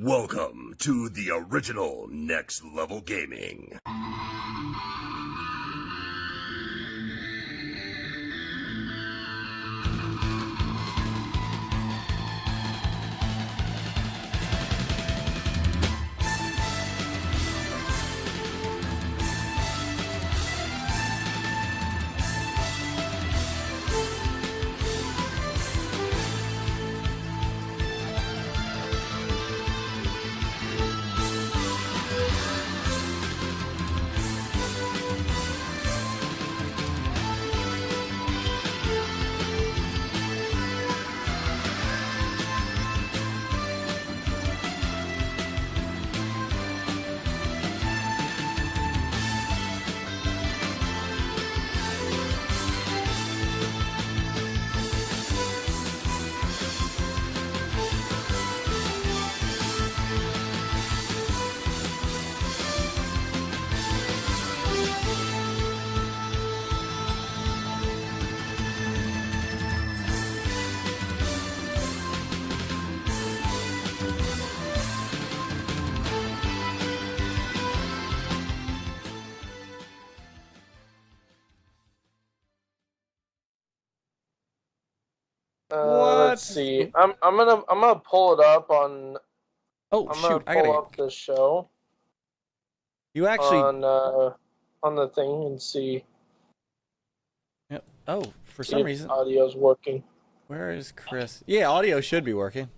Welcome to the original Next Level Gaming. Let's see. I'm gonna pull it up on. Oh I'm shoot! gonna pull up the show. You actually on the thing and see. Yep. Oh, for some reason audio's working. Where is Chris? Yeah, audio should be working.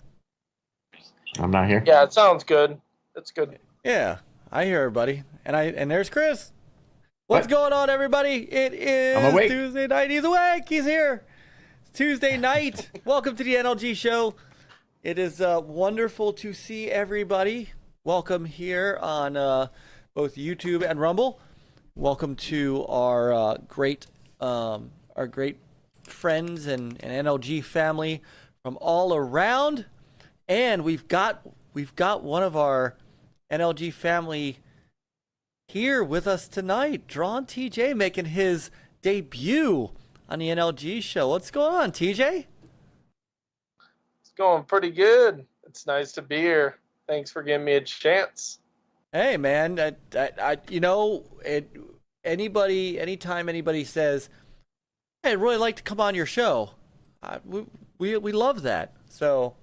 I'm not here. Yeah, it sounds good. It's good. Yeah, I hear everybody, and there's Chris. What's going on, everybody? It is Tuesday night. He's awake. He's here. Tuesday night. Welcome to the NLG Show. It is wonderful to see everybody. Welcome here on both YouTube and Rumble. Welcome to our great friends and NLG family from all around. And we've got one of our NLG family here with us tonight. Drawn TJ making his debut on the NLG Show. What's going on, TJ? It's going pretty good. It's nice to be here. Thanks for giving me a chance. Hey, man. Anytime anybody says, "Hey, I'd really like to come on your show," we love that. So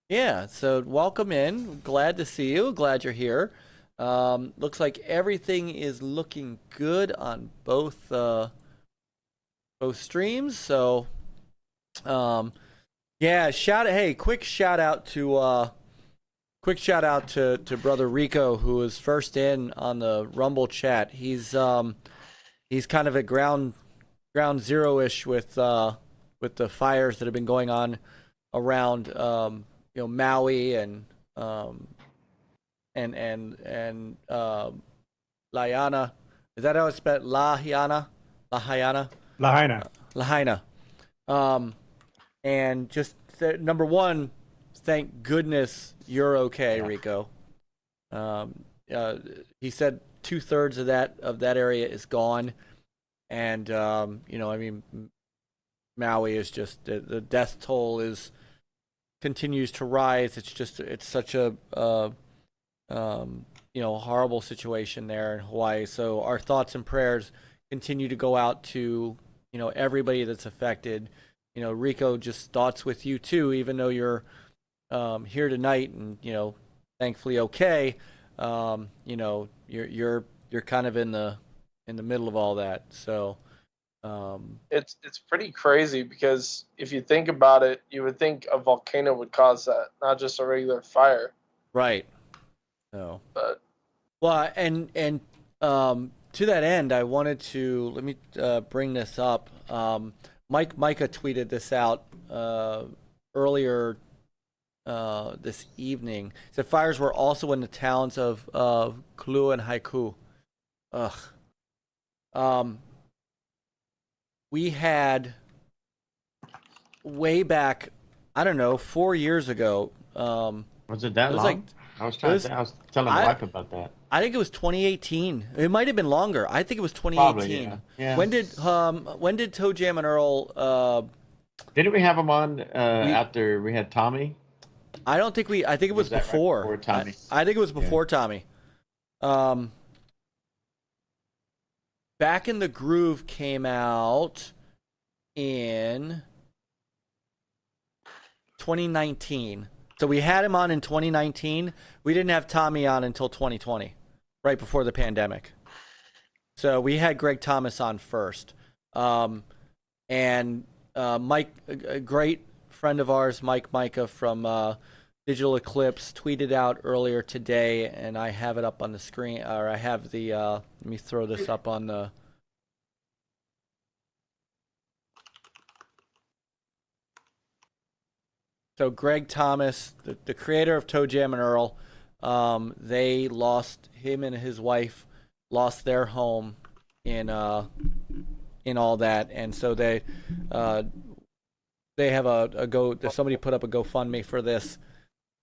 yeah. So welcome in. Glad to see you. Glad you're here. Looks like everything is looking good on both streams. So quick shout out to brother Rico, who was first in on the Rumble chat. He's kind of at ground zero-ish with the fires that have been going on around Maui and Lahaina. Is that how it's spelled? Lahaina. And just number one, thank goodness you're okay, Rico. He said 2/3 of that area is gone, and Maui is just the death toll continues to rise. It's such a horrible situation there in Hawaii. So our thoughts and prayers continue to go out to everybody that's affected. Rico, just thoughts with you too, even though you're here tonight and thankfully okay. You're kind of in the middle of all that. So it's pretty crazy, because if you think about it, you would think a volcano would cause that, not just a regular fire. Right. So but and to that end, I wanted to let me bring this up. Myke tweeted this out earlier this evening. He said fires were also in the towns of QuanSu and Haiku. We had way back, I don't know, 4 years ago. Was it that long? I was telling my wife about that. I think it was 2018. It might have been longer. I think it was 2018. Probably, yeah. When did Toe Jam and Earl? Didn't we have them on after we had Tommy? I don't think I think it was before. Right before Tommy? I think it was before Tommy. Back in the Groove came out in 2019. So we had him on in 2019. We didn't have Tommy on until 2020, right before the pandemic. So we had Greg Thomas on first. And Mike, a great friend of ours, Mike Micah from Digital Eclipse, tweeted out earlier today, and I have it up on the screen, or I have the, let me throw this up on the, so Greg Thomas, the creator of Toe Jam and Earl, they lost, him and his wife lost their home in all that, and so they have somebody put up a GoFundMe for this.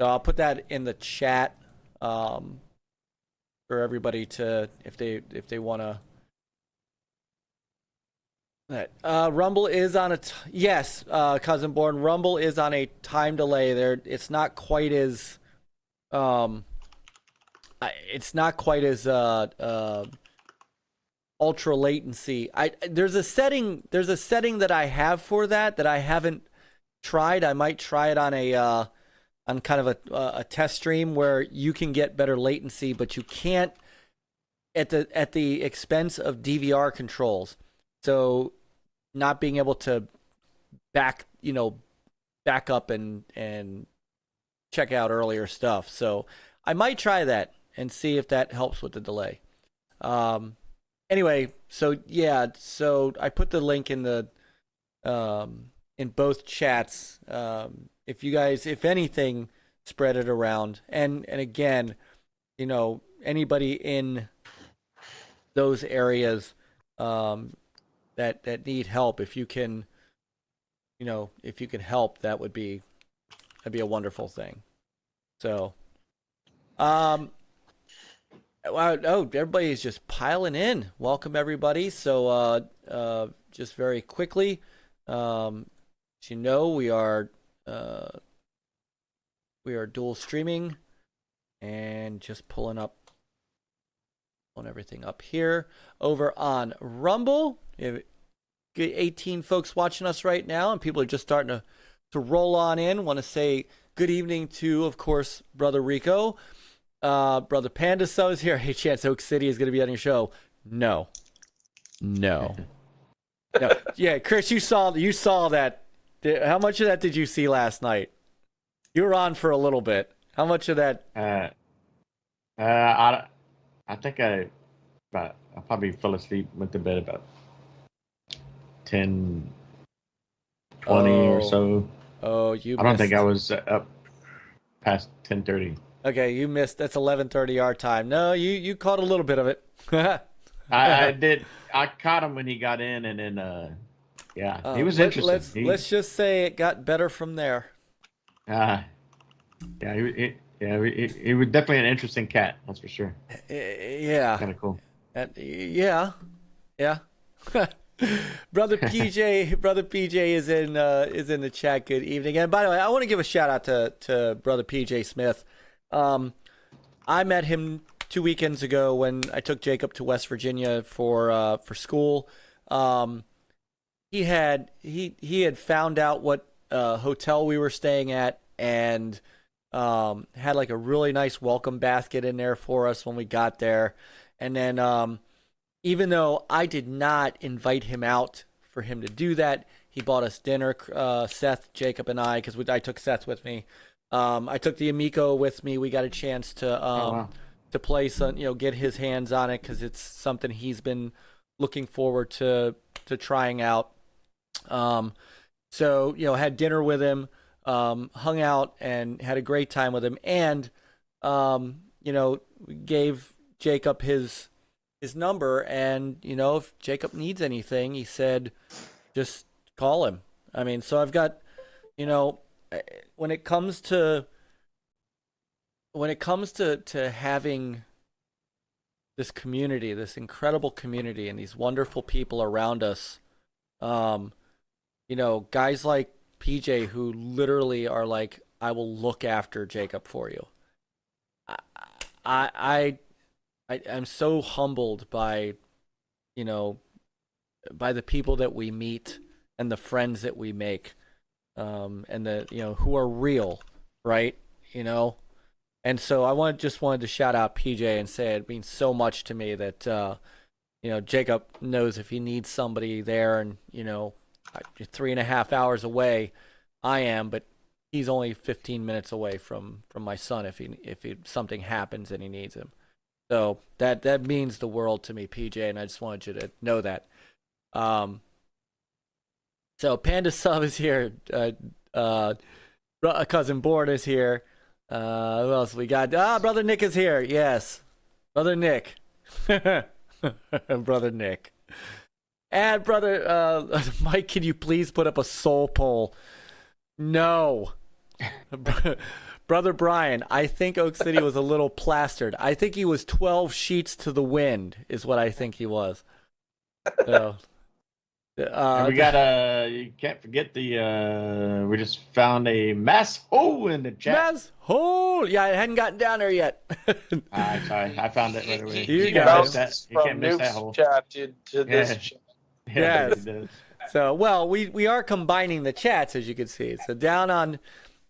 So I'll put that in the chat for everybody to, if they want to. Rumble is on a yes, Cousin Born. Rumble is on a time delay. There, it's not quite as ultra latency. There's a setting that I have for that I haven't tried. I might try it on on kind of a test stream where you can get better latency, but you can't at the expense of DVR controls. So not being able to back up and check out earlier stuff. So I might try that and see if that helps with the delay. Anyway, so yeah, so I put the link in the in both chats. If you guys, if anything, spread it around. And again, anybody in those areas that need help, if you can help, that'd be a wonderful thing. So, everybody is just piling in. Welcome everybody. So, just very quickly, as you know, we are dual streaming and just pulling everything up here over on Rumble. We have 18 folks watching us right now, and people are just starting to roll on in. Want to say good evening to, of course, Brother Rico. Brother Panda So is here. Hey, Chance Oak City is going to be on your show. No. Yeah, Chris, you saw that. How much of that did you see last night? You were on for a little bit. How much of that? I think I probably fell asleep, went to bed about 10, 20 or so. Oh, I don't think I was up past 10:30. Okay, you missed. That's 11:30 our time. No, you caught a little bit of it. I did. I caught him when he got in, and then he was interesting. Let's just say it got better from there. He was definitely an interesting cat. That's for sure. Yeah. Kind of cool. Yeah. Brother PJ is in the chat. Good evening. And by the way, I want to give a shout out to Brother PJ Smith. I met him 2 weekends ago when I took Jacob to West Virginia for school. He had found out what hotel we were staying at, and had like a really nice welcome basket in there for us when we got there. And then even though I did not invite him out for him to do that, he bought us dinner, Seth, Jacob, and I, because I took Seth with me. I took the Amico with me. We got a chance to play some, get his hands on it, because it's something he's been looking forward to trying out. So had dinner with him, hung out, and had a great time with him, and gave Jacob his number, and if Jacob needs anything, he said just call him. I mean, so I've got, when it comes to having this community, this incredible community, and these wonderful people around us, guys like PJ, who literally are like I will look after Jacob for you. I'm so humbled by, by the people that we meet and the friends that we make, and who are real, right? And so I just wanted to shout out PJ and say it means so much to me that, Jacob knows if he needs somebody there, and 3.5 hours away, I am, but he's only 15 minutes away from my son if something happens and he needs him. So that means the world to me, PJ, and I just wanted you to know that. So Panda Sub is here. Cousin Born is here. Who else we got? Brother Nick is here. Yes, Brother Nick. Brother Nick. And Brother Mike, can you please put up a soul poll? No. Brother Brian, I think Oak City was a little plastered. I think he was 12 sheets to the wind is what I think he was. So, we got you can't forget we just found a mass hole in the chat. Mass hole! Yeah, I hadn't gotten down there yet. Sorry, I found it right away. You can't miss that hole. Chat to this chat. Yes. So, well, we are combining the chats, as you can see. So down on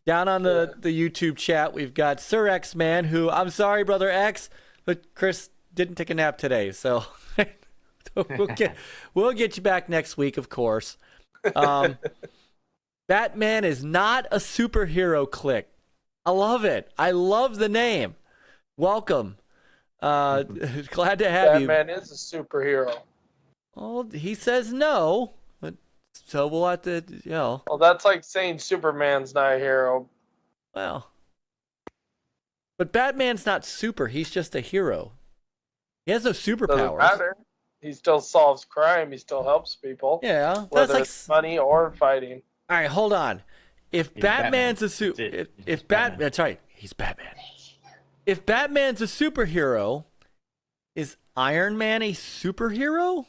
the YouTube chat, we've got Sir X Man, who, I'm sorry, Brother X, but Chris didn't take a nap today, so we'll get you back next week, of course. Batman is not a superhero click. I love it. I love the name. Welcome. Glad to have you. Batman is a superhero. Well, he says no. So we'll have to, Well, that's like saying Superman's not a hero. Well. But Batman's not super. He's just a hero. He has no superpowers. Doesn't matter. He still solves crime. He still helps people. Yeah. Whether it's money or fighting. All right, hold on. If Batman's a super... That's right. He's Batman. If Batman's a superhero, is Iron Man a superhero?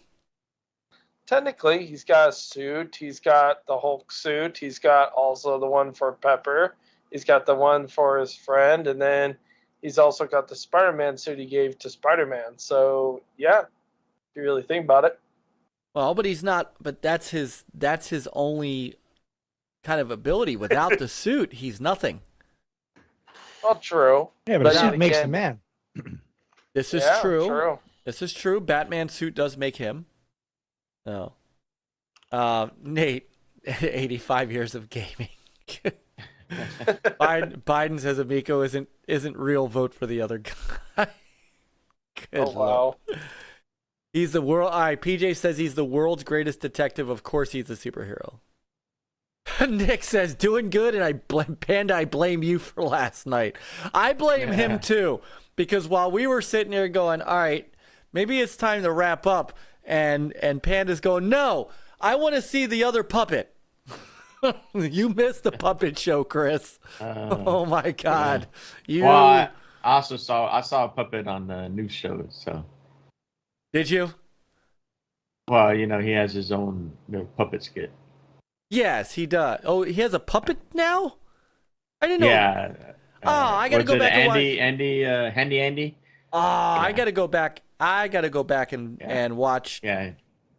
Technically, he's got a suit. He's got the Hulk suit. He's got also the one for Pepper. He's got the one for his friend. And then he's also got the Spider-Man suit he gave to Spider-Man. So, yeah, if you really think about it. Well, but he's not. But that's his only kind of ability. Without the suit, he's nothing. Well, true. Yeah, but the suit makes the man. This is true. This is true. Batman's suit does make him. No. Nate, 85 years of gaming. Biden says Amico isn't real. Vote for the other guy. Oh, wow. He's the world. All right, PJ says he's the world's greatest detective. Of course, he's a superhero. Nick says doing good, and I blame you for last night. I blame him too, because while we were sitting there going, all right, maybe it's time to wrap up. And Panda's going, no, I want to see the other puppet. You missed the puppet show, Chris. Oh my God! Yeah. Well, I saw a puppet on the news show. So did you? Well, he has his own puppet skit. Yes, he does. Oh, he has a puppet now? I didn't know. Yeah. I gotta go back and watch. Handy Andy. I gotta go back. And watch. Yeah.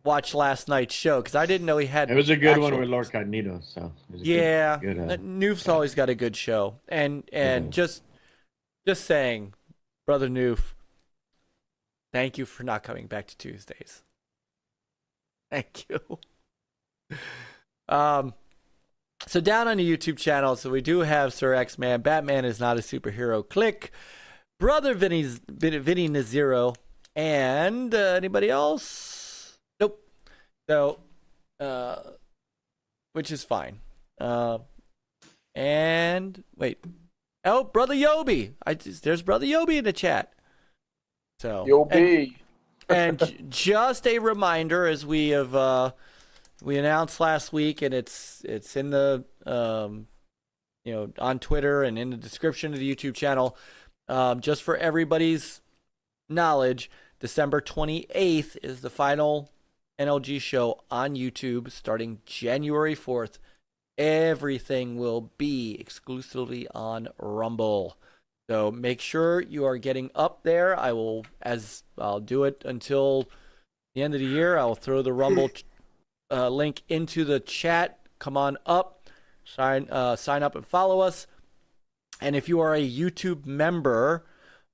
Watch last night's show because I didn't know he had. It was a good one with Lord Cognito. So yeah, good, Noof's always got a good show, and just saying, Brother Noof, thank you for not coming back to Tuesdays. Thank you. So down on the YouTube channel, so we do have Sir X-Man. Batman is not a superhero. Click. Brother Vinny Nazero. And anybody else? Nope. So, which is fine. And wait. Oh, Brother Yobi. There's Brother Yobi in the chat. So Yobi. And just a reminder, as we have we announced last week, and it's in the on Twitter and in the description of the YouTube channel. Just for everybody's knowledge, December 28th is the final NLG show on YouTube, starting January 4th. everything will be exclusively on Rumble. So make sure you are getting up there. I'll do it until the end of the year. I'll throw the Rumble link into the chat. Come on up, sign up and follow us. And if you are a YouTube member,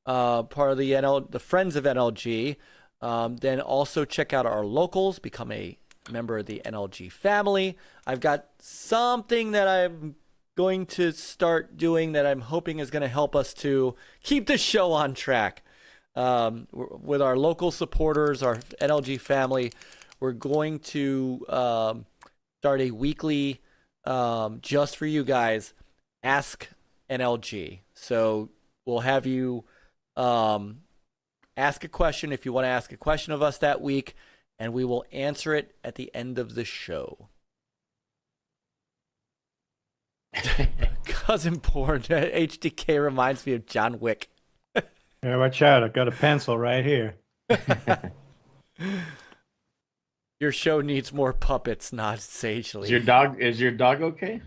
part of the Friends of NLG, then also check out our locals, become a member of the NLG family. I've got something that I'm going to start doing that I'm hoping is going to help us to keep the show on track. With our local supporters, our NLG family, we're going to start a weekly, just for you guys, Ask NLG. So we'll have you ask a question if you want to ask a question of us that week, and we will answer it at the end of the show. Cousin Porn HDK reminds me of John Wick. Yeah, watch out. I've got a pencil right here. Your show needs more puppets, not sagely. Is your dog okay?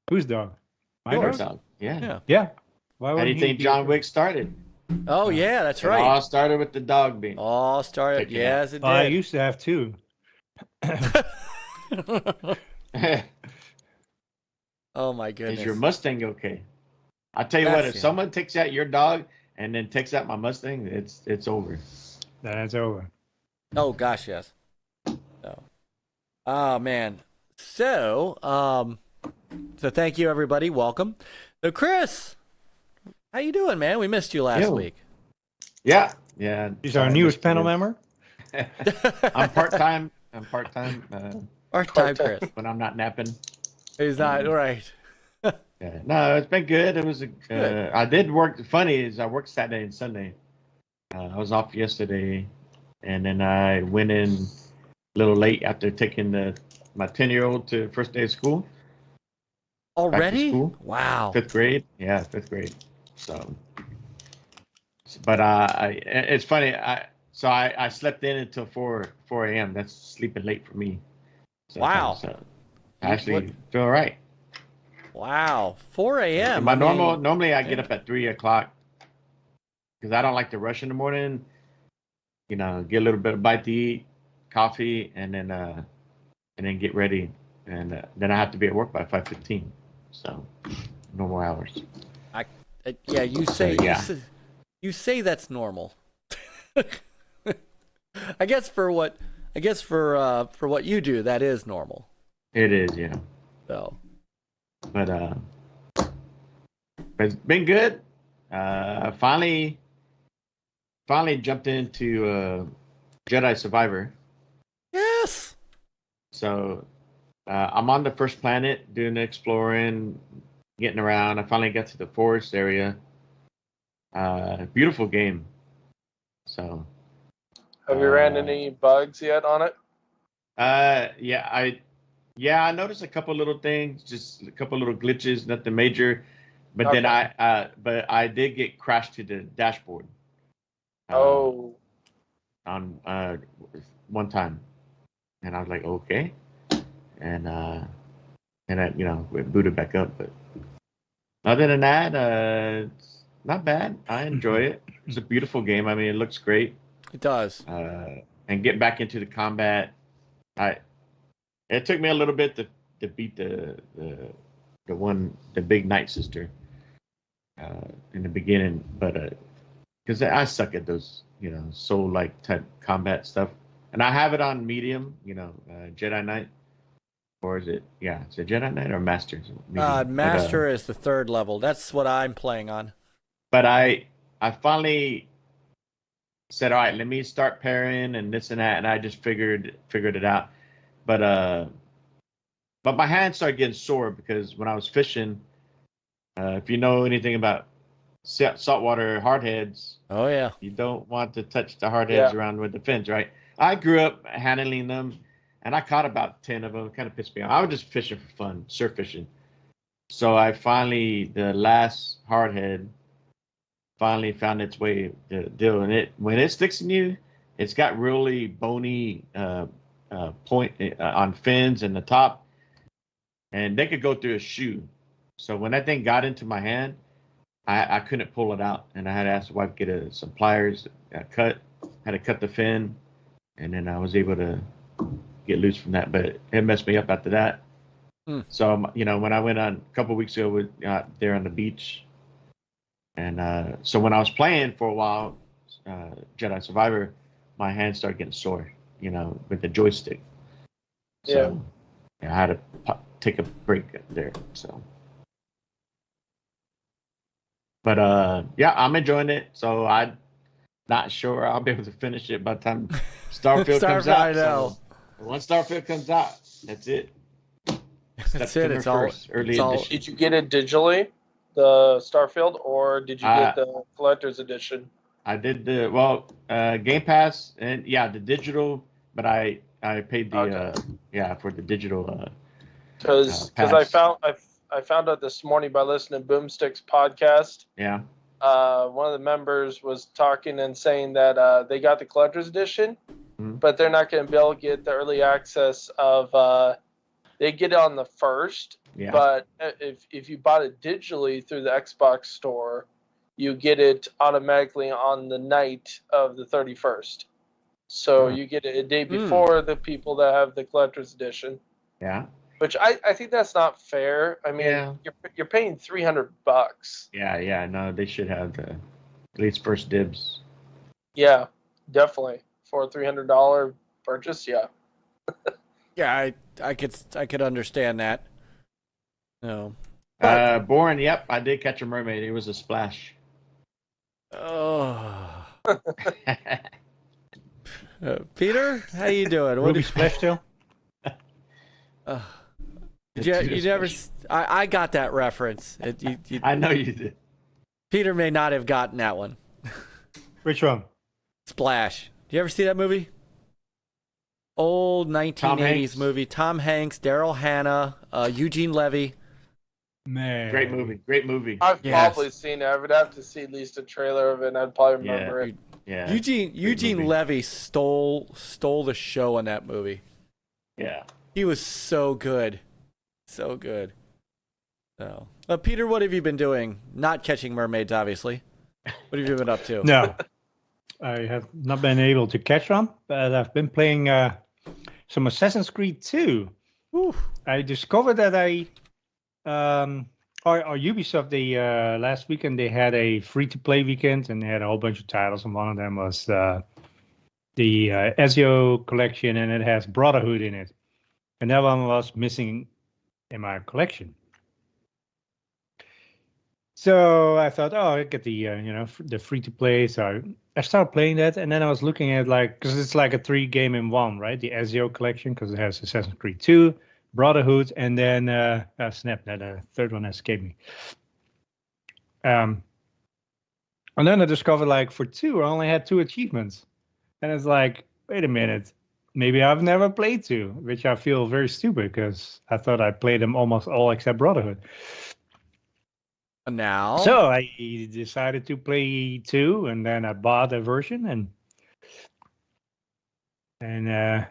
Whose dog? My dog. Yeah. Why How do you think John Wick started? Oh, yeah, that's right. It all started with the dog being. All started, yes, it did. I used to have two. Oh, my goodness. Is your Mustang okay? I tell you what, if someone takes out your dog and then takes out my Mustang, it's over. That's over. Oh, gosh, yes. So, oh, man. So thank you, everybody. Welcome. So, Chris, how you doing, man? We missed you last week. Yeah. He's our newest panel member. I'm part-time. Part-time, Chris. When I'm not napping. He's not, right. Yeah. No, it's been good. It was I did work. Funny is I worked Saturday and Sunday. I was off yesterday, and then I went in a little late after taking my 10-year-old to first day of school. Already? School. Wow. 5th grade. Yeah, 5th grade. So, but it's funny. I slept in until 4 a.m. That's sleeping late for me. Wow. So I actually feel all right. Wow. 4 a.m. Normally I get up at 3 o'clock because I don't like to rush in the morning. You know, get a little bit of bite to eat, coffee, and then get ready, and then I have to be at work by 5:15. So normal hours. You say that's normal. I guess for what you do, that is normal. It is, yeah. So, but it's been good. Finally jumped into Jedi Survivor. Yes. So I'm on the first planet doing the exploring, getting around. I finally got to the forest area. Beautiful game. So. Have you ran any bugs yet on it? I noticed a couple little things, just a couple little glitches, nothing major. But then I did get crashed to the dashboard. On one time, and I was like, okay, and I booted back up. But other than that, it's not bad. I enjoy it. It's a beautiful game. I mean, it looks great. It does. And get back into the combat. It took me a little bit to beat the big Night Sister in the beginning, but because I suck at those soul-like type combat stuff, and I have it on medium, Jedi Knight, or is it Jedi Knight or Master? Master is the 3rd level. That's what I'm playing on. But I finally said, all right, let me start pairing and this and that, and I just figured it out. But my hands started getting sore because when I was fishing, if you know anything about saltwater hardheads, oh yeah, you don't want to touch the hardheads around with the fins, right? I grew up handling them, and I caught about 10 of them. It kind of pissed me off. I was just fishing for fun, surf fishing. So the last hardhead finally found its way to deal. And when it sticks in you, it's got really bony point on fins and the top, and they could go through a shoe. So when that thing got into my hand, I couldn't pull it out, and I had to ask the wife to get some pliers, had to cut the fin, and then I was able to get loose from that. But it messed me up after that. So when I went on a couple of weeks ago, there on the beach, and so when I was playing for a while, Jedi Survivor, my hands started getting sore, with the joystick. So I had to take a break there. So. But I'm enjoying it. So I'm not sure I'll be able to finish it by the time Starfield comes out. I know. So once Starfield comes out, that's it. That's it. It's all early edition. Did you get it digitally, the Starfield, or did you get the collector's edition? I did the Game Pass and the digital, but I paid the for the digital. Because I found out this morning by listening to Boomstick's podcast. Yeah. One of the members was talking and saying that they got the collector's edition, but they're not going to be able to get the early access of. They get it on the 1st, but if you bought it digitally through the Xbox store, you get it automatically on the night of the 31st. So you get it a day before the people that have the collector's edition. Yeah. Which I think that's not fair. I mean, you're paying $300. Yeah. No, they should have at least first dibs. Yeah, definitely for a $300 purchase. Yeah. Yeah, I could understand that. No. Boring. Yep, I did catch a mermaid. It was a splash. Oh. Peter, how you doing? Ruby Splash Tail? You never. I got that reference. I know you did. Peter may not have gotten that one. Which one? Splash. Do you ever see that movie? Old 1980s movie. Tom Hanks, Daryl Hannah, Eugene Levy. Man, great movie. I've probably seen it. I would have to see at least a trailer of it, and I'd probably remember it. Yeah. Eugene Levy stole the show on that movie. Yeah. He was so good. So good. So, Peter, what have you been doing? Not catching mermaids, obviously. What have you been up to? No, I have not been able to catch one, but I've been playing some Assassin's Creed 2. Whew. I discovered that or Ubisoft, last weekend they had a free-to-play weekend, and they had a whole bunch of titles, and one of them was the Ezio collection, and it has Brotherhood in it. And that one was missing in my collection. So I thought, I get the free-to-play. So I started playing that, and then I was looking at because it's like a 3-game in one, right? The Ezio collection, because it has Assassin's Creed 2, Brotherhood, and then the third one escaped me. And then I discovered for 2, I only had 2 achievements, and it's like, wait a minute, maybe I've never played 2, which I feel very stupid because I thought I played them almost all except Brotherhood. Now, so I decided to play 2, and then I bought a version, and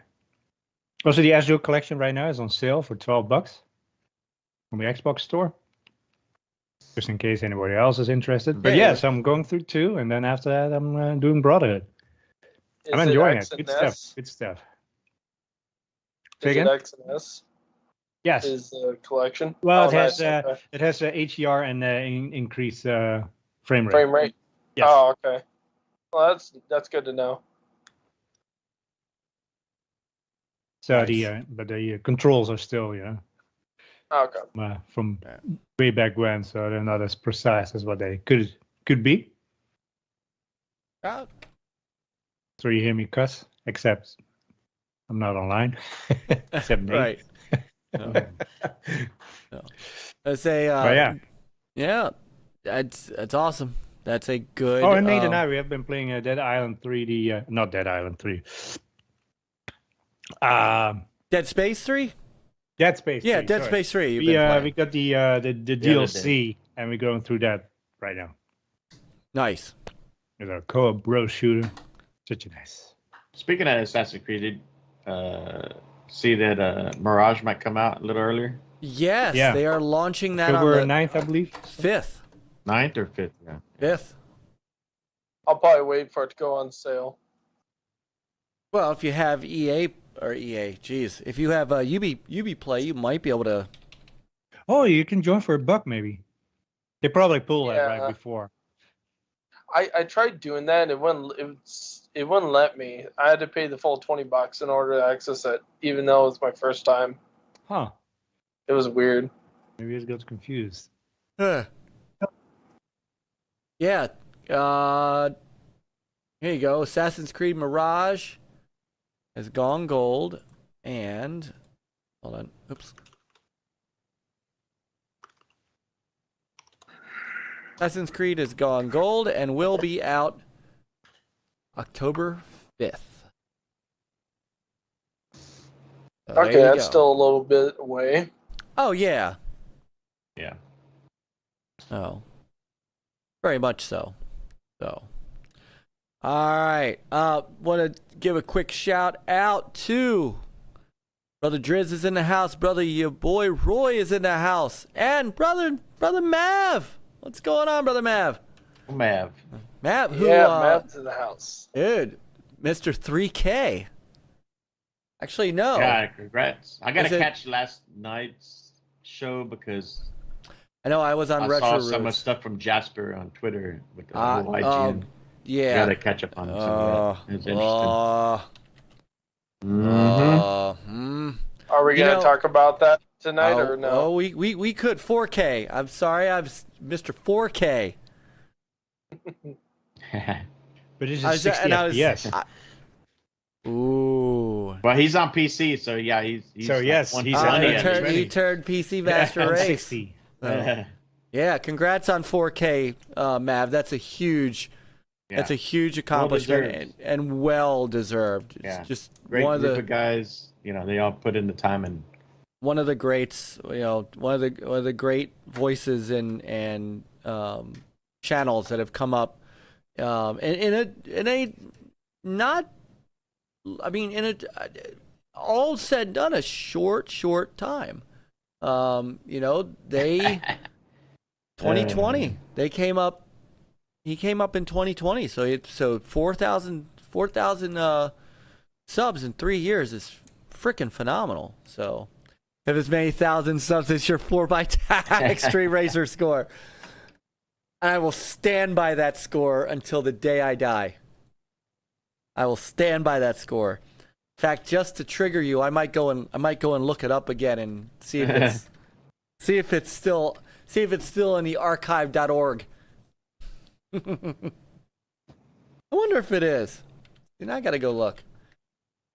also the Ezio collection right now is on sale for $12 from the Xbox store, just in case anybody else is interested. But yes, I'm going through 2, and then after that I'm doing Brotherhood. I'm enjoying it. Good stuff. Is it X and S? Yes. Is the collection? Well, it has HDR and increased frame rate. Frame rate. Yes. Oh, okay. Well, that's good to know. So the controls are still okay. From way back when, so they're not as precise as what they could be. Oh. So you hear me cuss, except I'm not online. Except Nate. Right. No. I say, yeah, that's awesome. That's a good. Oh, and Nate and I, we have been playing Dead Island 3. Not Dead Island 3. Dead Space 3. Dead Space. Yeah, 3, Dead sorry. Space 3. We got the DLC, and we're going through that right now. Nice. It's a co-op bro shooter. Such a nice. Speaking of Assassin's Creed, see that Mirage might come out a little earlier? Yes, Yeah. they are launching that October on the 9th, I believe. 5th. 9th or 5th? Yeah. 5th. I'll probably wait for it to go on sale. Well, if you have if you have UB Play, you might be able to. Oh, you can join for $1 maybe. They probably pull that right Yeah. before. I tried doing that, and it wouldn't let me. I had to pay the full $20 in order to access it, even though it was my first time. Huh. It was weird. Maybe it got confused. Yeah. Here you go. Assassin's Creed Mirage has gone gold, and hold on. Oops. Assassin's Creed has gone gold and will be out October 5th. So Okay, that's still a little bit away. Oh, yeah. Yeah. Oh. Very much so. So. All right. Want to give a quick shout out to Brother Driz is in the house. Brother, your boy Roy is in the house. And Brother Mav. What's going on, Brother Mav? Mav. Mav, who, Mav's in the house. Dude, Mr. 3K. Actually, no. Yeah, congrats. I got Is to it- catch last night's show because I know I was on I Retro saw Roots. some of stuff from Jasper on Twitter with the whole IGN. Yeah. Got to catch up on some of that. It was interesting. Are we You going know- to talk about that tonight or no? Oh, we could 4K. I'm sorry, I'm Mr. 4K. But this I is was- 60 and I was- FPS. Ooh. Well, he's on PC, so yeah, he's So, yes, like he's 120 on he, it. at turned, least. he turned PC Master I'm Race. 60. Yeah, congrats on 4K, Mav. That's a huge accomplishment deserved. and well deserved. It's Yeah. just Great one of group the of guys. They all put in the time and one of the greats. One of the great voices and channels that have come up in a not. I mean, in a all said and done, a short time. They 2020. They came up. He came up in 2020. So 4,000 subs in 3 years is freaking phenomenal. So if as many thousand subs as your 4x Extreme Racer score, I will stand by that score until the day I die. I will stand by that score. In fact, just to trigger you, I might go and look it up again and see if it's still in the archive.org. I wonder if it is. And I gotta go look.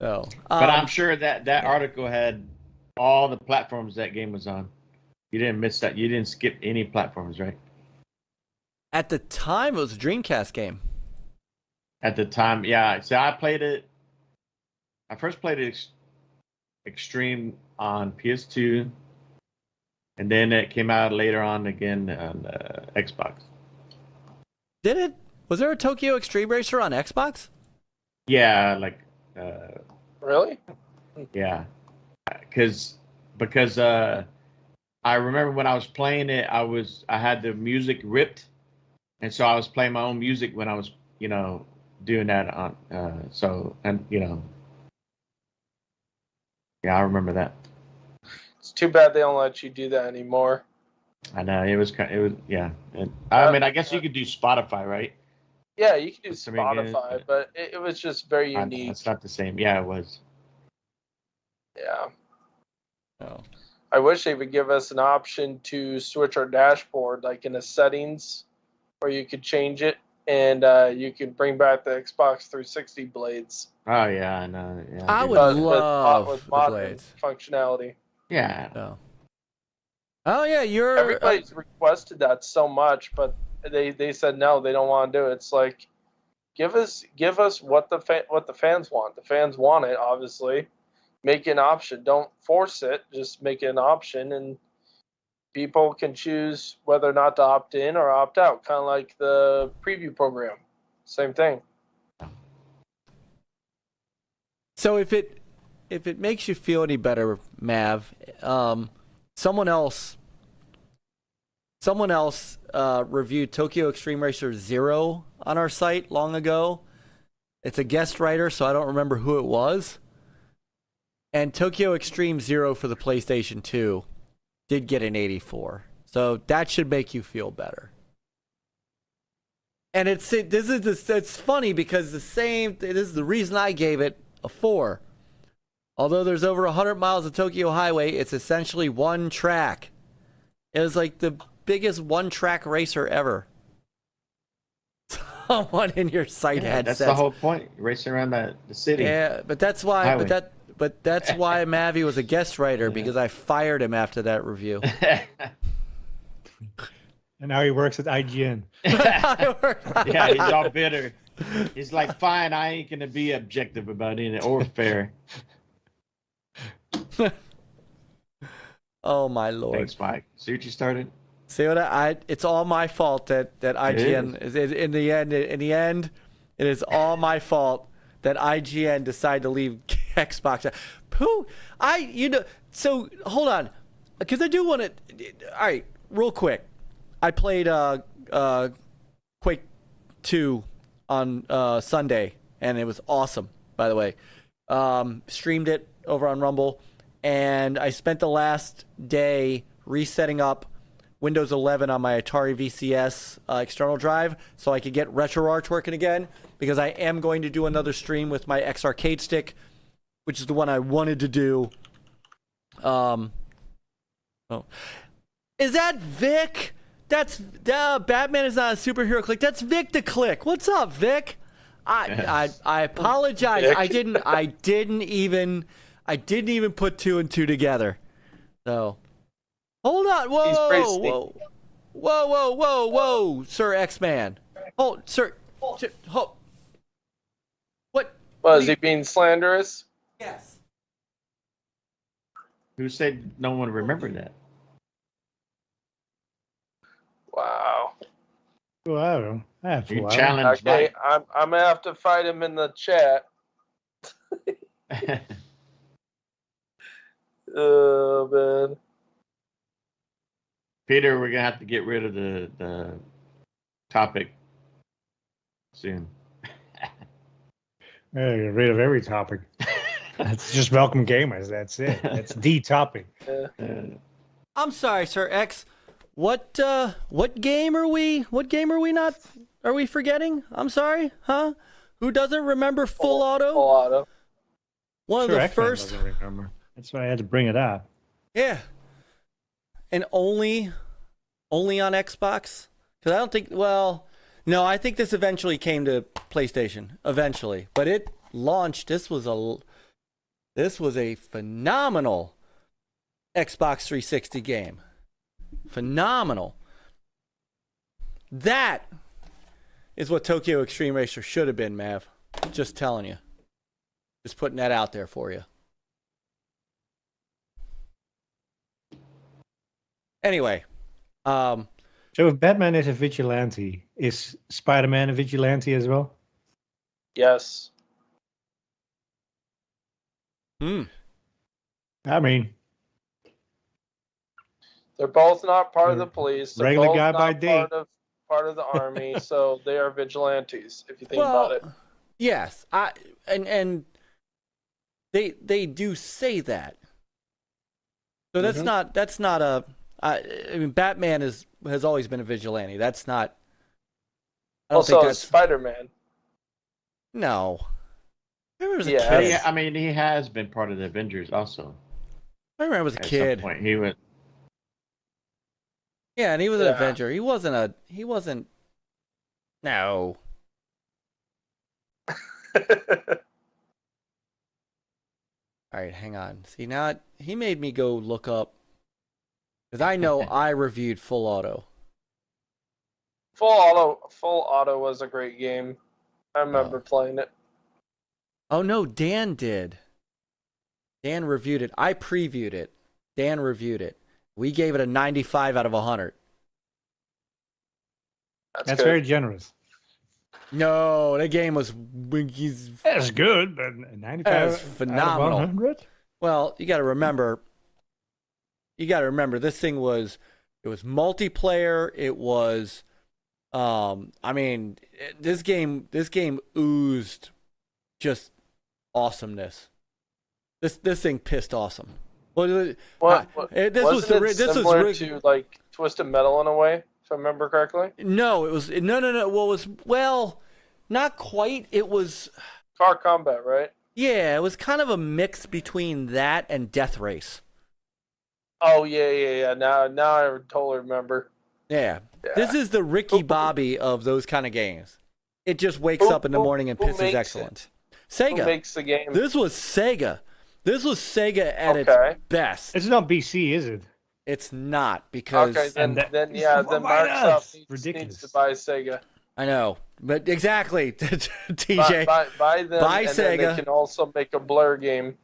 So, but I'm sure that article had all the platforms that game was on. You didn't miss that. You didn't skip any platforms, right? at the time, it was a Dreamcast game. At the time, yeah. So I played it. I first played it Extreme on PS2, and then it came out later on again on Xbox. Did it? Was there a Tokyo Extreme Racer on Xbox? Yeah, Really? yeah, because I remember when I was playing it, I had the music ripped, and so I was playing my own music when I was doing that on yeah, I remember that. It's too bad they don't let you do that anymore. I know it was yeah. And, I mean, I guess you could do Spotify, right? Yeah, you can do That's something good. Spotify, but it was just very I know, unique. it's not the same. Yeah, it was. Yeah. Oh. I wish they would give us an option to switch our dashboard, like in the settings, where you could change it and you could bring back the Xbox 360 blades. Oh yeah, I know. Yeah, I would But love with the modern blades. functionality. Yeah. Oh. Oh yeah, you're. Everybody's requested that so much, but they said no, they don't want to do it. It's like, give us what the fans want. The fans want it, obviously. Make it an option. Don't force it. Just make it an option, and people can choose whether or not to opt in or opt out. Kind of like the preview program. Same thing. So if it makes you feel any better, Mav, someone else reviewed Tokyo Extreme Racer 0 on our site long ago. It's a guest writer, so I don't remember who it was. And Tokyo Extreme 0 for the PlayStation 2 did get an 84. So that should make you feel better. And it's funny because this is the reason I gave it a 4. Although there's over 100 miles of Tokyo Highway, it's essentially one track. It was like the biggest one-track racer ever. Someone in your site had that's said the whole point. Racing around the city. Yeah, but that's why. Highway. But that's why Mavi was a guest writer, because I fired him after that review. And now he works at IGN. Yeah, he's all bitter. He's like, fine, I ain't gonna be objective about it or fair. Oh my lord! Thanks, Mike. See what you started? See what it's all my fault that IGN is in the end. In the end, it is all my fault that IGN decided to leave Xbox. So hold on, because I do want to. All right, real quick. I played Quake 2 on Sunday, and it was awesome. By the way, streamed it over on Rumble, and I spent the last day resetting up Windows 11 on my Atari VCS external drive so I could get RetroArch working again, because I am going to do another stream with my X Arcade stick, which is the one I wanted to do. Is that Vic? That's Batman is not a superhero click. That's Vic the Click. What's up, Vic? I apologize. Vic. I didn't even put 2 and 2 together. So hold on. Whoa, Sir X-Man. Hold, sir. Hold. What? Was he being slanderous? Yes. Who said no one remembered that? Wow. Well, I don't know. I have to. You challenged Okay, Mike. I'm gonna have to fight him in the chat. Oh man. Peter, we're gonna have to get rid of the topic soon. Get rid of every topic. That's just welcome gamers. That's it. That's the topic. I'm sorry, Sir X. What game are we not? Are we forgetting? I'm sorry, huh? Who doesn't remember Full Auto? Full Auto. One Sure, of the X-Men first. doesn't remember. That's why I had to bring it up. Yeah. And only on Xbox? Because I don't think. Well, no, I think this eventually came to PlayStation. Eventually, but it launched. This was a phenomenal Xbox 360 game. Phenomenal. That is what Tokyo Extreme Racer should have been, Mav. Just telling you. Just putting that out there for you. Anyway. So if Batman is a vigilante, is Spider-Man a vigilante as well? Yes. I mean, They're both not part of the police. They're Regular both guy not by day. part of the army, so they are vigilantes. If you think about it. Yes, and they do say that. So that's not a. I mean, Batman has always been a vigilante. That's not. I don't Also, think that's, Spider-Man. no. I remember as a Yeah. kid. I mean, he has been part of the Avengers also. I remember as a At kid. some point, he went. Yeah, and he was an Yeah. Avenger. He wasn't. No. All right, hang on. See, now he made me go look up. Because I know I reviewed Full Auto. Full Auto was a great game. I remember playing it. Oh, no, Dan did. Dan reviewed it. I previewed it. Dan reviewed it. We gave it a 95 out of 100. that's good. very generous. No, that game was... That's good, but 95 That's phenomenal. out of 100? Well, you got to remember, you got to remember this thing was multiplayer. It was, I mean, this game oozed just awesomeness. This thing pissed awesome. This was similar to like Twisted Metal in a way, if I remember correctly. No, it was no. Not quite. It was Car Combat, right? Yeah, it was kind of a mix between that and Death Race. Oh yeah. Now I totally remember. Yeah. This is the Ricky Bobby of those kind of games. It just wakes up in the morning and pisses excellent. Sega. Who makes the game? This was Sega. This was Sega at its best. It's not BC, is it? It's not, because then Microsoft needs to buy Sega. I know, but exactly, TJ. Buy them, buy and Sega. Then they can also make a Blur game.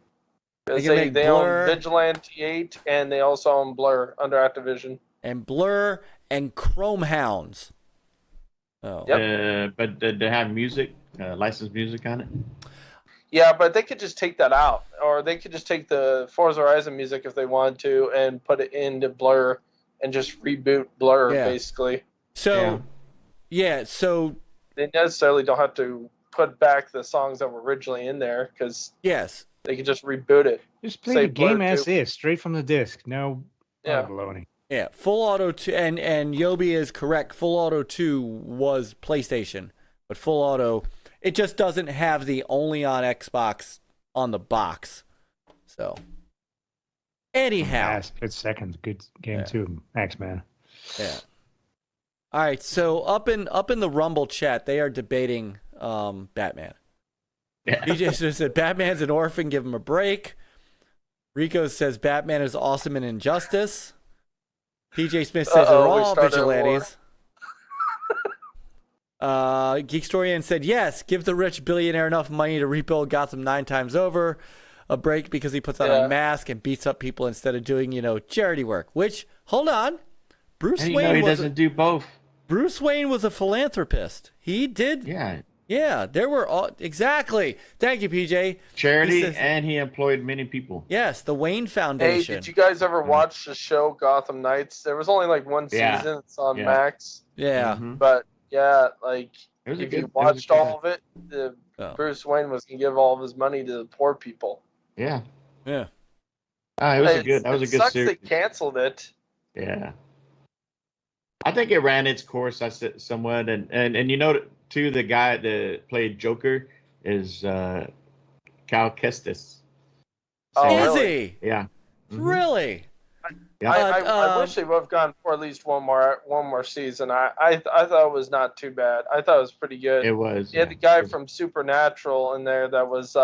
They own Vigilante 8, and they also own Blur under Activision. And Blur and Chrome Hounds. Oh. Yep. But they have music, licensed music on it. Yeah, but they could just take that out, or they could just take the Forza Horizon music if they wanted to and put it into Blur and just reboot Blur, basically. So, so they necessarily don't have to put back the songs that were originally in there, because they could just reboot it. Just play the game as is, straight from the disc. No baloney. Yeah, Full Auto 2, and Yobi is correct. Full Auto 2 was PlayStation, but Full Auto, it just doesn't have the only on Xbox on the box. So, anyhow. Split Second, good game too, X-Man. Yeah. All right, so up in the Rumble chat, they are debating Batman. Yeah. BJ just said Batman's an orphan, give him a break. Rico says Batman is awesome in Injustice. PJ Smith says they're all vigilantes. Geekstorian said yes, give the rich billionaire enough money to rebuild Gotham 9 times over. A break because he puts on a mask and beats up people instead of doing, charity work. Which, hold on, Bruce Wayne doesn't do both. Bruce Wayne was a philanthropist. He did. Yeah, there were all exactly. Thank you, PJ. Charity, and he employed many people. Yes, the Wayne Foundation. Hey, did you guys ever watch the show Gotham Knights? There was only like one season. It's on Max. Yeah, but if you watched all of it, Bruce Wayne was gonna give all of his money to the poor people. Yeah. It was a good sucks series. They canceled it. Yeah. I think it ran its course. I said somewhat, and too, the guy that played Joker is Cal Kestis. Oh, is really? he? Yeah. Really? Yeah. I wish they would have gone for at least one more season. I thought it was not too bad. I thought it was pretty good. It was. You had the guy from Supernatural in there that was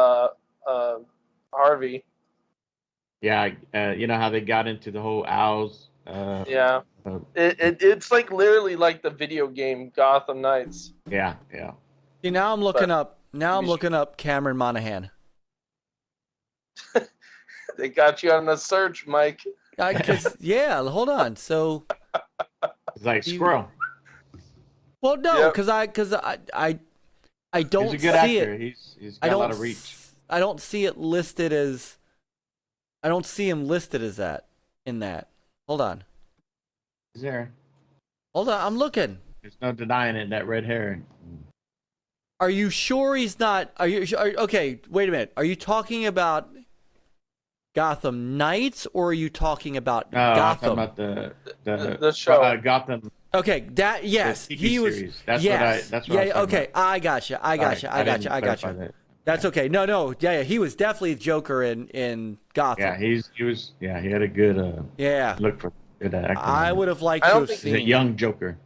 Harvey. Yeah, you know how they got into the whole owls. It's like literally like the video game Gotham Knights. Yeah. See, now I'm looking up. Now I'm looking up Cameron Monaghan. They got you on the search, Mike. Hold on. So it's like Squirrel. Well, no, because I don't He's a good see actor. it. He's got a lot of reach. I don't see it listed as. I don't see him listed as that in that. Hold on. He's there. Hold on, I'm looking. There's no denying it. That red hair. Are you sure he's not? Okay, wait a minute. Are you talking about Gotham Knights, or are you talking about Gotham? I'm talking about the show. Gotham. Okay, that yes, he was. Series. That's yes, what I was okay, about. I gotcha. I gotcha. That's okay. No, he was definitely Joker in Gotham. Yeah, he was. Yeah, he had a good. Look for good acting. I would have liked to have seen a young Joker.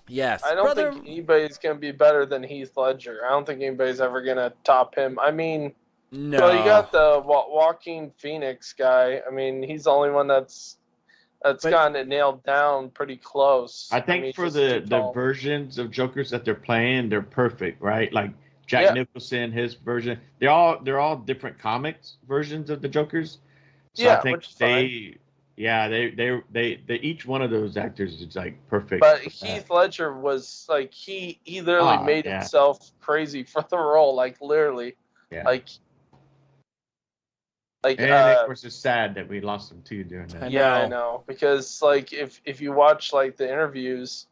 Yes, I don't think anybody's gonna be better than Heath Ledger. I don't think anybody's ever gonna top him. I mean, no. Well, you got the Joaquin Phoenix guy. I mean, he's the only one that's gotten it nailed down pretty close. I think for the versions of Jokers that they're playing, they're perfect, right? Like Jack Nicholson, his version. They're all different comics versions of the Jokers. So I think they each one of those actors is like perfect. But Heath Ledger was like he literally made himself crazy for the role, like literally. Yeah. Like Like, And of course, it's sad that we lost him too during that. I know, because like if you watch like the interviews,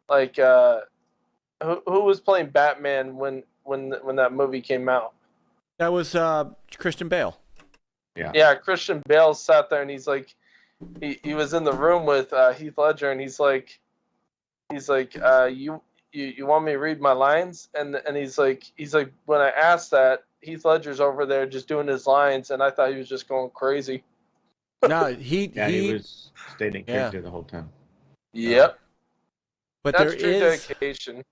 like who was playing Batman when that movie came out? That was Christian Bale. Yeah, Christian Bale sat there and he's like, he was in the room with Heath Ledger, and he's like, you want me to read my lines? And he's like, when I asked that, Heath Ledger's over there just doing his lines, and I thought he was just going crazy. No, he was stating character the whole time. Yep. But That's there true is dedication.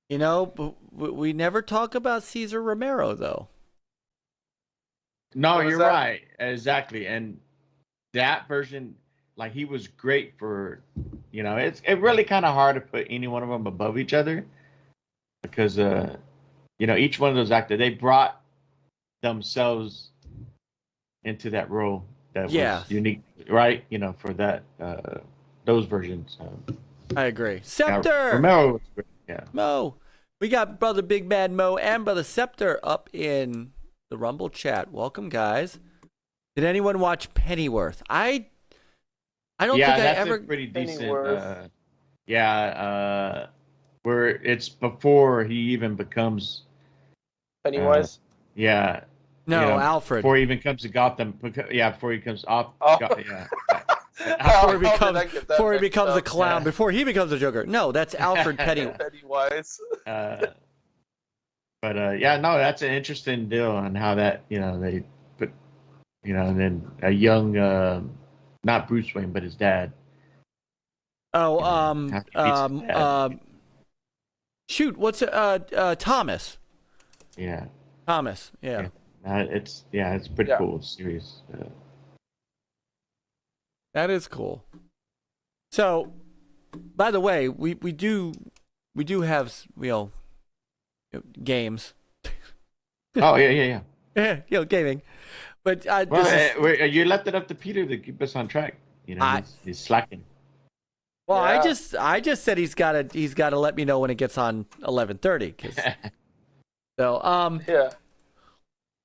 You know, we never talk about Cesar Romero though. No, you're right. Exactly. And that version, like, he was great for, you know, it really kind of hard to put any one of them above each other because, you know, each one of those actors, they brought themselves into that role that was unique, right? You know, for that, those versions. I agree. Scepter! Romero was great. Yeah. Mo. We got Brother Big Mad Mo and Brother Scepter up in the Rumble chat. Welcome, guys. Did anyone watch Pennyworth? I don't think I ever. That's a pretty decent. Where it's before he even becomes Pennywise. No, you know, Alfred. Before he even comes to Gotham. Before he comes off. Before he becomes a clown. Before he becomes a Joker. No, that's Alfred Pennywise. No, that's an interesting deal on how that, you know, they put, you know, and then a young, not Bruce Wayne, but his dad. Shoot, what's Thomas? Yeah. Thomas, yeah. It's pretty cool. It's serious. That is cool. So, by the way, we do have, you know, games. Oh yeah. Yeah, you know, gaming. But you left it up to Peter to keep us on track. You know, he's slacking. Well, yeah. I just said he's got to let me know when it gets on 11:30. So yeah.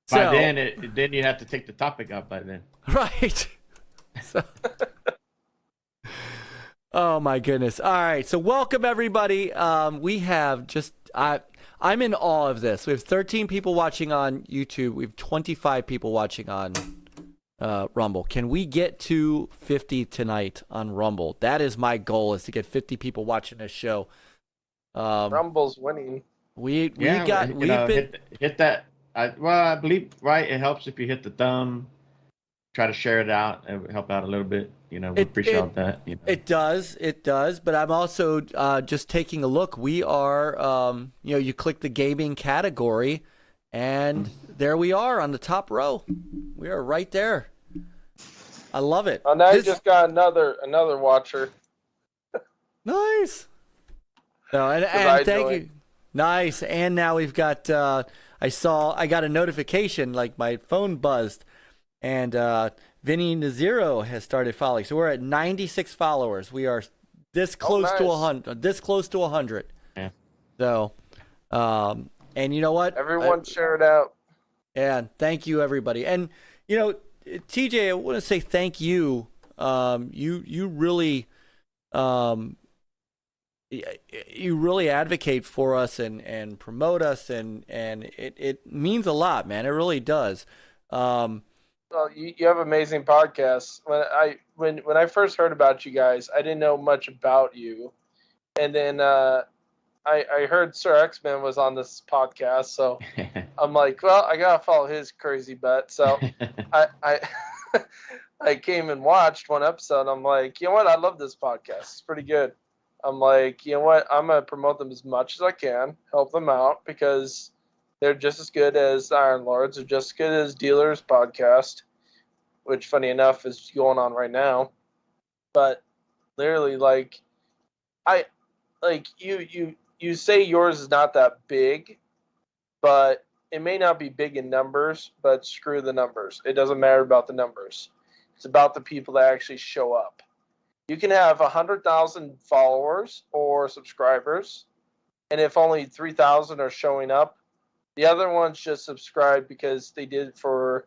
By then you have to take the topic out by then. Right. So. Oh my goodness! All right, so welcome everybody. We have just I'm in awe of this. We have 13 people watching on YouTube. We have 25 people watching on Rumble. Can we get to 50 tonight on Rumble? That is my goal, is to get 50 people watching this show. Rumble's winning. We've been hit that. I believe it helps if you hit the thumb. Try to share it out. It would help out a little bit. You know, we appreciate that. You know. It does. But I'm also just taking a look. We are, you know, you click the gaming category, and there we are on the top row. We are right there. I love it. Oh, now you just got another watcher. Nice. No, and thank you. Nice. And now we've got. I got a notification, like my phone buzzed. And Vinny Naziro has started following. So we're at 96 followers. We are this close to 100. This close to 100. Yeah. So, and you know what? Everyone share it out. Yeah. Really, everybody. And you know, TJ, I want to say thank you. You really advocate for us and promote us, and it means a lot, man. It really does. Well, you have amazing podcasts. When I first heard about you guys, I didn't know much about you, and then I heard Sir X-Men was on this podcast, so I'm like, well, I gotta follow his crazy butt. So I came and watched one episode. I'm like, you know what? I love this podcast. It's pretty good. I'm like, you know what? I'm gonna promote them as much as I can, help them out, because they're just as good as Iron Lords. They're just as good as Dealers podcast, which, funny enough, is going on right now. But literally, you say yours is not that big, but it may not be big in numbers. But screw the numbers. It doesn't matter about the numbers. It's about the people that actually show up. You can have 100,000 followers or subscribers, and if only 3,000 are showing up, the other ones just subscribe because they did it for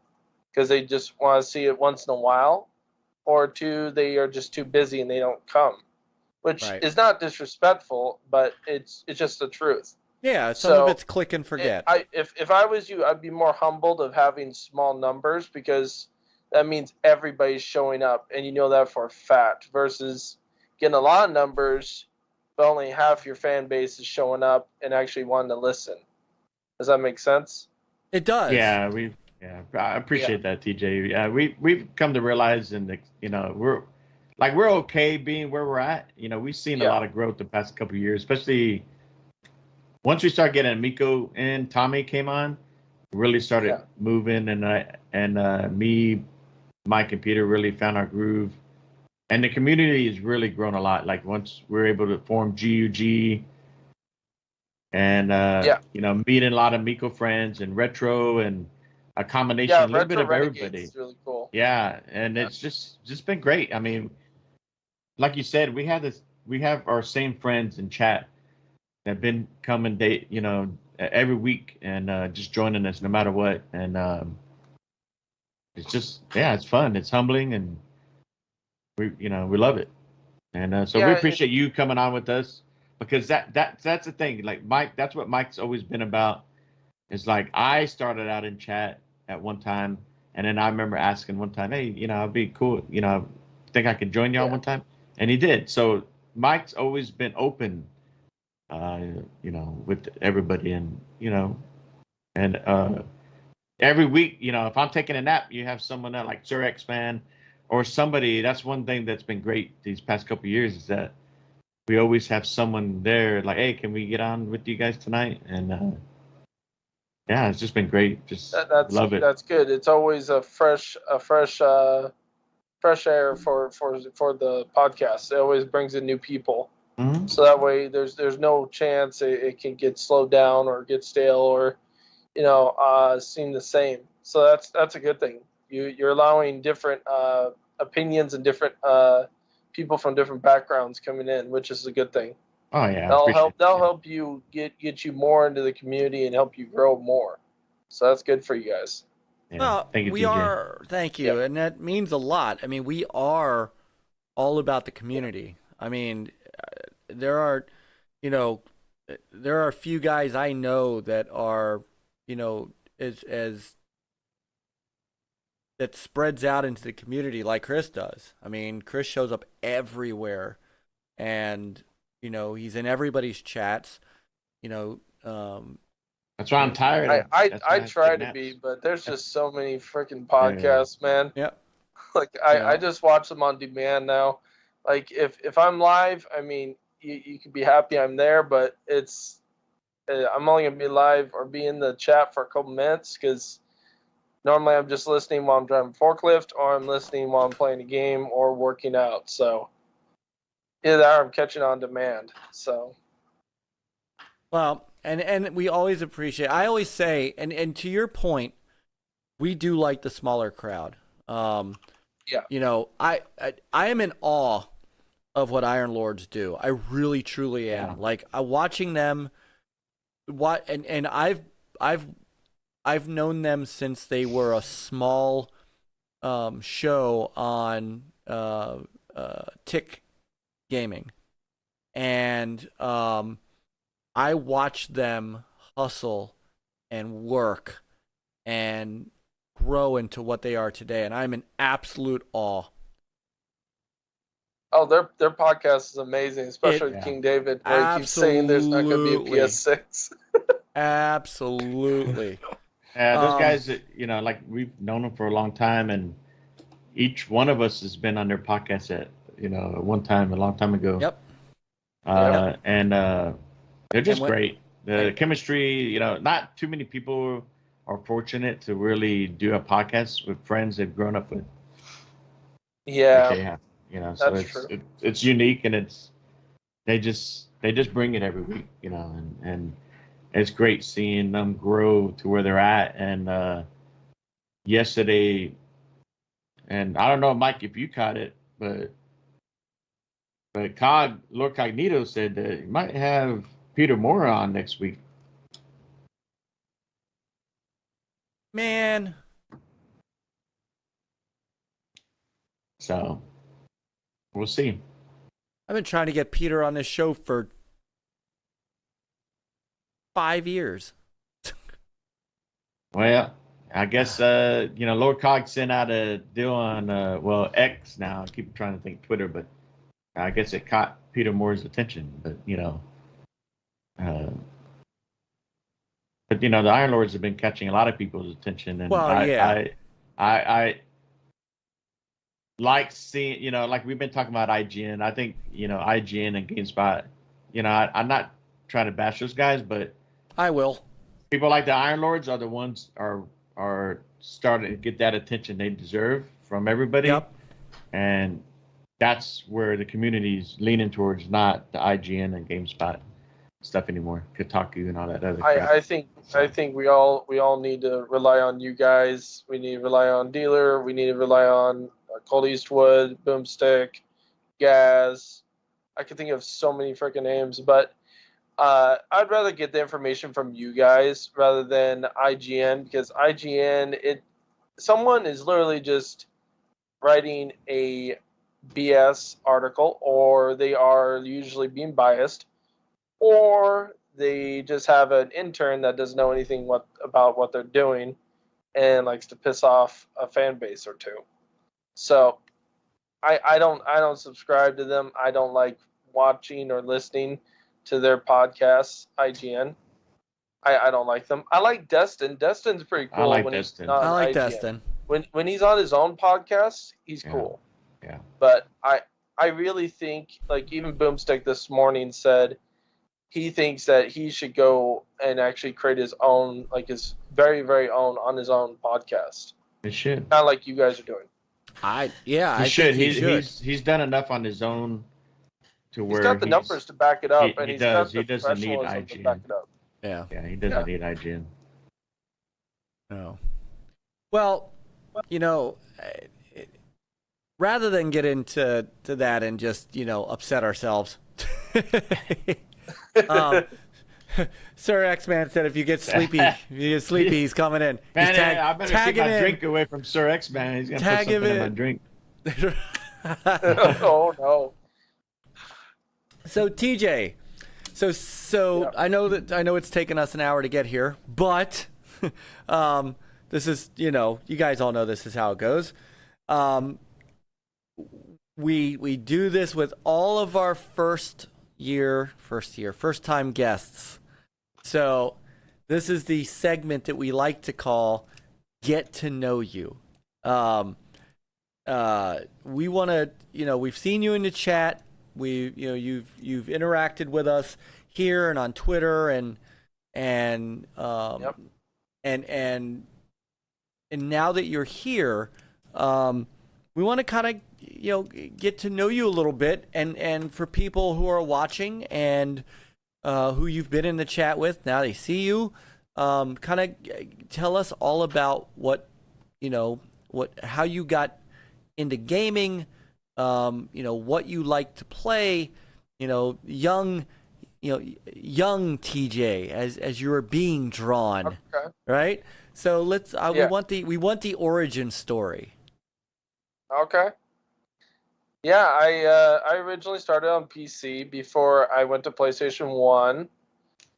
because they just want to see it once in a while, or 2, they are just too busy and they don't come, which is not disrespectful, but it's just the truth. Yeah, some of it's click and forget. If I was you, I'd be more humbled of having small numbers, because that means everybody's showing up, and you know that for a fact, versus getting a lot of numbers, but only half your fan base is showing up and actually wanting to listen. Does that make sense? It does. Yeah, I appreciate that, TJ. Yeah, we've come to realize, and we're okay being where we're at. We've seen a lot of growth the past couple of years, especially once we started getting Miko and Tommy came on, really started moving, and me, Mike, and Peter really found our groove, and the community has really grown a lot. Like once we're able to form GUG, and meeting a lot of Miko friends and retro, and a combination, a little bit of everybody. It's really cool. Yeah, and it's just been great. I mean, like you said, we have our same friends in chat that have been coming every week, and just joining us no matter what. And it's just it's fun. It's humbling, and we love it. And so we appreciate you coming on with us, because that's the thing. Like Mike, that's what Mike's always been about. It's like I started out in chat at one time, and then I remember asking one time, hey, it'd be cool, think I could join y'all one time? And he did. So Mike's always been open, with everybody, and every week, if I'm taking a nap, you have someone that like Surex fan or somebody. That's one thing that's been great these past couple of years, is that we always have someone there like, hey, can we get on with you guys tonight? And it's just been great. Just love it. That's good. It's always a fresh air for the podcast. It always brings in new people. Mm-hmm. So that way there's no chance it can get slowed down or get stale or seem the same. So that's a good thing. You're allowing different opinions and different people from different backgrounds coming in, which is a good thing. Oh yeah, that'll help you get you more into the community and help you grow more. So that's good for you guys. Yeah. Well, thank you, we TJ. are. Thank you, and that means a lot. I mean, we are all about the community. I mean, there are a few guys I know that are, as that spreads out into the community like Chris does. I mean, Chris shows up everywhere, and he's in everybody's chats. That's why I'm tired. I try to be, but there's just so many freaking podcasts, man. Yeah. Like I just watch them on demand now. Like if I'm live, I mean, you can be happy I'm there, but I'm only gonna be live or be in the chat for a couple minutes, because normally I'm just listening while I'm driving forklift, or I'm listening while I'm playing a game or working out. So either I'm catching on demand. So well, and we always appreciate. I always say, and to your point, we do like the smaller crowd. I am in awe of what Iron Lords do. I really truly am. Like watching them. And I've known them since they were a small show on Tick Gaming, and I watched them hustle and work and grow into what they are today, and I'm in absolute awe. Oh, their podcast is amazing, especially with King David, where he keeps saying there's not going to be a PS6. Absolutely. Yeah, those guys that, like we've known them for a long time, and each one of us has been on their podcast at one time, a long time ago. Yep. And they're just great. The chemistry, not too many people are fortunate to really do a podcast with friends they've grown up with. Yeah. Like they have. So it's unique, and they just bring it every week, and it's great seeing them grow to where they're at. And yesterday, and I don't know, Mike, if you caught it, but Lord Cognito said that he might have Peter Moore on next week. Man, So we'll see. I've been trying to get Peter on this show for 5 years. Well, I guess Lord Cog sent out a deal on X now. I keep trying to think Twitter, but I guess it caught Peter Moore's attention. But the Iron Lords have been catching a lot of people's attention, and I like seeing, like we've been talking about IGN. I think IGN and GameSpot. I'm not trying to bash those guys, but I will. People like the Iron Lords are the ones are starting to get that attention they deserve from everybody. Yep. And that's where the community's leaning towards, not the IGN and GameSpot stuff anymore, Kotaku and all that other crap. I think we all need to rely on you guys. We need to rely on Dealer. We need to rely on Cold Eastwood, Boomstick, Gaz. I could think of so many freaking names, but I'd rather get the information from you guys rather than IGN, because IGN, someone is literally just writing a BS article, or they are usually being biased, or they just have an intern that doesn't know anything about what they're doing and likes to piss off a fan base or two. So I don't subscribe to them. I don't like watching or listening to their podcasts, IGN. I don't like them. I like Destin. Destin's pretty cool. I like Destin. I like Destin. When he's on his own podcast, he's cool. Yeah. But I really think, like, even Boomstick this morning said he thinks that he should go and actually create his own, like his very, very own, on his own podcast. He should. Not like you guys are doing. He should. Think he should. He's done enough on his own to where he's got the numbers to back it up, and he he's does. got the He doesn't need professionalism to IGN. back it up. Yeah. Yeah, he doesn't need IGN. No. Well, rather than get into that and just upset ourselves, Sir X-Man said if you get sleepy, he's coming in. Man, I better keep my drink away from Sir X-Man. He's gonna put something in my drink. Oh no. So TJ, so I know it's taken us an hour to get here, but this is you guys all know this is how it goes. We do this with all of our first time guests. So this is the segment that we like to call Get to Know You. We want to, we've seen you in the chat. You've interacted with us here and on Twitter and now that you're here, we want to kind of get to know you a little bit, and for people who are watching and who you've been in the chat with, now they see you, kind of tell us all about how you got into gaming, what you like to play, young TJ as you were being drawn, Okay. right? So let's we want the origin story. Okay. Yeah, I originally started on PC before I went to PlayStation 1.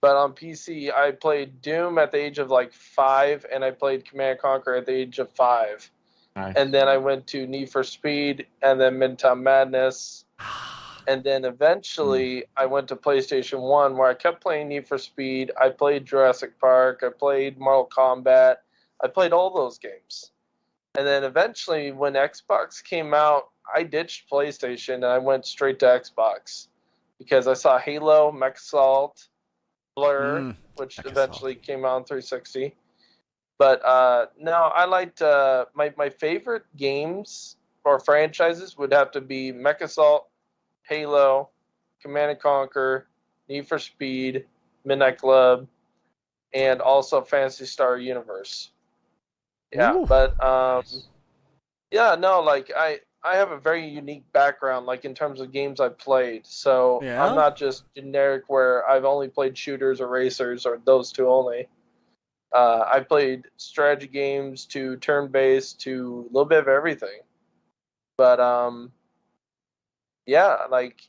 But on PC, I played Doom at the age of 5, and I played Command & Conquer at the age of 5. Nice. And then I went to Need for Speed, and then Midtown Madness. And then eventually I went to PlayStation 1, where I kept playing Need for Speed. I played Jurassic Park. I played Mortal Kombat. I played all those games. And then eventually, when Xbox came out, I ditched PlayStation and I went straight to Xbox because I saw Halo, Mech Assault, Blur, which eventually came out on 360. But no, I liked my favorite games or franchises would have to be Mech Assault, Halo, Command & Conquer, Need for Speed, Midnight Club, and also Phantasy Star Universe. Yeah, Ooh. but yeah, no, I have a very unique background, in terms of games I've played. So Yeah? I'm not just generic where I've only played shooters or racers or those two only. I played strategy games to turn-based to a little bit of everything. But yeah, like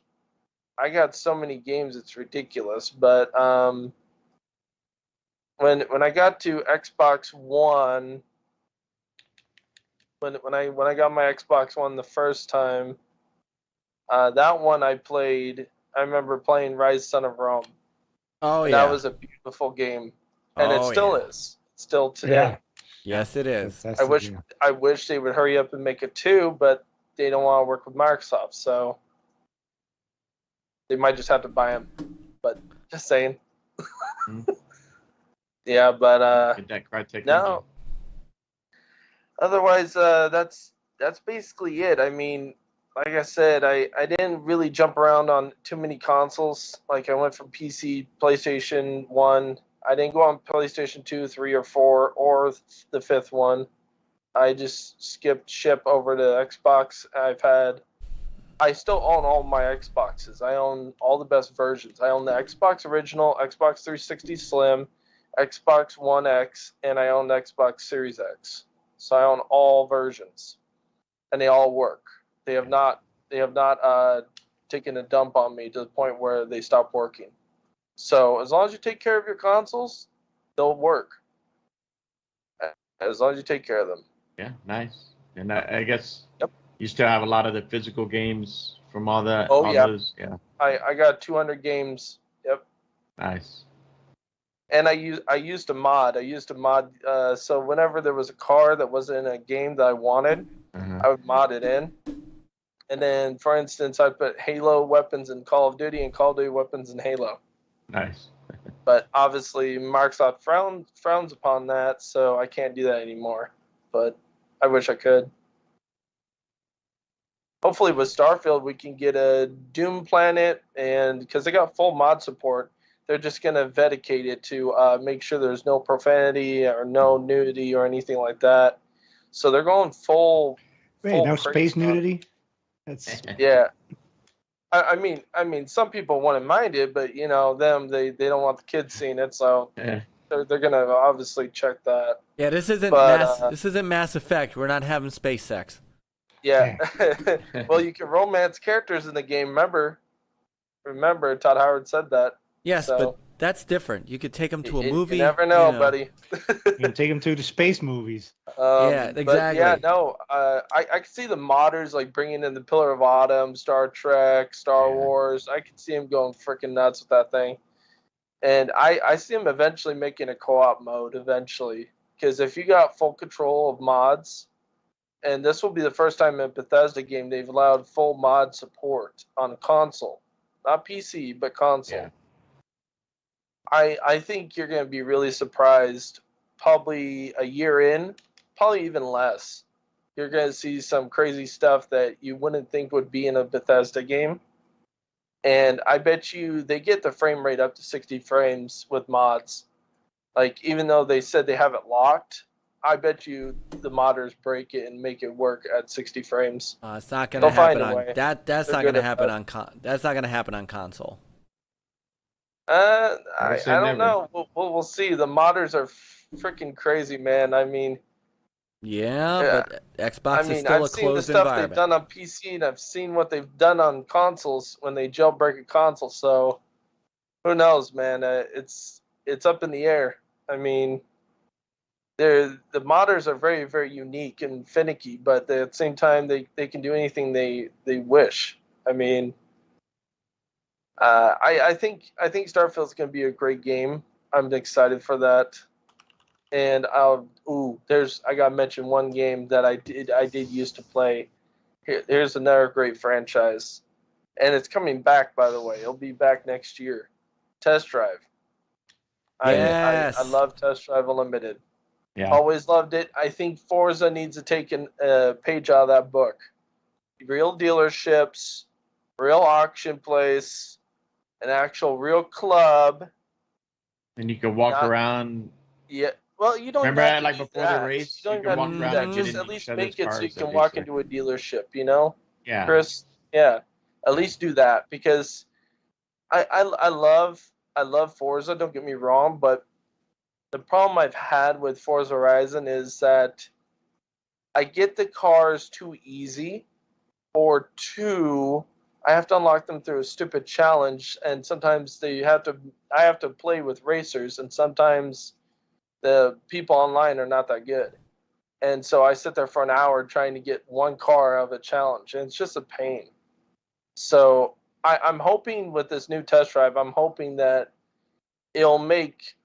I got so many games, it's ridiculous. But when I got to Xbox One, when I got my Xbox One the first time, that one I played. I remember playing Rise Son of Rome. Oh, and yeah. That was a beautiful game, and it Oh, still yeah. is. Still today. Yeah. Yes, it is. Fantastic, I wish they would hurry up and make a 2, but they don't want to work with Microsoft, so they might just have to buy them. But just saying. Yeah, but Get that Crytek no. engine. Otherwise, that's basically it. I mean, like I said, I didn't really jump around on too many consoles. Like I went from PC, PlayStation 1. I didn't go on PlayStation 2, 3, or 4, or the 5th one. I just skipped ship over to Xbox. I still own all my Xboxes. I own all the best versions. I own the Xbox original, Xbox 360 Slim, Xbox One X, and I own the Xbox Series X. So I own all versions, and they all work. They have not taken a dump on me to the point where they stop working. So as long as you take care of your consoles, they'll work. As long as you take care of them. Yeah, nice. And I guess Yep. you still have a lot of the physical games from all that. Oh, all yeah. Those? Yeah. I got 200 games. Yep. Nice. And I used a mod. So whenever there was a car that wasn't in a game that I wanted, I would mod it in. And then, for instance, I put Halo weapons in Call of Duty and Call of Duty weapons in Halo. Nice. But obviously, Microsoft frowns upon that, so I can't do that anymore. But I wish I could. Hopefully, with Starfield, we can get a Doom planet, and because they got full mod support, they're just going to vedicate it to make sure there's no profanity or no nudity or anything like that. So they're going full. Wait, no crazy space on- nudity? That's Yeah. I mean, some people wouldn't mind it, but you know, they don't want the kids seeing it, so Yeah. they're gonna obviously check that. Yeah, this isn't But, this isn't Mass Effect. We're not having space sex. Yeah. Well, you can romance characters in the game. Remember, Todd Howard said that. Yes, So- but that's different. You could take them to a movie. You never know, buddy. you can take them to the space movies. Yeah, But exactly. yeah, no, I can see the modders like bringing in the Pillar of Autumn, Star Trek, Star Yeah. Wars. I could see them going freaking nuts with that thing. And I see them eventually making a co-op mode eventually. Because if you got full control of mods, and this will be the first time in a Bethesda game they've allowed full mod support on console. Not PC, but console. Yeah. I think you're going to be really surprised probably a year in, probably even less. You're going to see some crazy stuff that you wouldn't think would be in a Bethesda game. And I bet you they get the frame rate up to 60 frames with mods. Like, even though they said they have it locked, I bet you the modders break it and make it work at 60 frames. It's not gonna They'll happen find a on way. that. That's They're not good gonna at happen that. on that's not gonna happen on console. I say don't never. know. We'll see. The modders are freaking crazy, man. I mean, Yeah, but Xbox is still I've a seen the closed stuff environment. they've done on PC, and I've seen what they've done on consoles when they jailbreak a console. So, who knows, man? It's up in the air. I mean, the modders are very, very unique and finicky, but at the same time, they can do anything they wish. I mean, I think Starfield's going to be a great game. I'm excited for that. And I got to mention one game that I did used to play. Here's another great franchise, and it's coming back, by the way. It'll be back next year. Test Drive. Yes. I love Test Drive Unlimited. Yeah. Always loved it. I think Forza needs to take a page out of that book. Real dealerships, real auction place, an actual real club. And you can walk Not- around. Yeah. Well, you don't Remember have that, to like do before the that. race, You don't you even can have walk to do around that. and Just get at in least each make other's it so you cars, can at walk least, into a dealership, you know? Yeah. Chris, yeah. At least do that, because I love Forza, don't get me wrong, but the problem I've had with Forza Horizon is that I get the cars too easy, or 2, I have to unlock them through a stupid challenge, and sometimes I have to play with racers, and sometimes the people online are not that good. And so I sit there for an hour trying to get one car out of a challenge, and it's just a pain. So I'm hoping with this new test drive, I'm hoping that it'll make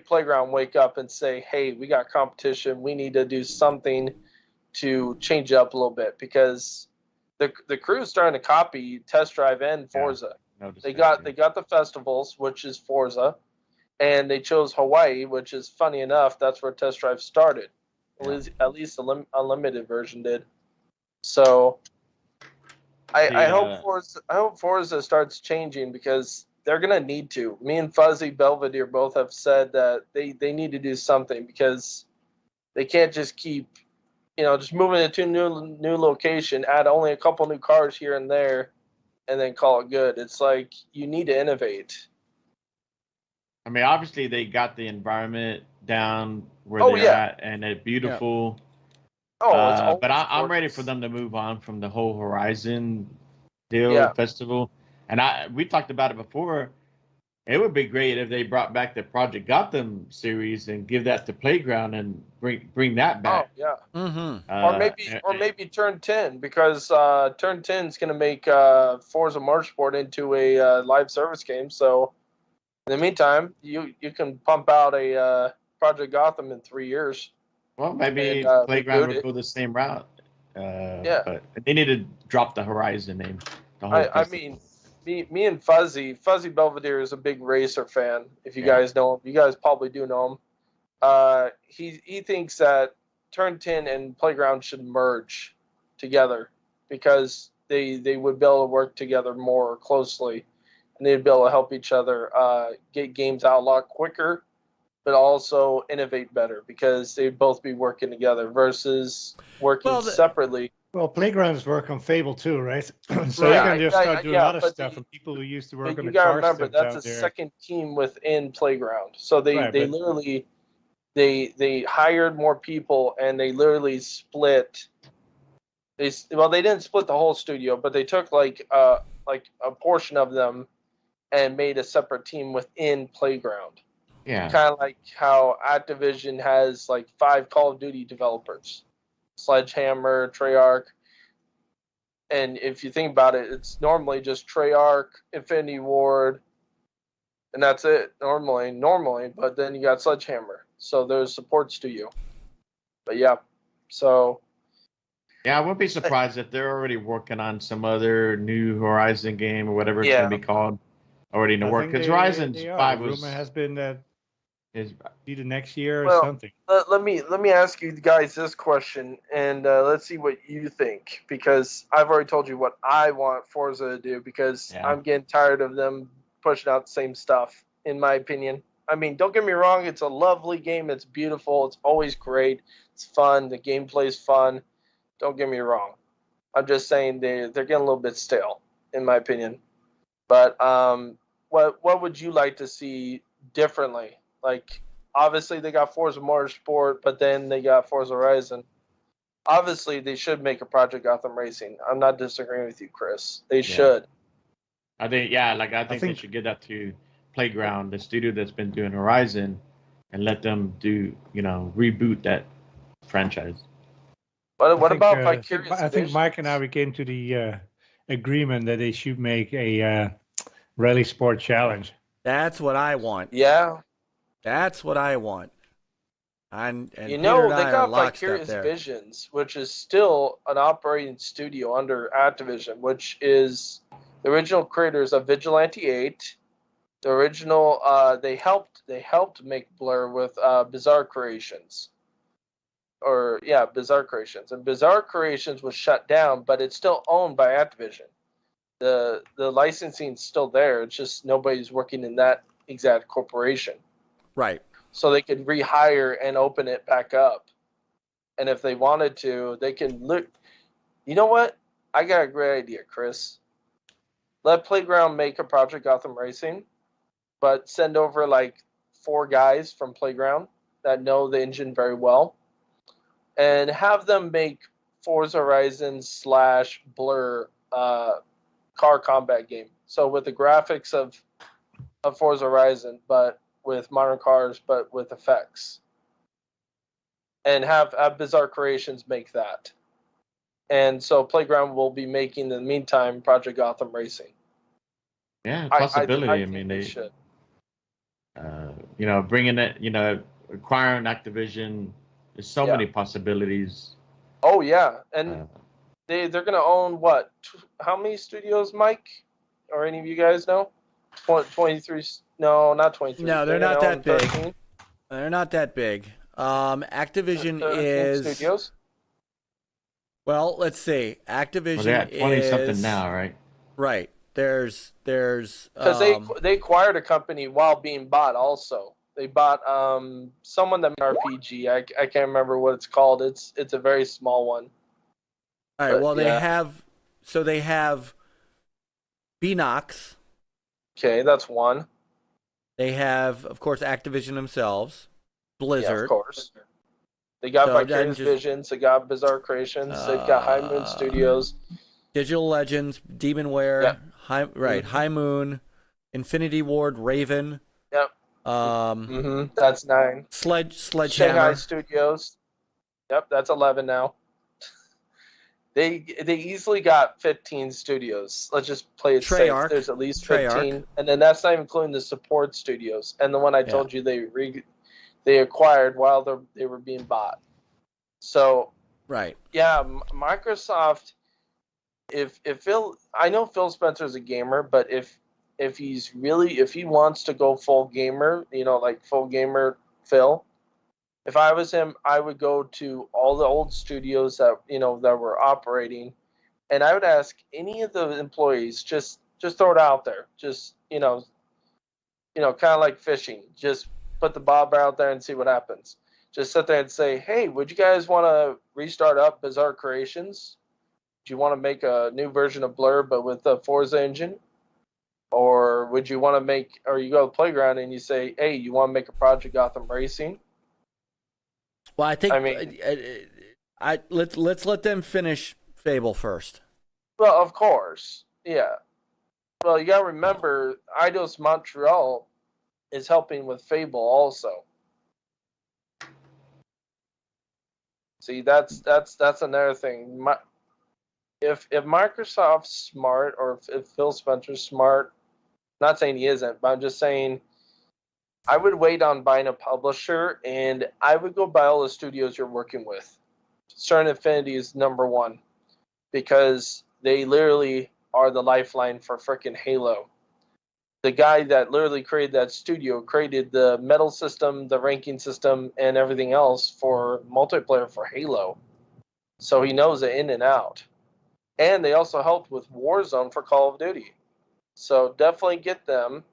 Playground wake up and say, hey, we got competition. We need to do something to change it up a little bit, because the crew is starting to copy Test Drive and Forza. They got the festivals, which is Forza, and they chose Hawaii, which is funny enough, that's where Test Drive started. Yeah. At least the unlimited version did. So I hope Forza starts changing, because they're gonna need to. Me and Fuzzy Belvedere both have said that they need to do something, because they can't just keep, just moving it to a new location, add only a couple new cars here and there, and then call it good. It's like, you need to innovate. I mean, obviously they got the environment down where they're at, and it's beautiful. Yeah. But I'm ready for them to move on from the whole Horizon deal festival. And we talked about it before. It would be great if they brought back the Project Gotham series and give that to Playground and bring that back. Oh yeah. Mm-hmm. Or maybe Turn 10, because Turn 10 is going to make Forza Motorsport into a live service game. So in the meantime, you can pump out a Project Gotham in 3 years. Well, maybe Playground would go the same route. But they need to drop the Horizon name. I mean, me and Fuzzy Belvedere is a big racer fan. If you guys know him, you guys probably do know him. He thinks that Turn 10 and Playground should merge together, because they would be able to work together more closely, and they'd be able to help each other get games out a lot quicker, but also innovate better, because they'd both be working together versus working separately. Well, Playgrounds work on Fable too, right? So you can just start doing other stuff for people who used to work on the car stuff. You gotta remember, that's a second team within Playground. So they literally they hired more people, and they literally split. They didn't split the whole studio, but they took like a portion of them and made a separate team within Playground. Yeah. Kind of like how Activision has like 5 Call of Duty developers. Sledgehammer, Treyarch, and if you think about it, it's normally just Treyarch, Infinity Ward, and that's it normally, but then you got Sledgehammer, so there's support studio. But I wouldn't be surprised if they're already working on some other new Horizon game or whatever it's going to be called already in the work, because Horizon 5 was... rumor has been that is either next year or something. Let me ask you guys this question, and let's see what you think, because I've already told you what I want Forza to do, because I'm getting tired of them pushing out the same stuff, in my opinion. I mean, don't get me wrong, it's a lovely game, it's beautiful, it's always great, it's fun, the gameplay's fun. Don't get me wrong. I'm just saying they're getting a little bit stale, in my opinion. But what would you like to see differently? Like, obviously they got Forza Motorsport, but then they got Forza Horizon. Obviously, they should make a Project Gotham Racing. I'm not disagreeing with you, Chris. They should. I think they should give that to Playground, the studio that's been doing Horizon, and let them do, reboot that franchise. What about Vicarious I think Mike and I came to the agreement that they should make a Rally Sport Challenge. That's what I want. Yeah. That's what I want. And they got Vicarious Visions, which is still an operating studio under Activision, which is the original creators of Vigilante 8. The original, they helped make Blur with Bizarre Creations. Bizarre Creations. And Bizarre Creations was shut down, but it's still owned by Activision. The licensing's still there. It's just nobody's working in that exact corporation. Right. So they could rehire and open it back up. And if they wanted to, they can look. You know what? I got a great idea, Chris. Let Playground make a Project Gotham Racing, but send over like 4 guys from Playground that know the engine very well, and have them make Forza Horizon / Blur car combat game. So with the graphics of Forza Horizon, but with modern cars, but with effects, and have Bizarre Creations make that. And so Playground will be making, in the meantime, Project Gotham Racing. Yeah, possibility. I mean, they should. Bringing it, acquiring Activision. There's so many possibilities. Oh yeah, and they're gonna own what? How many studios, Mike? Or any of you guys know? 23? No, not 23. No, they're not that big. They're not that big. Activision is studios. Well, let's see. Activision they're at 20 something now, right? Right. There's because they acquired a company while being bought. Also, they bought someone that made RPG. I can't remember what it's called. It's a very small one. All right. Well, they have Binox. Okay, that's one. They have, of course, Activision themselves, Blizzard. Yeah, of course. They got Vicarious Visions. They got Bizarre Creations. They've got High Moon Studios. Digital Legends, Demonware, yep. High Moon, Infinity Ward, Raven. Yep. That's 9. Sledgehammer. Shanghai Studios. Yep, that's 11 now. They easily got 15 studios. Let's just play it safe. There's at least 15, and then that's not even including the support studios. And the one I told you they acquired while they were being bought. So right, yeah, Microsoft. If Phil, I know Phil Spencer's a gamer, but if he wants to go full gamer, like full gamer Phil. If I was him, I would go to all the old studios that that were operating, and I would ask any of the employees, just throw it out there, just kind of like fishing, just put the bobber out there and see what happens. Just sit there and say, hey, would you guys want to restart up Bizarre Creations? Do you want to make a new version of Blur but with the Forza engine? Or would you want to you go to the Playground and you say, hey, you want to make a Project Gotham Racing? Well, I think let's let them finish Fable first. Well, of course, yeah. Well, you gotta remember, Eidos Montreal is helping with Fable also. See, that's another thing. If Microsoft's smart, or if Phil Spencer's smart, I'm not saying he isn't, but I'm just saying, I would wait on buying a publisher, and I would go buy all the studios you're working with. Stern Infinity is number 1, because they literally are the lifeline for frickin' Halo. The guy that literally created that studio created the medal system, the ranking system, and everything else for multiplayer for Halo. So he knows it in and out. And they also helped with Warzone for Call of Duty. So definitely get them.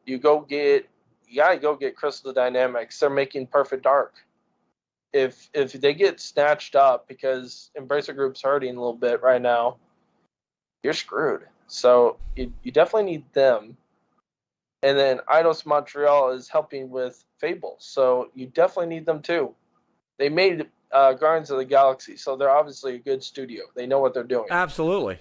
You gotta go get Crystal Dynamics. They're making Perfect Dark. If they get snatched up because Embracer Group's hurting a little bit right now, you're screwed. So you definitely need them. And then Eidos Montreal is helping with Fable, so you definitely need them too. They made Guardians of the Galaxy, so they're obviously a good studio. They know what they're doing. Absolutely.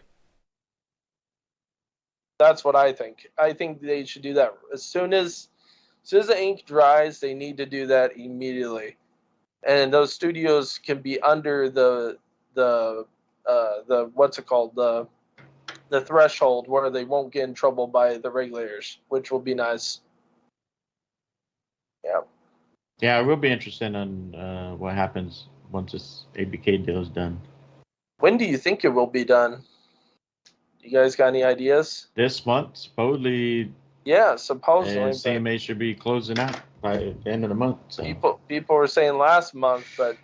That's what I think. I think they should do that as soon as the ink dries. They need to do that immediately, and those studios can be under the what's it called, the threshold where they won't get in trouble by the regulators, which will be nice. Yeah. Yeah, I will be interested in what happens once this ABK deal is done. When do you think it will be done? You guys got any ideas? This month, supposedly. Yeah, supposedly. And CMA should be closing out by the end of the month. So. People were saying last month, but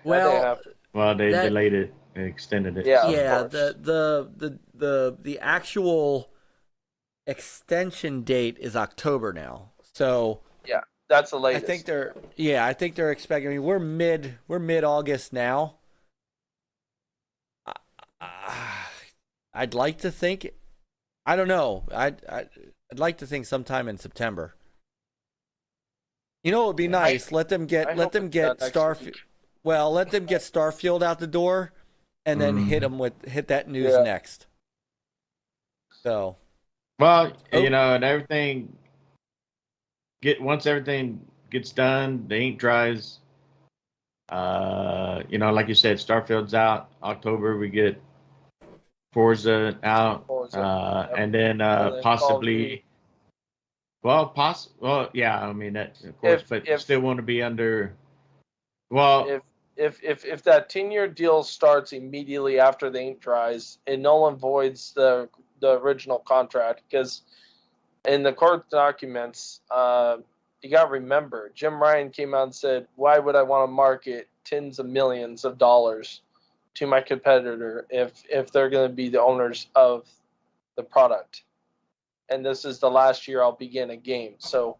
they delayed it and extended it. Yeah, the actual extension date is October now. So yeah, that's the latest. I think they're expecting. I mean, we're mid August now. I'd like to think. I don't know. I'd like to think sometime in September. It would be nice. Let them get Starfield. Well, let them get Starfield out the door, and then hit that news next. So, well, and everything once everything gets done, the ink dries. Like you said, Starfield's out. October we get Forza out, and then possibly. Well, yeah. I mean that, of course, but still want to be under. Well, if that 10-year deal starts immediately after the ink dries, it null and voids the original contract, because in the court documents, you got to remember, Jim Ryan came out and said, "Why would I want to market tens of millions of dollars to my competitor if they're going to be the owners of the product? And this is the last year I'll begin a game. So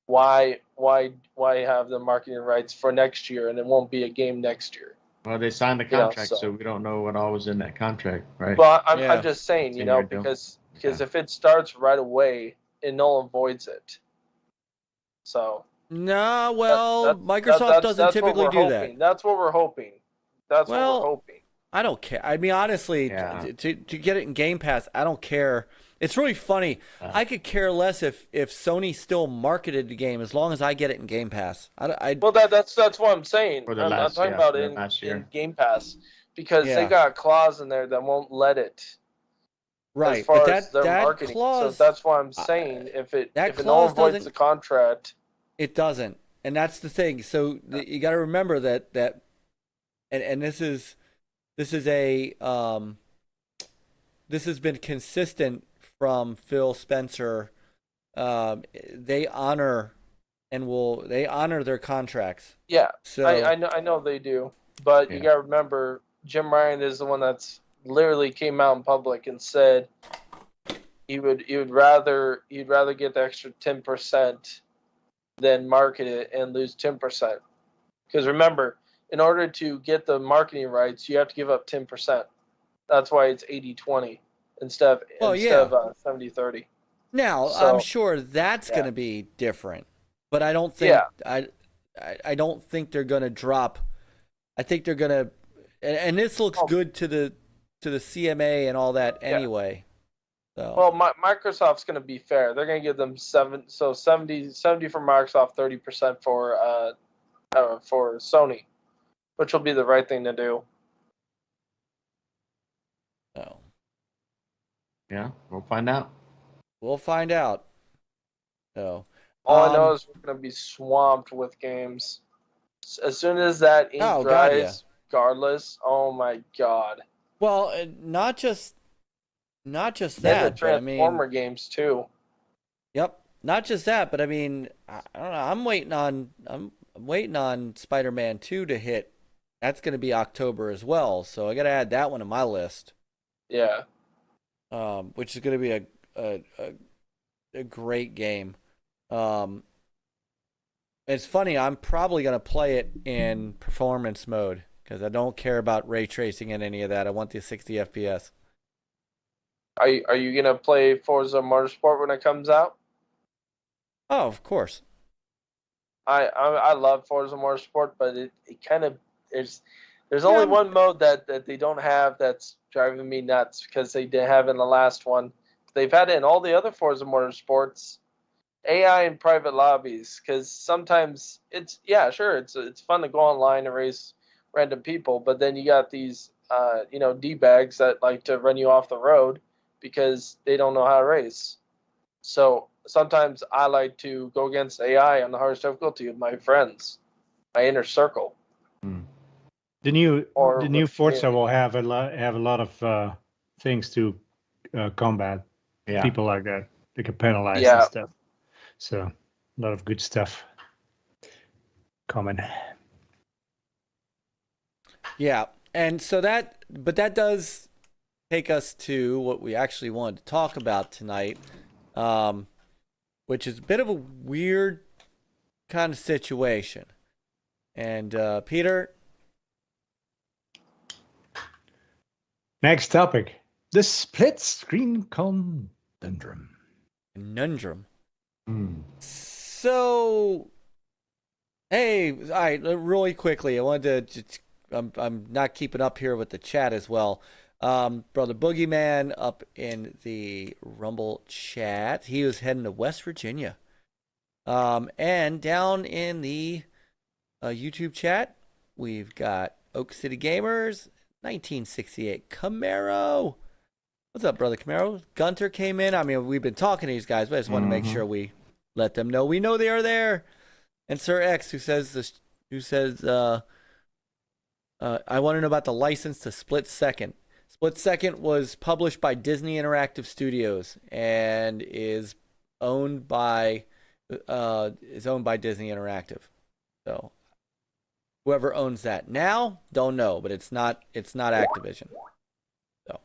why have the marketing rights for next year, and it won't be a game next year?" Well, they signed the contract, so we don't know what all was in that contract, right? Well, I'm just saying, because if it starts right away, it null and voids it. So. No, well, Microsoft doesn't typically do that. That's what we're hoping. What we're hoping. I don't care. I mean, honestly, to get it in Game Pass, I don't care. It's really funny. I could care less if Sony still marketed the game, as long as I get it in Game Pass. Well, that's what I'm saying. I'm talking about in Game Pass, because they got a clause in there that won't let it. Right, as far but as their marketing. Clause, so that's why I'm saying if it null and voids the contract, it doesn't, and that's the thing. So you got to remember that, and this has been consistent from Phil Spencer. They honor their contracts. Yeah, so I know they do, but you got to remember, Jim Ryan is the one that's literally came out in public and said he would rather get the extra 10% than market it and lose 10%. Because remember, in order to get the marketing rights, you have to give up 10%. That's why it's 80-20 instead of 70-30. Now, I'm sure that's going to be different, but I don't think I don't think they're going to drop. I think they're going to, and this looks good to the CMA and all that anyway. So. Well, Microsoft's going to be fair. They're going to give them 70 for Microsoft, 30% for Sony, which will be the right thing to do. Oh. Yeah, we'll find out. So. All I know is we're going to be swamped with games. As soon as that ink dries, regardless, oh my God. Well, not just that, the Transformer games too. Yep, not just that, but I mean, I don't know. I'm waiting on Spider-Man 2 to hit. That's going to be October as well, so I got to add that one to my list. Yeah. Which is going to be a great game. It's funny. I'm probably going to play it in performance mode, because I don't care about ray tracing and any of that. I want the 60 FPS. Are you gonna play Forza Motorsport when it comes out? Oh, of course. I love Forza Motorsport, but it kind of there's only one mode that they don't have that's driving me nuts, because they didn't have it in the last one. They've had it in all the other Forza Motorsports, AI and private lobbies, because sometimes it's fun to go online and race random people, but then you got these D-bags that like to run you off the road because they don't know how to race. So sometimes I like to go against AI on the hardest difficulty with my friends, my inner circle. The new Forza will have a lot of things to combat people like that. They can penalize and stuff. So a lot of good stuff coming. Yeah, and so that does take us to what we actually wanted to talk about tonight, which is a bit of a weird kind of situation. And Peter? Next topic, the split screen conundrum. Conundrum. So, Hey, all right, really quickly, I wanted to just, I'm not keeping up here with the chat as well. Brother Boogeyman up in the Rumble chat. He was heading to West Virginia. And down in the YouTube chat, we've got Oak City Gamers, 1968 Camaro. What's up, Brother Camaro? Gunter came in. I mean, we've been talking to these guys, but I just want to make sure we let them know we know they are there. And Sir X, who says I want to know about the license to Split Second. Split Second was published by Disney Interactive Studios and is owned by Disney Interactive. So whoever owns that now, don't know, but it's not Activision. So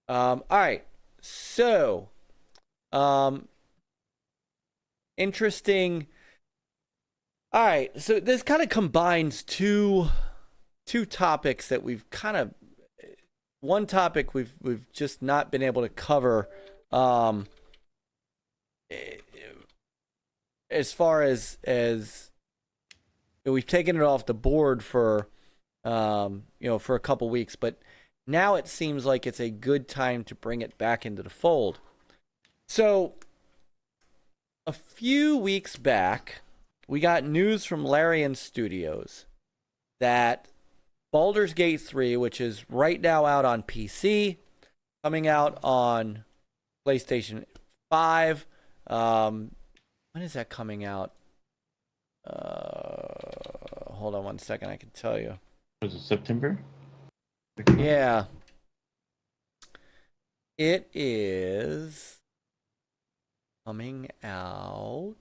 all right. So interesting. All right, so this kind of combines two topics that we've kind of, one topic we've just not been able to cover as far as we've taken it off the board for for a couple weeks, but now it seems like it's a good time to bring it back into the fold. So a few weeks back, we got news from Larian Studios that Baldur's Gate 3, which is right now out on PC, coming out on PlayStation 5. When is that coming out? Hold on one second, I can tell you. Was it September? Yeah. It is coming out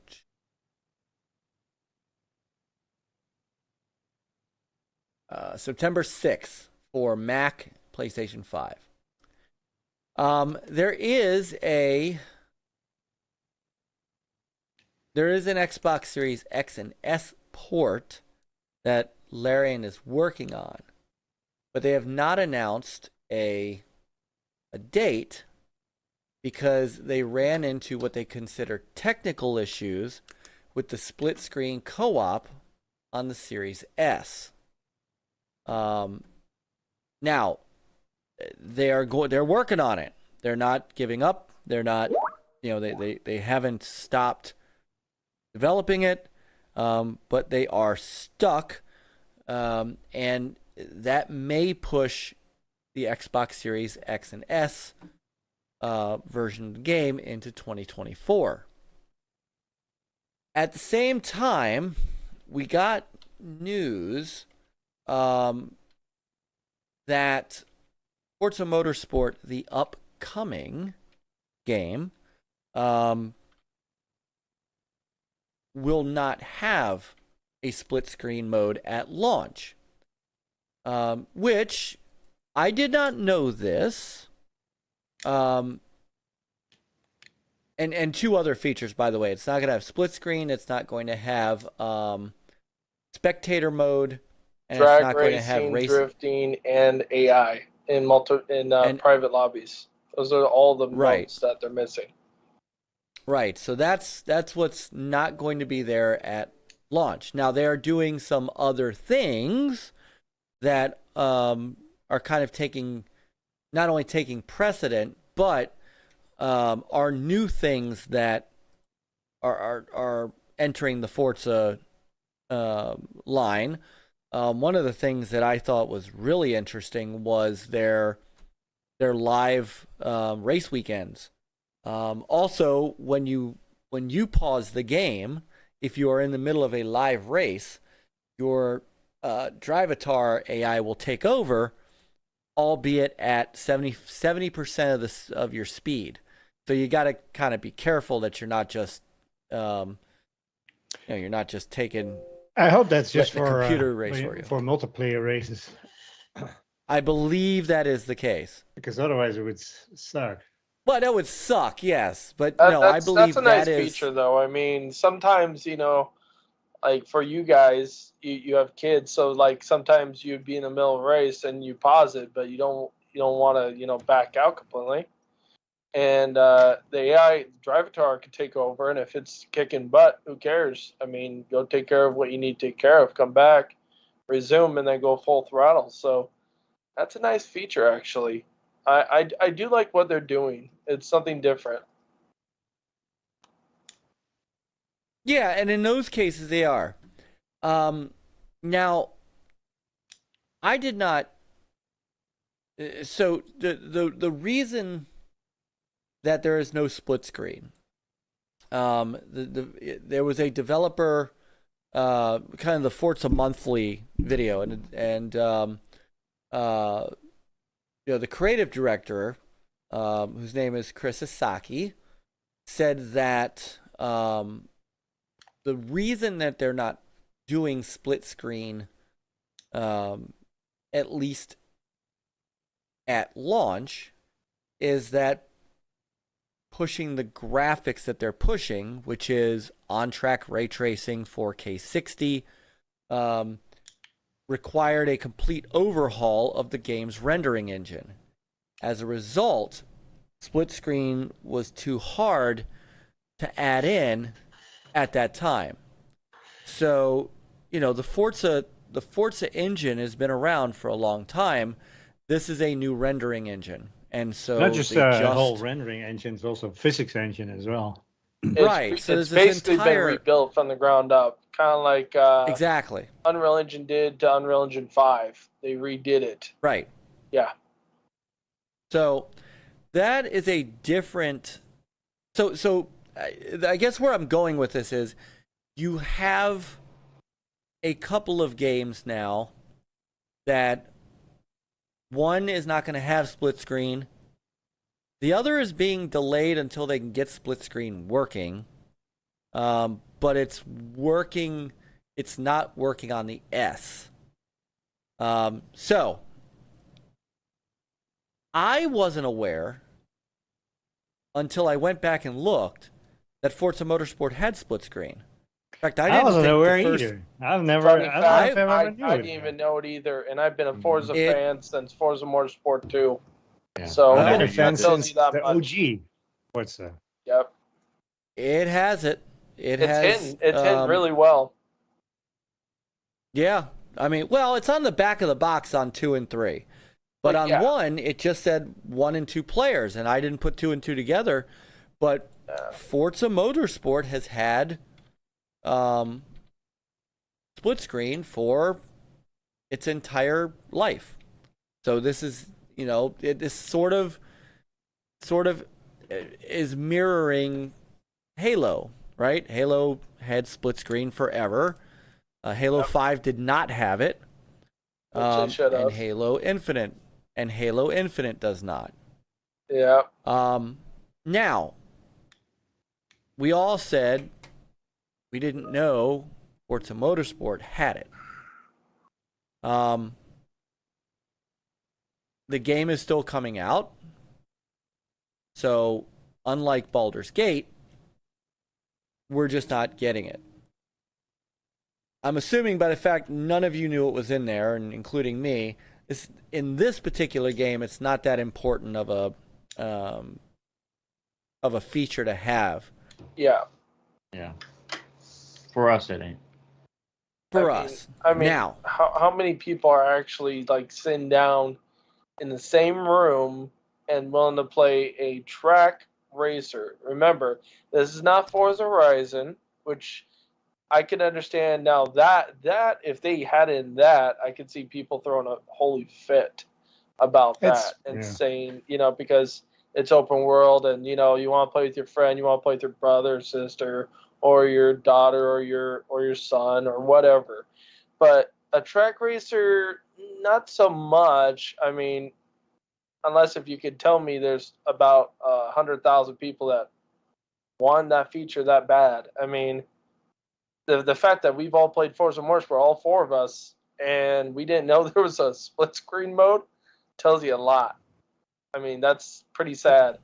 September 6th for Mac, PlayStation 5. There is an Xbox Series X and S port that Larian is working on, but they have not announced a date because they ran into what they consider technical issues with the split screen co-op on the Series S. Now they're working on it. They're not giving up. They're not, they haven't stopped developing it, but they are stuck, and that may push the Xbox Series X and S version of the game into 2024. At the same time, we got news that Forza Motorsport, the upcoming game, will not have a split screen mode at launch, which I did not know this. And two other features, by the way. It's not going to have split screen. It's not going to have spectator mode, and drag it's not going to have racing, drifting, and AI in private lobbies. Those are all the modes that they're missing. Right. So that's what's not going to be there at launch. Now they are doing some other things that are kind of not only taking precedent, but are new things that are entering the Forza line. One of the things that I thought was really interesting was their live race weekends. Also, when you pause the game, if you are in the middle of a live race, your Drivatar AI will take over, albeit at 70% of your speed. So you got to kind of be careful that you're not just you're not just taking. I hope that's just for computer race for multiplayer races. I believe that is the case. Because otherwise it would suck. Well, that would suck, yes. But no, I believe that's a nice feature, though. I mean, sometimes, like for you guys, you have kids, so like sometimes you'd be in the middle of a race and you pause it, but you don't want to, back out completely. and the AI Drivatar could take over. And if it's kicking butt, who cares? I mean, go take care of what you need to take care of. Come back, resume, and then go full throttle. So that's a nice feature, actually. I do like what they're doing. It's something different. Yeah, and in those cases they are. Now, I did not. So the reason that there is no split screen, there was a developer, kind of the Forza Monthly video, and the creative director, whose name is Chris Sasaki, said that the reason that they're not doing split screen, at least at launch, is that pushing the graphics that they're pushing, which is on-track ray tracing 4K 60, required a complete overhaul of the game's rendering engine. As a result, split screen was too hard to add in at that time. So, the Forza engine has been around for a long time. This is a new rendering engine. And so not just a whole rendering engine, it's also physics engine as well. Right. So it's basically been rebuilt from the ground up, kind of like exactly Unreal Engine did to Unreal Engine 5. They redid it. Right. Yeah. So that is a different. So I guess where I'm going with this is, you have a couple of games now that one is not going to have split screen. The other is being delayed until they can get split screen working. But it's working. It's not working on the S. So I wasn't aware until I went back and looked that Forza Motorsport had split screen. In fact, I wasn't aware either. I didn't even know it either, and I've been a Forza fan since Forza Motorsport 2. Yeah. So I've been a fan since the OG. What's that? Yep. It has it. It's hidden really well. Yeah. I mean, well, it's on the back of the box on 2 and 3. But on 1, it just said 1 and 2 players, and I didn't put 2 and 2 together. But Forza Motorsport has had split screen for its entire life. So this is, it is sort of is mirroring Halo, right? Halo had split screen forever. Halo 5 did not have it. And Halo Infinite does not. Yeah. Now, we all said we didn't know Forza Motorsport had it. The game is still coming out. So, unlike Baldur's Gate, we're just not getting it. I'm assuming by the fact none of you knew it was in there, and including me, in this particular game, it's not that important of a feature to have. Yeah. Yeah. For us, it ain't. I mean, now, how many people are actually sitting down in the same room and willing to play a track racer? Remember, this is not Forza Horizon, which I can understand now. That if they had it in that, I could see people throwing a holy fit about that and saying, because it's open world and you want to play with your friend, you want to play with your brother or sister or your daughter or your son or whatever. But a track racer, not so much. I mean, unless if you could tell me there's about 100,000 people that want that feature that bad. I mean, the fact that we've all played Forza Motorsport, all 4 of us, and we didn't know there was a split screen mode, tells you a lot. I mean, that's pretty sad.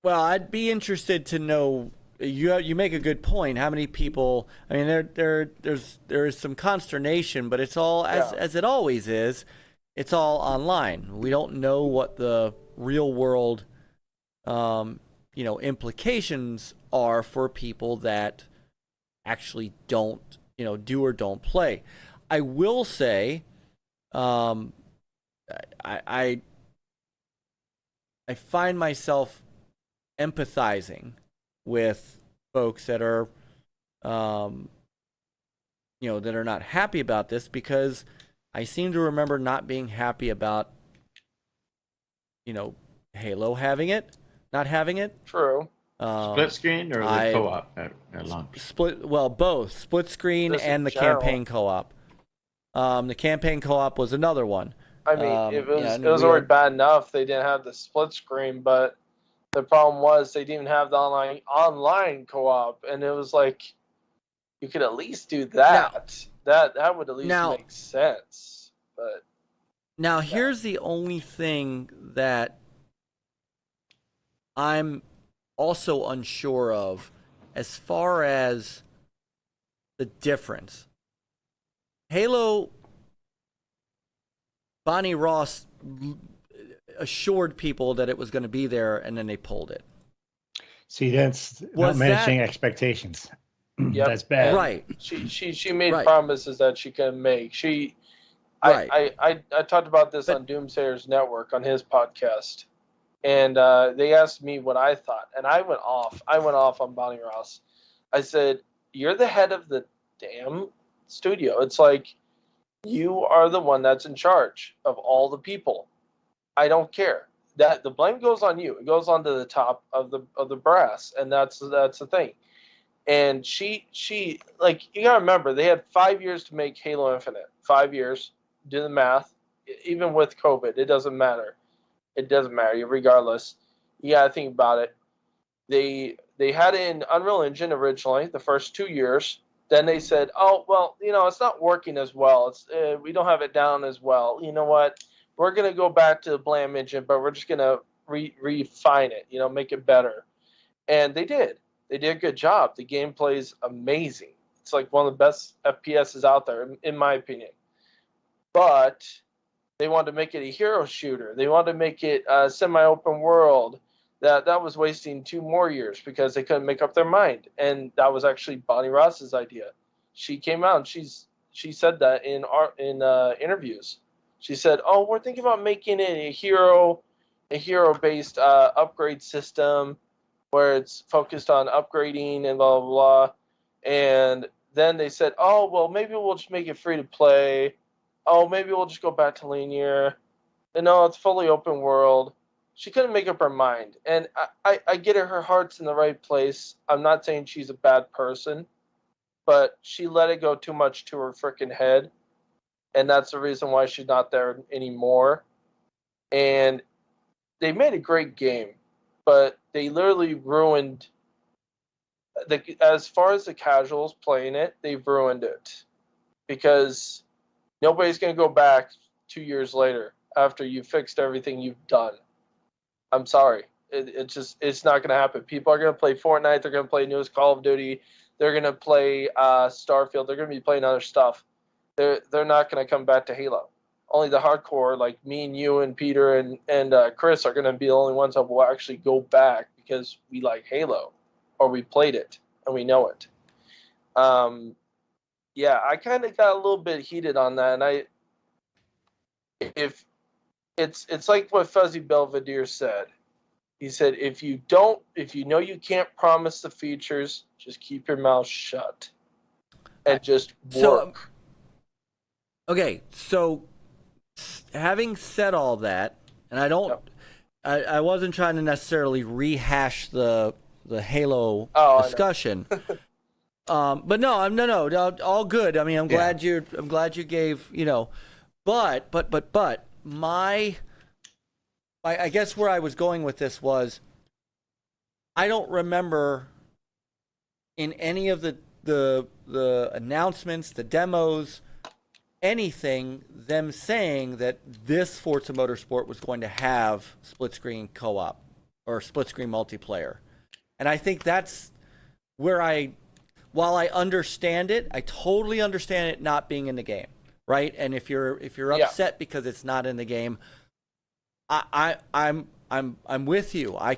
Well, I'd be interested to know. You make a good point. How many people? I mean, there is some consternation, but it's all as it always is. It's all online. We don't know what the real world implications are for people that actually don't, do or don't play. I will say, I find myself empathizing with folks that are, that are not happy about this, because I seem to remember not being happy about, Halo not having it. True. Split screen or the co-op at launch? Both split screen Just and in the general. campaign co-op. The campaign co-op was another one. I mean, it was already bad enough they didn't have the split screen, but the problem was they didn't have the online co-op, and it was like you could at least do that. That would at least make sense. But now here's the only thing that I'm also unsure of as far as the difference. Halo, Bonnie Ross assured people that it was going to be there, and then they pulled it. See, that's not managing expectations. Yep. That's bad. Right. She made promises that she couldn't make. I talked about this on Doomsayer's Network on his podcast, and they asked me what I thought, and I went off. I went off on Bonnie Ross. I said, "You're the head of the damn studio. It's like you are the one that's in charge of all the people. I don't care. That the blame goes on you. It goes onto the top of the brass, and that's the thing." And she like, you gotta remember, they had 5 years to make Halo Infinite. 5 years. Do the math. Even with COVID, it doesn't matter. It doesn't matter. Regardless, you gotta think about it. They had it in Unreal Engine originally, the first 2 years. Then they said, "Oh well, it's not working as well. It's we don't have it down as well. You know what? We're gonna go back to the Blam engine, but we're just gonna refine it. Make it better." And they did. They did a good job. The gameplay's amazing. It's like one of the best FPSs out there, in my opinion. But they wanted to make it a hero shooter. They wanted to make it a semi-open world. That was wasting 2 more years because they couldn't make up their mind. And that was actually Bonnie Ross's idea. She came out and she said that in interviews. She said, "Oh, we're thinking about making it a hero-based upgrade system where it's focused on upgrading and blah, blah, blah." And then they said, "Oh, well, maybe we'll just make it free to play. Oh, maybe we'll just go back to linear. And no, it's fully open world." She couldn't make up her mind. And I get it, her heart's in the right place. I'm not saying she's a bad person, but she let it go too much to her freaking head. And that's the reason why she's not there anymore. And they made a great game, but they literally ruined as far as the casuals playing it, they've ruined it. Because nobody's going to go back 2 years later after you've fixed everything you've done. I'm sorry. It's not going to happen. People are going to play Fortnite. They're going to play newest Call of Duty. They're going to play Starfield. They're going to be playing other stuff. They're not going to come back to Halo. Only the hardcore, like me and you and Peter and Chris, are going to be the only ones that will actually go back because we like Halo, or we played it and we know it. Yeah, I kind of got a little bit heated on that, and it's like what Fuzzy Belvedere said. He said, if you know you can't promise the features, just keep your mouth shut and just work. Okay, so having said all that, and I wasn't trying to necessarily rehash the Halo discussion. But no, all good. I mean, I'm glad you gave, but I guess where I was going with this was, I don't remember in any of the announcements, the demos, anything, them saying that this Forza Motorsport was going to have split screen co-op or split screen multiplayer. And I think that's where while I understand it, I totally understand it not being in the game, right? And if you're upset because it's not in the game, I'm I'm with you. I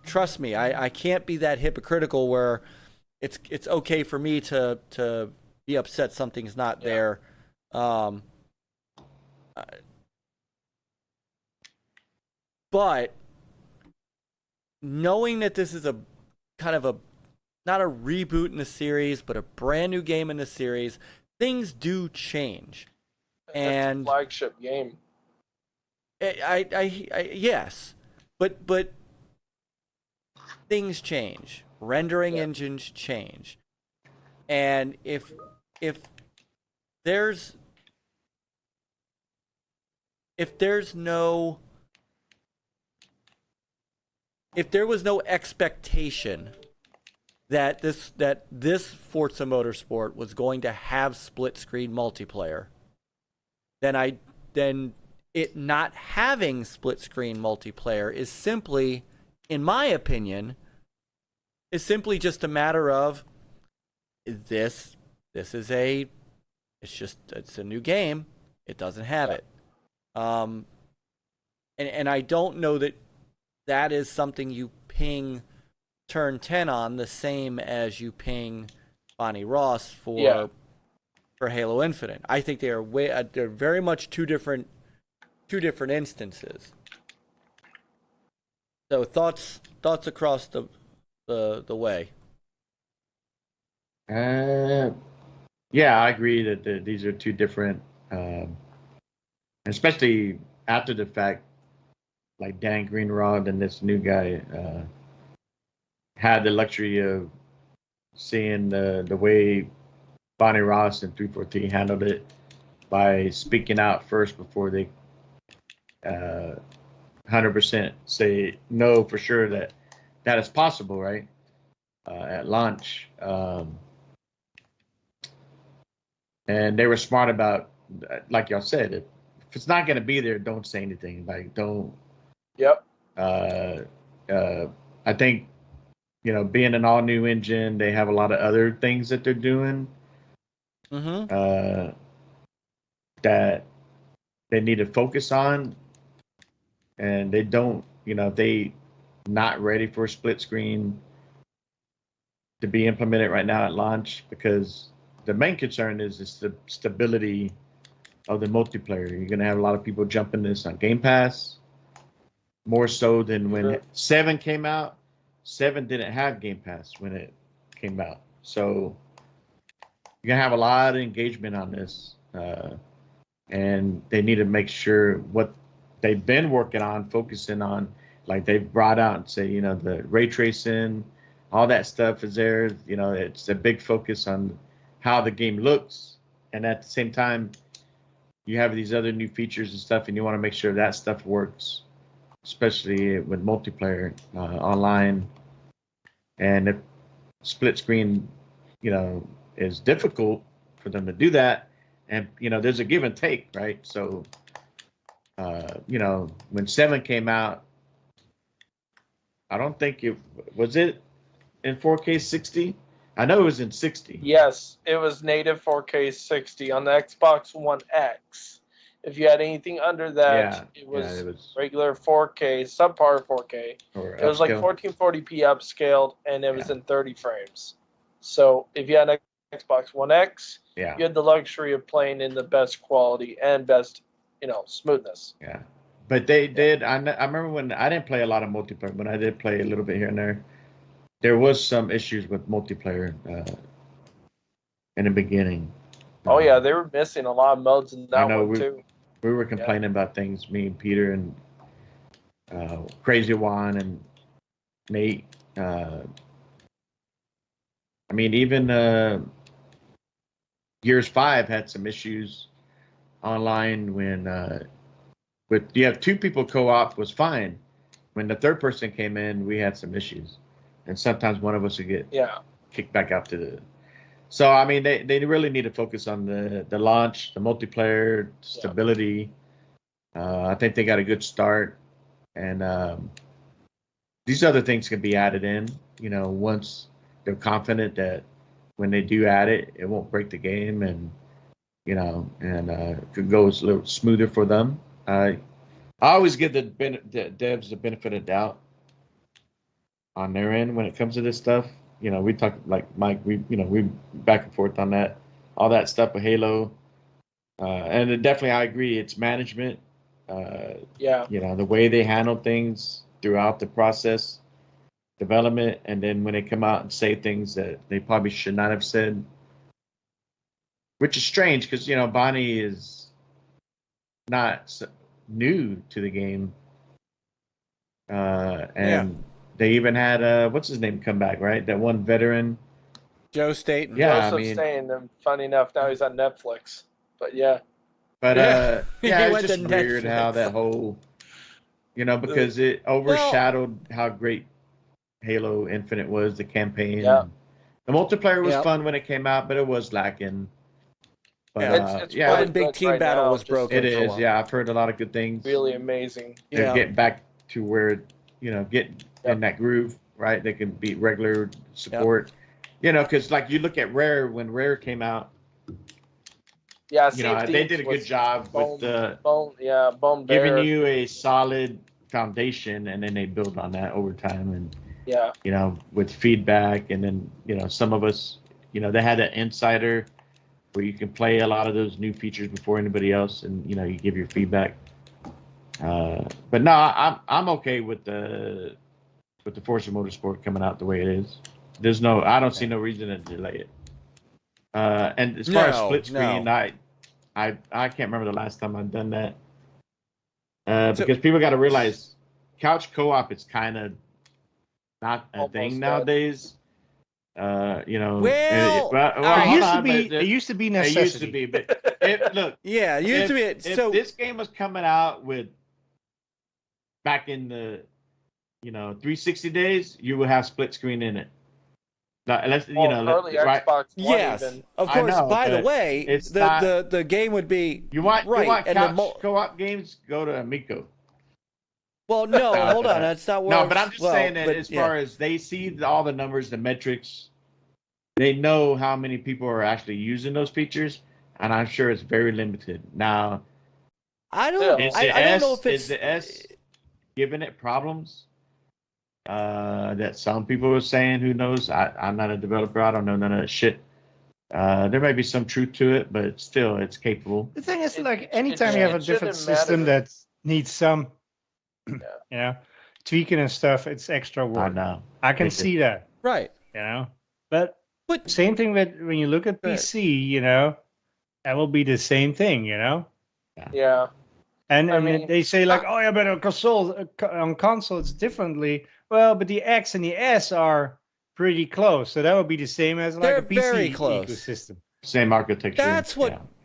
trust me. I can't be that hypocritical where it's okay for me to be upset something's not there. But knowing that this is a kind of not a reboot in the series, but a brand new game in the series, things do change. And it's a flagship game. Yes, but things change. Rendering engines change, and if there was no expectation that this Forza Motorsport was going to have split screen multiplayer, then it not having split screen multiplayer is simply, in my opinion, is simply just a matter of it's a new game. It doesn't have it. And I don't know that is something you ping turn 10 on the same as you ping Bonnie Ross for Halo Infinite. I think they're very much two different instances. So thoughts across the way. Yeah, I agree that these are two different, especially after the fact, like Dan Greenrod and this new guy had the luxury of seeing the way Bonnie Ross and 343 handled it by speaking out first before they 100% say no for sure that is possible, right? At launch. And they were smart about, like y'all said, if it's not going to be there, don't say anything. Like, don't. Yep. I think, being an all new engine, they have a lot of other things that they're doing. That they need to focus on, and they don't. They not ready for split screen to be implemented right now at launch, because the main concern is the stability of the multiplayer. You're going to have a lot of people jumping this on Game Pass, more so than when 7 came out. 7 didn't have Game Pass when it came out. So you're going to have a lot of engagement on this. And they need to make sure what they've been working on, focusing on, like they've brought out and say, the ray tracing, all that stuff is there. It's a big focus on how the game looks. And at the same time, you have these other new features and stuff, and you want to make sure that stuff works, especially with multiplayer online. And if split screen, is difficult for them to do that. And, there's a give and take, right? So, when 7 came out, I don't think was it in 4K 60? I know it was in 60. Yes, it was native 4K 60 on the Xbox One X. If you had anything under that, it was regular 4K, subpar 4K. It was like 1440p upscaled, and it was in 30 frames. So if you had an Xbox One X, you had the luxury of playing in the best quality and best, smoothness. Yeah. But they did. I remember when I didn't play a lot of multiplayer, but I did play a little bit here and there. There was some issues with multiplayer in the beginning. Oh yeah, they were missing a lot of modes in that one too. We were complaining about things, me and Peter and Crazy Juan and Nate. Even Gears 5 had some issues online when you have 2 people co-op was fine. When the third person came in, we had some issues, and sometimes one of us would get kicked back out to the. So they really need to focus on the launch, the multiplayer stability. I think they got a good start, and these other things can be added in. Once they're confident that when they do add it, it won't break the game, and could go a little smoother for them. I I always give the devs the benefit of doubt on their end when it comes to this stuff. We talk like Mike. We back and forth on that, all that stuff with Halo, and definitely I agree. It's management. The way they handle things throughout the process, development, and then when they come out and say things that they probably should not have said, which is strange because Bonnie is not new to the game, and they even had what's his name come back, right? That one veteran, Joe Staten. Yeah, Joseph Staten. And funny enough, now he's on Netflix. But yeah. But it's just weird how that whole, because it overshadowed how great Halo Infinite was, the campaign. Yeah. The multiplayer was fun when it came out, but it was lacking. But, the big team battle was broken. It is, I've heard a lot of good things. Really amazing. They're getting back to where, get in that groove, right? They can beat regular support. Because like you look at Rare, when Rare came out, they did a good job with giving you a solid foundation, and then they build on that over time, and with feedback, and then some of us, they had an insider where you can play a lot of those new features before anybody else, and you give your feedback. But no, I'm okay with the Forza Motorsport coming out the way it is. I don't see no reason to delay it. And as far as split screen, I can't remember the last time I've done that. Because people got to realize couch co-op is kind of not a thing nowadays. It used to be necessity. It used to be, but look. Yeah, it used to be. If this game was coming out back in the 360 days, you would have split screen in it. Early Xbox One. Yes, even. Of course. Know, by the way, the game would be you want and couch co-op games? Go to Amico. Well, no, hold on. That's not where. No, but I'm just saying that as far as they see all the numbers, the metrics, they know how many people are actually using those features, and I'm sure it's very limited. Now, I don't know if it's is the S giving it problems. That some people are saying, who knows? I'm not a developer. I don't know none of that shit. There may be some truth to it, but still, it's capable. The thing is, anytime you have a different system that needs some, tweaking and stuff, it's extra work. I know. I can see that. Right. But same thing with when you look at PC, that will be the same thing, Yeah. And they say but on console it's differently. Well, but the X and the S are pretty close, so that would be the same as like a PC very close. ecosystem. Same architecture.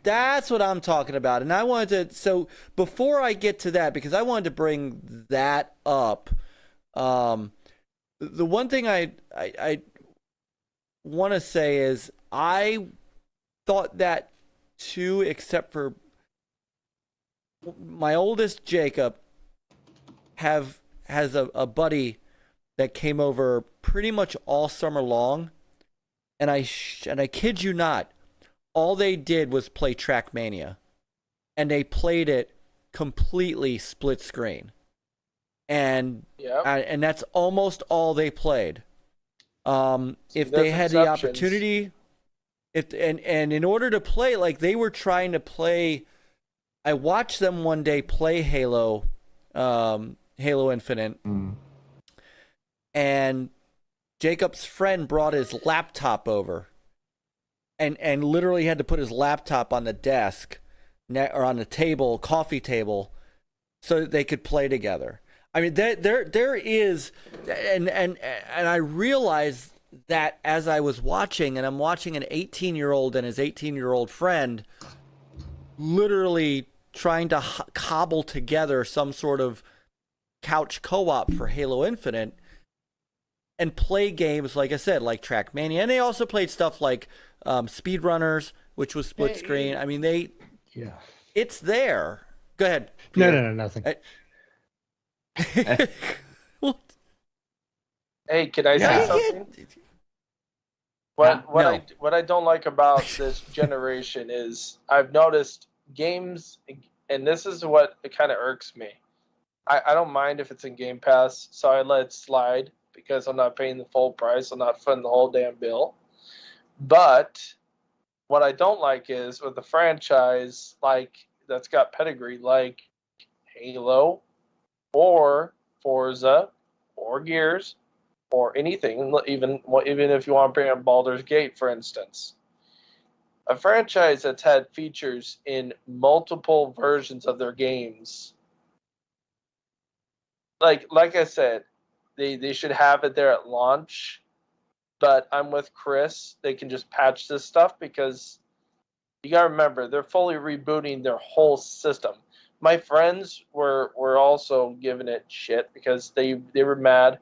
That's what I'm talking about, and I wanted to. So before I get to that, because I wanted to bring that up, the one thing I want to say is I thought that too, except for my oldest Jacob has a buddy that came over pretty much all summer long, and I kid you not, all they did was play Trackmania, and they played it completely split screen, and that's almost all they played. If they had the opportunity, and in order to play, like they were trying to play. I watched them one day play Halo Infinite, and Jacob's friend brought his laptop over, and literally had to put his laptop on the desk or on the table, coffee table, so that they could play together. I mean, there is, and I realized that as I was watching, and I'm watching an 18-year-old and his 18-year-old friend literally trying to cobble together some sort of couch co-op for Halo Infinite and play games, like I said, like Trackmania. And they also played stuff like Speedrunners, which was split screen. I mean, it's there. Go ahead, Peter. No, nothing. What? Hey, can I say something? What I don't like about this generation is I've noticed games, and this is what it kind of irks me. I don't mind if it's in Game Pass, so I let it slide because I'm not paying the full price. I'm not footing the whole damn bill. But what I don't like is with a franchise like that's got pedigree, like Halo, or Forza, or Gears, or anything, even if you want to bring up Baldur's Gate, for instance. A franchise that's had features in multiple versions of their games. Like I said, they should have it there at launch, but I'm with Chris. They can just patch this stuff because you gotta remember they're fully rebooting their whole system. My friends were also giving it shit because they were mad,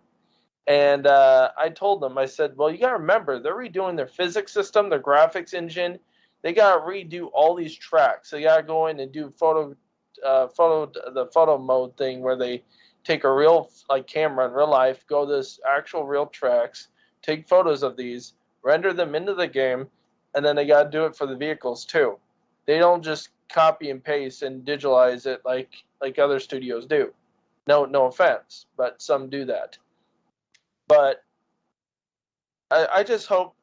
and I told them, I said, well, you gotta remember they're redoing their physics system, their graphics engine. They gotta redo all these tracks. They gotta go in and do the photo mode thing where they take a real camera in real life, go this actual real tracks, take photos of these, render them into the game, and then they got to do it for the vehicles too. They don't just copy and paste and digitalize it like other studios do. No offense, but some do that. But I just hope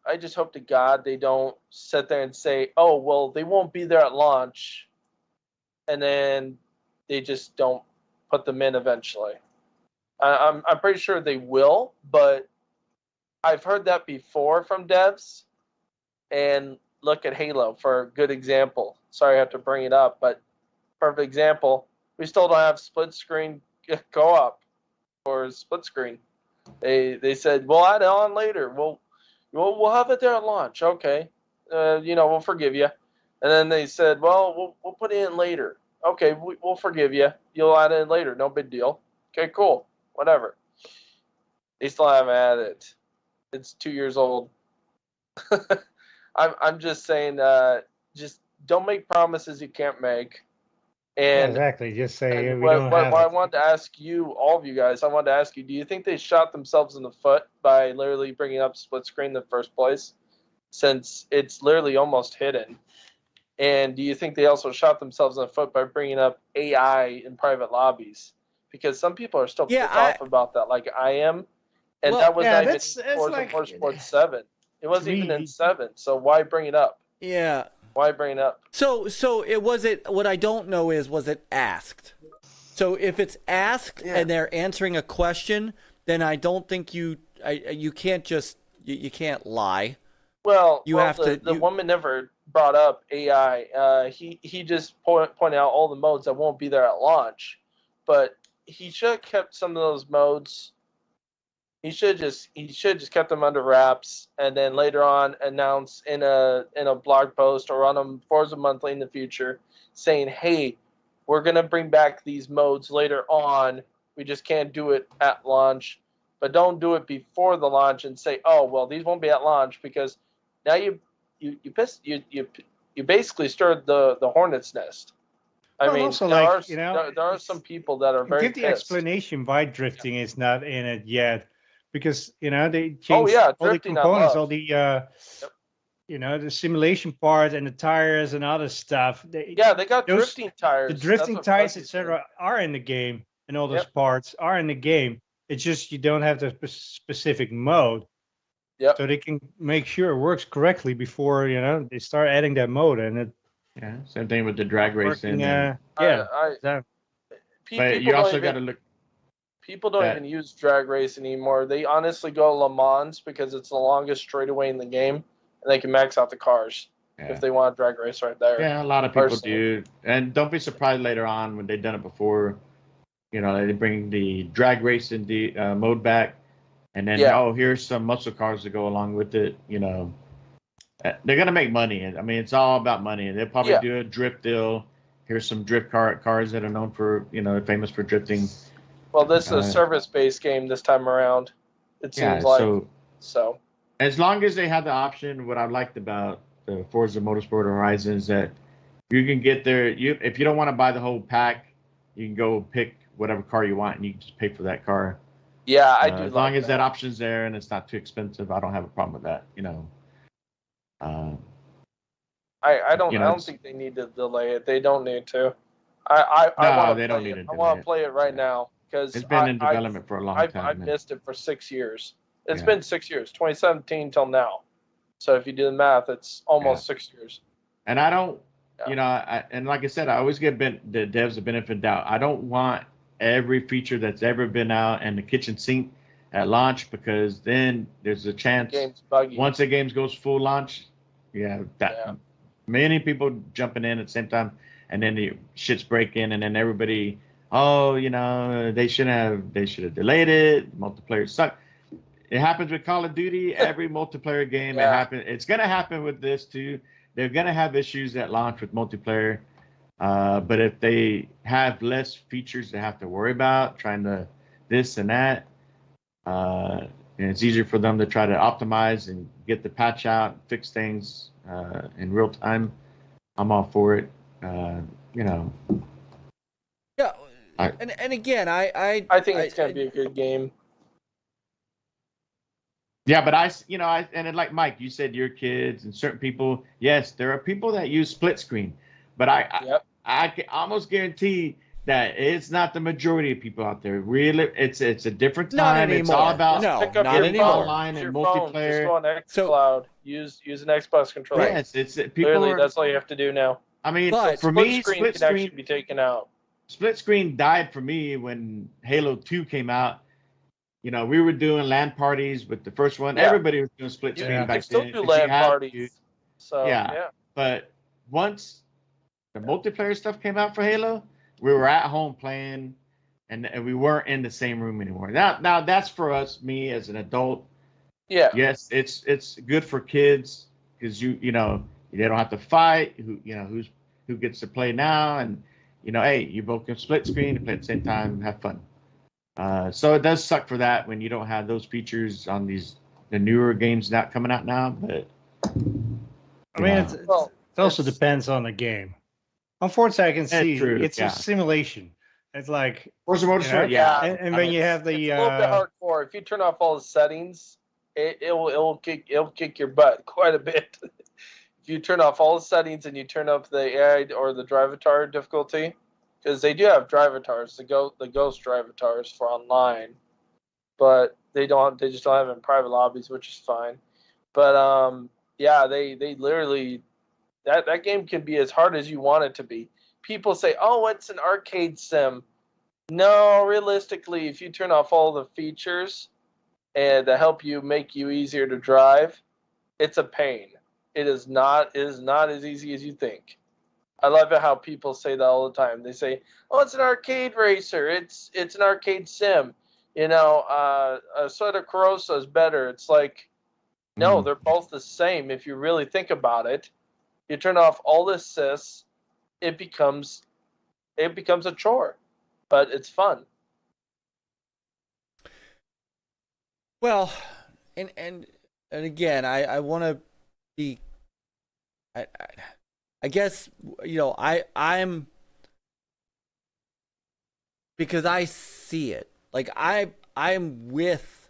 to God they don't sit there and say, oh well, they won't be there at launch, and then they just don't put them in eventually. I'm pretty sure they will, but I've heard that before from devs. And look at Halo for a good example. Sorry I have to bring it up, but perfect example. We still don't have split screen co-op or split screen. They said we'll add it on later. We'll have it there at launch. Okay, we'll forgive you. And then they said, well, we'll put it in later. Okay, we'll forgive you. You'll add it in later. No big deal. Okay, cool. Whatever. They still haven't added it. It's 2 years old. I'm just saying, just don't make promises you can't make. And exactly. Just say we what don't have I it. wanted to ask you, all of you guys, I wanted to ask you, do you think they shot themselves in the foot by literally bringing up split screen in the first place, since it's literally almost hidden? And do you think they also shot themselves in the foot by bringing up AI in private lobbies? Because some people are still pissed off about that, like I am. And that was not even in Forza Motorsport 7. It wasn't even in 7, so why bring it up? Yeah. Why bring it up? So what I don't know is, was it asked? So if it's asked and they're answering a question, then I don't think you can't just, you can't lie. Well, the woman never brought up AI. He just pointed out all the modes that won't be there at launch, but he should have kept some of those modes. He should just kept them under wraps, and then later on announce in a blog post or on a Forza Monthly in the future, saying, "Hey, we're gonna bring back these modes later on. We just can't do it at launch, but don't do it before the launch and say, oh well, these won't be at launch, because now you basically stirred the hornet's nest." I mean, also, there there are some people that are very give the pissed. explanation why drifting is not in it yet, because they changed all the drifting components, all the the simulation part and the tires and other stuff. They got drifting tires. The drifting tires, etc., are in the game, and all those parts are in the game. It's just you don't have the specific mode. Yep. So they can make sure it works correctly before they start adding that mode, and it. Yeah, same thing with the drag racing. But you also got to look. People don't even use drag race anymore. They honestly go Le Mans because it's the longest straightaway in the game, and they can max out the cars if they want a drag race right there. Yeah, a lot of people do. And don't be surprised later on when they've done it before. They bring the drag racing mode back, and then here's some muscle cars to go along with it. They're gonna make money. I mean, it's all about money. They'll probably do a drift deal. Here's some drift cars that are known for, famous for drifting. Well, this is a service-based game this time around. It seems like. So. As long as they have the option, what I liked about the Forza Motorsport Horizon is that you can get there. If you don't want to buy the whole pack, you can go pick whatever car you want, and you can just pay for that car. Yeah, I do. As long as that option's there and it's not too expensive, I don't have a problem with that. I don't think they need to delay it. They don't need to. I want to play it right now. because It's been in development for a long time. I've missed it for 6 years. It's Yeah. been 6 years, 2017 till now. So if you do the math, it's almost 6 years. And I don't, and like I said, I always give the devs the benefit of doubt. I don't want every feature that's ever been out in the kitchen sink at launch, because then there's a chance Game's buggy. once the game goes full launch, many people jumping in at the same time, and then the shit's breaking, and then everybody, they should have delayed it. Multiplayer suck. It happens with Call of Duty. Every multiplayer game, it happens. It's gonna happen with this too. They're gonna have issues at launch with multiplayer, but if they have less features they have to worry about, trying to this and that, and it's easier for them to try to optimize and get the patch out, fix things in real time, I'm all for it. Yeah, and again, I think it's gonna be a good game. Yeah, but and like Mike, you said your kids and certain people. Yes, there are people that use split screen, but I can almost guarantee that it's not the majority of people out there. Really, it's a different time. It's all about pick up not your anymore. phone, Online and phone, multiplayer. just go on xCloud. Use an Xbox controller. Yes, people. Literally, that's all you have to do now. I mean, but for me, split screen can actually be taken out. Split screen died for me when Halo 2 came out. We were doing LAN parties with the first one. Yeah. Everybody was doing split screen back then. You still do LAN parties. So yeah. But once the multiplayer stuff came out for Halo, we were at home playing, and we weren't in the same room anymore. Now that's for us, me as an adult. Yeah. Yes, it's good for kids because they don't have to fight. Who gets to play now, and hey, you both can split screen and play at the same time, and have fun. So it does suck for that when you don't have those features on the newer games not coming out now. But I mean, it also depends on the game. Unfortunately, I can see it's a simulation. It's like Forza Motorsport, and when you have the it's a little bit hardcore. If you turn off all the settings, it'll kick your butt quite a bit. If you turn off all the settings and you turn up the AI or the drivatar difficulty. Because they do have drivatars, the ghost drivatars for online, but they just don't have it in private lobbies, which is fine. But they literally that game can be as hard as you want it to be. People say, "Oh, it's an arcade sim." No, realistically, if you turn off all the features and to help you make you easier to drive, it's a pain. It is not as easy as you think. I love it how people say that all the time. They say, "Oh, it's an arcade racer. It's an arcade sim." Sort of Carosa is better. It's like, no, they're both the same. If you really think about it, you turn off all the assists, it becomes a chore, but it's fun. Well, and again, I want to be. I guess I'm because I see it. Like I'm with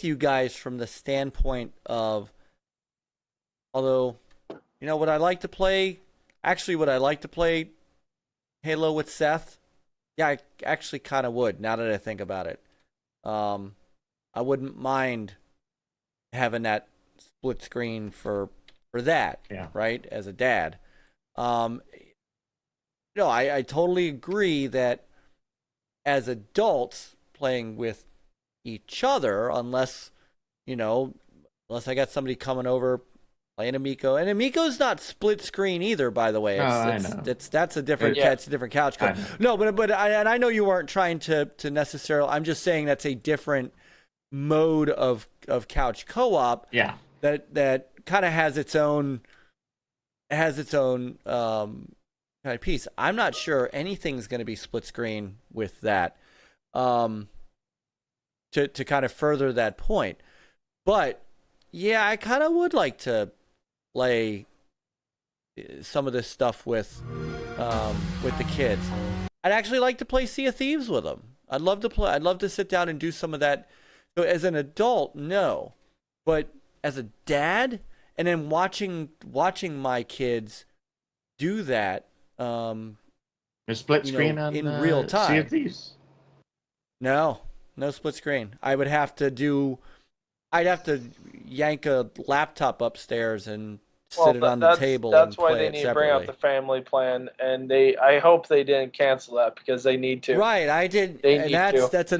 you guys from the standpoint of, although would I like to play Halo with Seth? Yeah, I actually kind of would, now that I think about it. I wouldn't mind having that split screen for that, right? As a dad, I totally agree that as adults playing with each other, unless I got somebody coming over playing Amico, and Amico's not split screen either, by the way. That's a different it's a different couch code. No, but I know you weren't trying to necessarily. I'm just saying that's a different mode of couch co-op. Yeah. That kind of has its own kind of piece. I'm not sure anything's going to be split screen with that. To kind of further that point, but yeah, I kind of would like to play some of this stuff with the kids. I'd actually like to play Sea of Thieves with them. I'd love to sit down and do some of that. So as an adult, no, but as a dad, and then watching my kids do that, A split screen on in real Sea time. of Thieves? No split screen. I'd have to yank a laptop upstairs and sit it on the table that's and why play they it need to bring out separately. the family plan, and I hope they didn't cancel that because they need to. Right, I did, They and need that's to,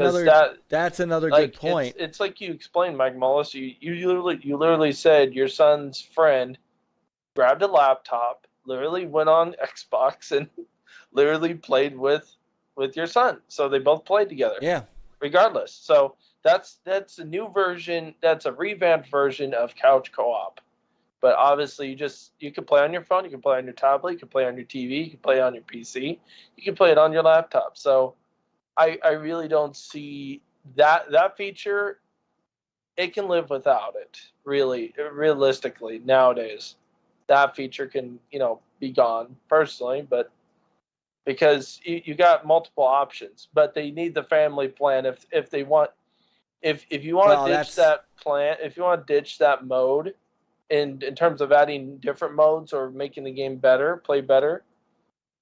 another like, good point. It's like you explained, Mike Mullis. You literally said your son's friend grabbed a laptop, literally went on Xbox, and literally played with your son. So they both played together. Yeah. Regardless, so that's a new version. That's a revamped version of couch co-op. But obviously, you can play on your phone, you can play on your tablet, you can play on your TV, you can play on your PC, you can play it on your laptop. So I really don't see that feature. It can live without it, realistically nowadays. That feature can be gone personally, but because you got multiple options, but they need the family plan if they want. If you want to ditch that plan, if you want to ditch that mode, in terms of adding different modes or making the game better, play better,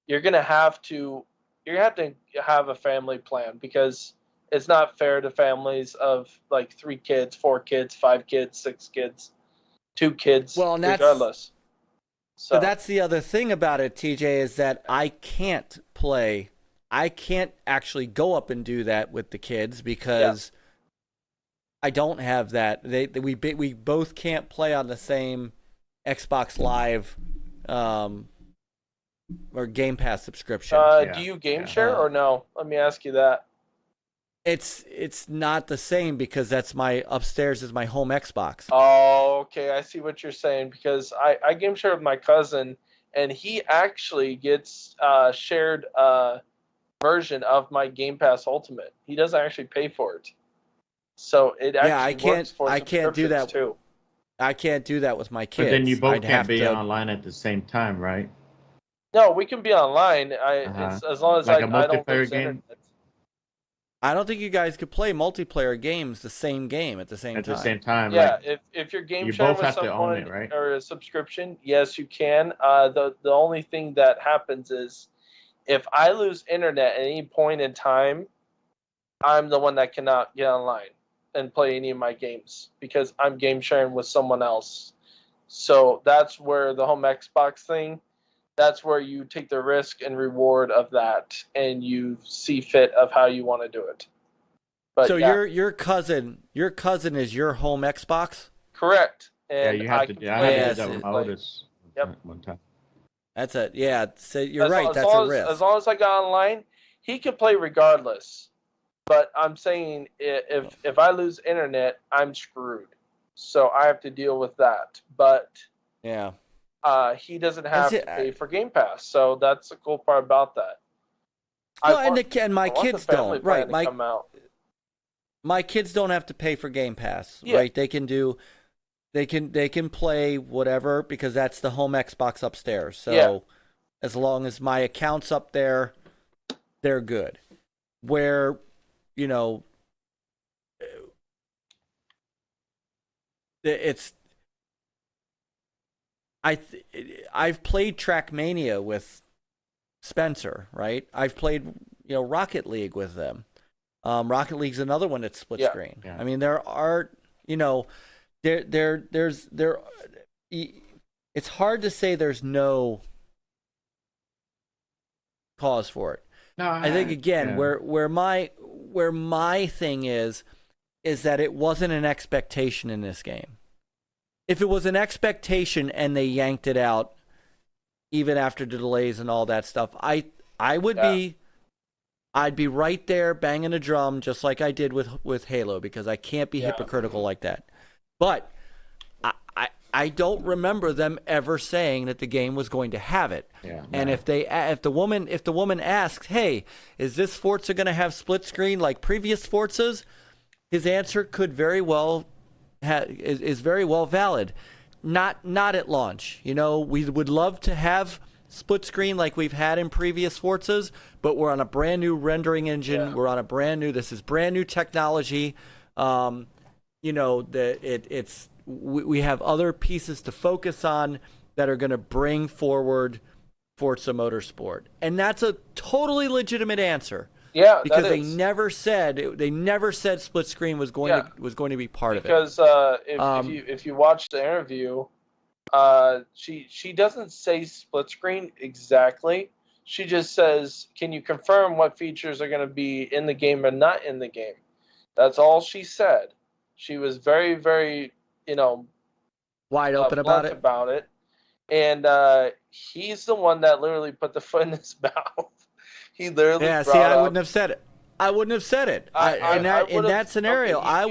you're gonna have to have a family plan, because it's not fair to families of like 3 kids, 4 kids, 5 kids, 6 kids, 2 kids, regardless. So that's the other thing about it, TJ, is that I can't actually go up and do that with the kids because I don't have that. We both can't play on the same Xbox Live or Game Pass subscription. Do you game share or no? Let me ask you that. It's not the same because that's upstairs is my home Xbox. Oh, okay. I see what you're saying, because I game share with my cousin, and he actually gets shared version of my Game Pass Ultimate. He doesn't actually pay for it. So it actually works for I can't do that too. I can't do that with my kids. But then you both can't be online at the same time, right? No, we can be online. As long as like a I don't multiplayer lose game. internet. I don't think you guys could play multiplayer games the same game at the same time. At the same time, yeah. Like, if you're game you sharing both with have to own someone it, right? or a subscription, yes, you can. The only thing that happens is if I lose internet at any point in time, I'm the one that cannot get online and play any of my games because I'm game sharing with someone else. So that's where the home Xbox thing, that's where you take the risk and reward of that, and you see fit of how you want to do it. But so your cousin is your home Xbox? Correct. And you have to do that with my oldest one time. That's it. Yeah, so you're right. That's a risk. As long as I got online, he could play regardless. But I'm saying if I lose internet, I'm screwed. So I have to deal with that. But yeah, he doesn't have to pay for Game Pass. So that's the cool part about that. Well, and my kids don't. Right, my kids don't have to pay for Game Pass. Yeah. Right, they can play whatever because that's the home Xbox upstairs. So as long as my account's up there, they're good. Where I've played Trackmania with Spencer, right? I've played Rocket League with them. Rocket League's another one that's split screen. Yeah. I mean, there are there's it's hard to say there's no cause for it. No, I think again where my thing is that it wasn't an expectation in this game. If it was an expectation and they yanked it out, even after the delays and all that stuff, I'd be right there banging a drum just like I did with Halo, because I can't be hypocritical like that. But I don't remember them ever saying that the game was going to have it. Yeah, and if the woman asks, "Hey, is this Forza going to have split screen like previous Forzas?" His answer could very well is very well valid. Not at launch. We would love to have split screen like we've had in previous Forzas, but we're on a brand new rendering engine. Yeah. We're on this is brand new technology. We have other pieces to focus on that are going to bring forward Forza Motorsport, and that's a totally legitimate answer. Yeah, because that is. they never said split screen was going to be part of it. Because if you watch the interview, she doesn't say split screen exactly. She just says, "Can you confirm what features are going to be in the game and not in the game?" That's all she said. She was very, very, wide open about it. And he's the one that literally put the foot in his mouth. He literally I wouldn't have said it. I wouldn't have said it. In that scenario, okay, I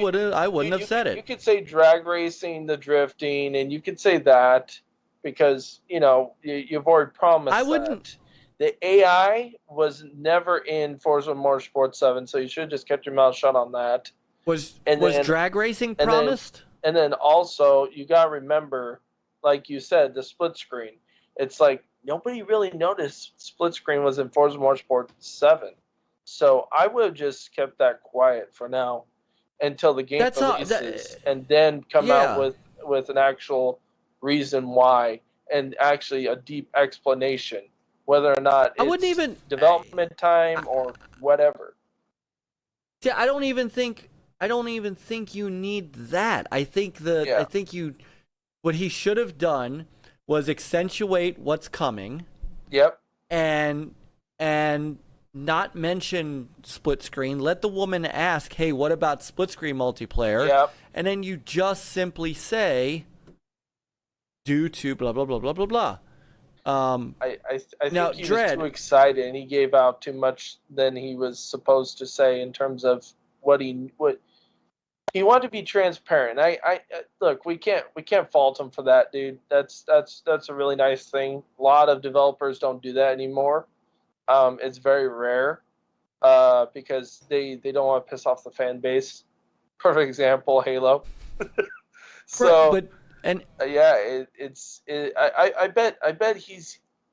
wouldn't have said it. You could say drag racing, the drifting, and you could say that because you've already promised. I wouldn't. That. The AI was never in Forza Motorsport 7, so you should have just kept your mouth shut on that. Was drag racing promised? And then also you gotta remember, like you said, the split screen. It's like nobody really noticed split screen was in Forza Motorsport 7. So I would have just kept that quiet for now until the game releases, and then come out with an actual reason why and actually a deep explanation, whether or not it's development time or whatever. Yeah, I don't even think you need that. I think what he should have done was accentuate what's coming. Yep. And not mention split screen. Let the woman ask, "Hey, what about split screen multiplayer?" Yep. And then you just simply say, "Due to blah blah blah blah blah blah." I think he was too excited and he gave out too much than he was supposed to say in terms of what he wanted to be transparent. I look, we can't fault him for that, dude. That's a really nice thing. A lot of developers don't do that anymore. It's very rare because they don't want to piss off the fan base. Perfect example, Halo. So, I bet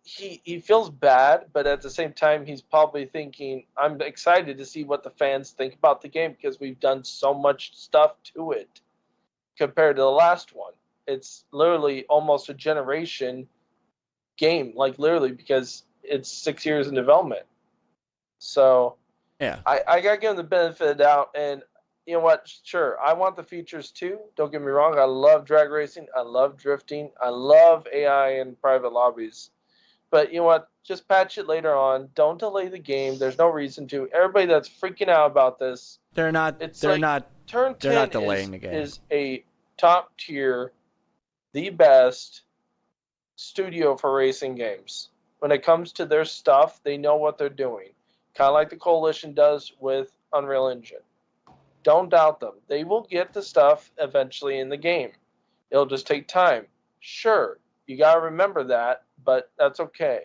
he feels bad, but at the same time he's probably thinking, I'm excited to see what the fans think about the game because we've done so much stuff to it compared to the last one. It's literally almost a generation game, like literally, because it's 6 years in development. So yeah, I gotta give him the benefit of the doubt. And you know what? Sure, I want the features too. Don't get me wrong. I love drag racing. I love drifting. I love AI and private lobbies. But you know what? Just patch it later on. Don't delay the game. There's no reason to. Everybody that's freaking out about this, they're not delaying the game. Is a top tier, the best studio for racing games. When it comes to their stuff, they know what they're doing. Kind of like the Coalition does with Unreal Engine. Don't doubt them. They will get the stuff eventually in the game. It'll just take time. Sure, you got to remember that, but that's okay.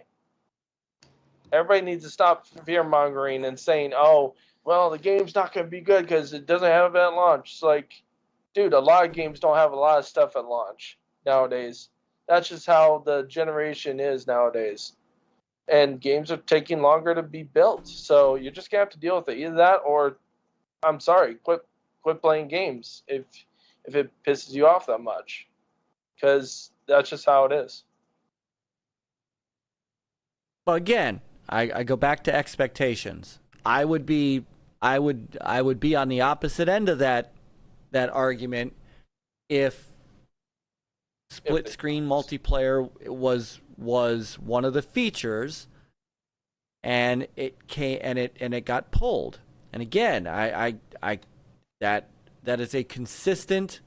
Everybody needs to stop fear-mongering and saying, oh, well, the game's not going to be good because it doesn't have it at launch. It's like, dude, a lot of games don't have a lot of stuff at launch nowadays. That's just how the generation is nowadays. And games are taking longer to be built. So you're just going to have to deal with it. Either that or, I'm sorry, quit playing games if it pisses you off that much. Because that's just how it is. Well, again, I go back to expectations. I would be on the opposite end of that argument if split screen multiplayer was one of the features and it got pulled. And again, that is a consistent.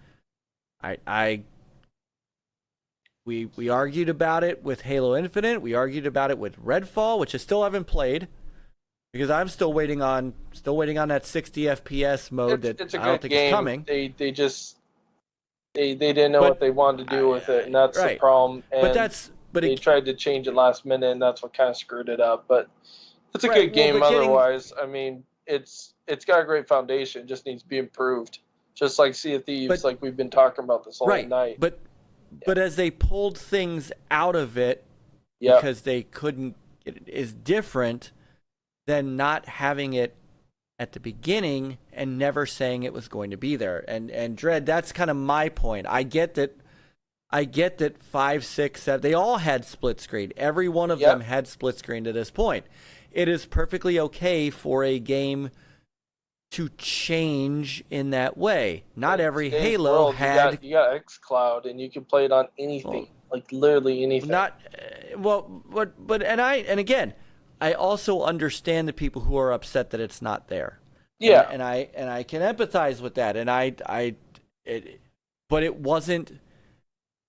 We argued about it with Halo Infinite. We argued about it with Redfall, which I still haven't played because I'm still waiting on that 60 FPS mode I don't think is coming. They didn't know what they wanted to do with it, and that's the problem. And they tried to change it last minute, and that's what kind of screwed it up. But it's a good game otherwise. I mean, it's got a great foundation. It just needs to be improved. Just like Sea of Thieves, like we've been talking about this whole night. But as they pulled things out of it because they couldn't, it is different than not having it at the beginning and never saying it was going to be there. And Dredd, that's kind of my point. I get that I get that 5, 6, 7, they all had split screen. Every one of them had split screen to this point. It is perfectly okay for a game to change in that way. Not every Halo had. You got xCloud, and you can play it on anything, like literally anything. And again, I also understand the people who are upset that it's not there. Yeah, and I can empathize with that. But it wasn't.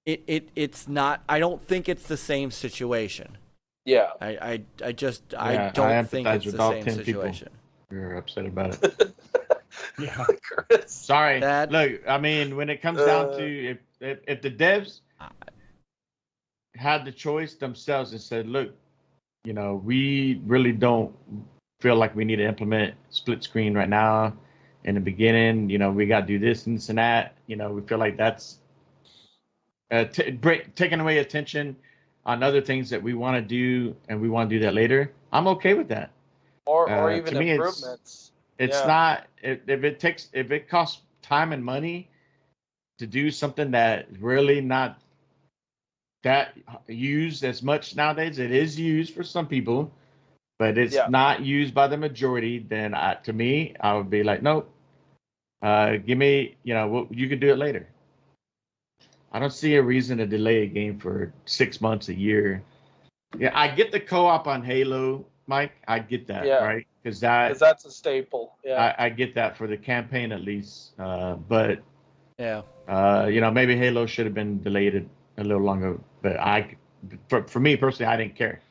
It's not. I don't think it's the same situation. Yeah. I don't think it's the same situation. You're upset about it. Yeah. Sorry. Look, I mean, when it comes down to if the devs had the choice themselves and said, look, we really don't feel like we need to implement split screen right now. In the beginning, we got to do this and this and that. We feel like that's taking away attention on other things that we want to do, and we want to do that later. I'm okay with that. Or even to me, improvements. It's not if it costs time and money to do something that really not that used as much nowadays. It is used for some people, but it's not used by the majority. Then to me, I would be like, nope. Give me, you can do it later. I don't see a reason to delay a game for 6 months, a year. Yeah, I get the co-op on Halo, Mike. I get that, right? Because that's a staple. Yeah, I get that for the campaign at least. But yeah, maybe Halo should have been delayed a little longer. But for me personally, I didn't care.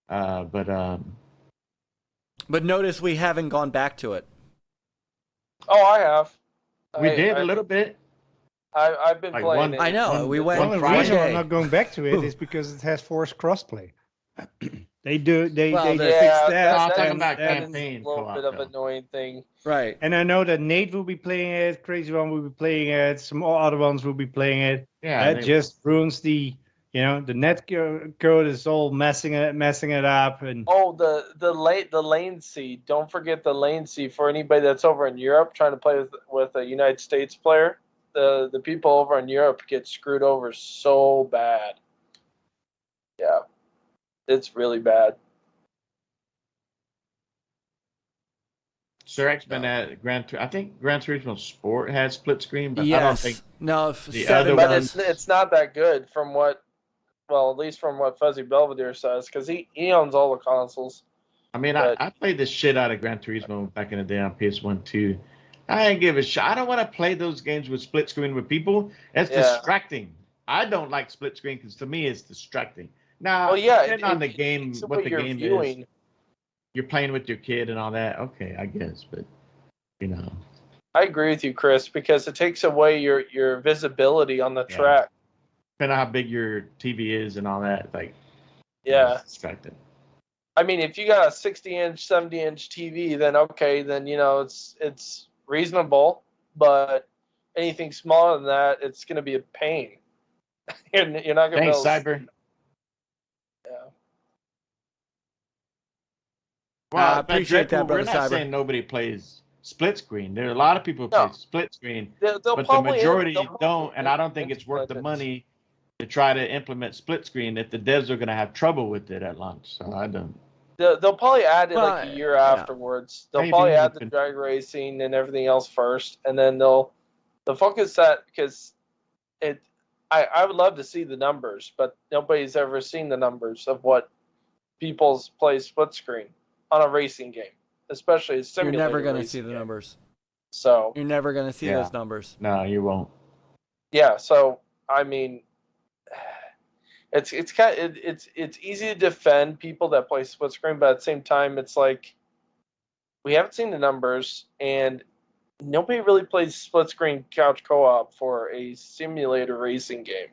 But notice we haven't gone back to it. Oh, I have. We did a little bit. I've been playing it. I know. We went. One of the reasons I'm not going back to it is because it has forced crossplay. They fixed that. I'm talking about That's campaign. a little bit of an annoying thing. Right. And I know that Nate will be playing it, Crazy One will be playing it, some other ones will be playing it. Yeah. That just ruins the net code is all messing it up. And the lane seed. Don't forget the lane seed for anybody that's over in Europe trying to play with a United States player. The people over in Europe get screwed over so bad. Yeah, it's really bad. Sir X been at I think Gran Turismo Sport has split screen, but yes. I don't think the other but ones. it's not that good from what, well, at least from what Fuzzy Belvedere says, because he owns all the consoles. I mean, I played the shit out of Gran Turismo back in the day on PS1 too. I didn't give a shit. I don't want to play those games with split screen with people. That's distracting. I don't like split screen because to me it's distracting. Now, depending on the game, what the game is, you're playing with your kid and all that. Okay, I guess, but I agree with you, Chris, because it takes away your visibility on the track. Depending on how big your TV is and all that, it's distracting. I mean, if you got a 60-inch, 70-inch TV, then okay, then it's reasonable, but anything smaller than that, it's going to be a pain. You're not going to. Thanks, Cyber. Yeah. Well, I appreciate that, brother. We're not Cyber. saying nobody plays split screen. There are a lot of people who play split screen, but the majority don't, and I don't think it's worth the money to try to implement split screen if the devs are going to have trouble with it at launch. So I don't. They'll probably add it a year afterwards. They'll probably add the drag racing and everything else first, and then they'll focus that because I would love to see the numbers, but nobody's ever seen the numbers of what people play split screen on a racing game, especially a simulator. You're never going to see the numbers. So you're never going to see those numbers. No, you won't. Yeah. So I mean. It's easy to defend people that play split screen, but at the same time, it's like we haven't seen the numbers, and nobody really plays split screen couch co-op for a simulator racing game.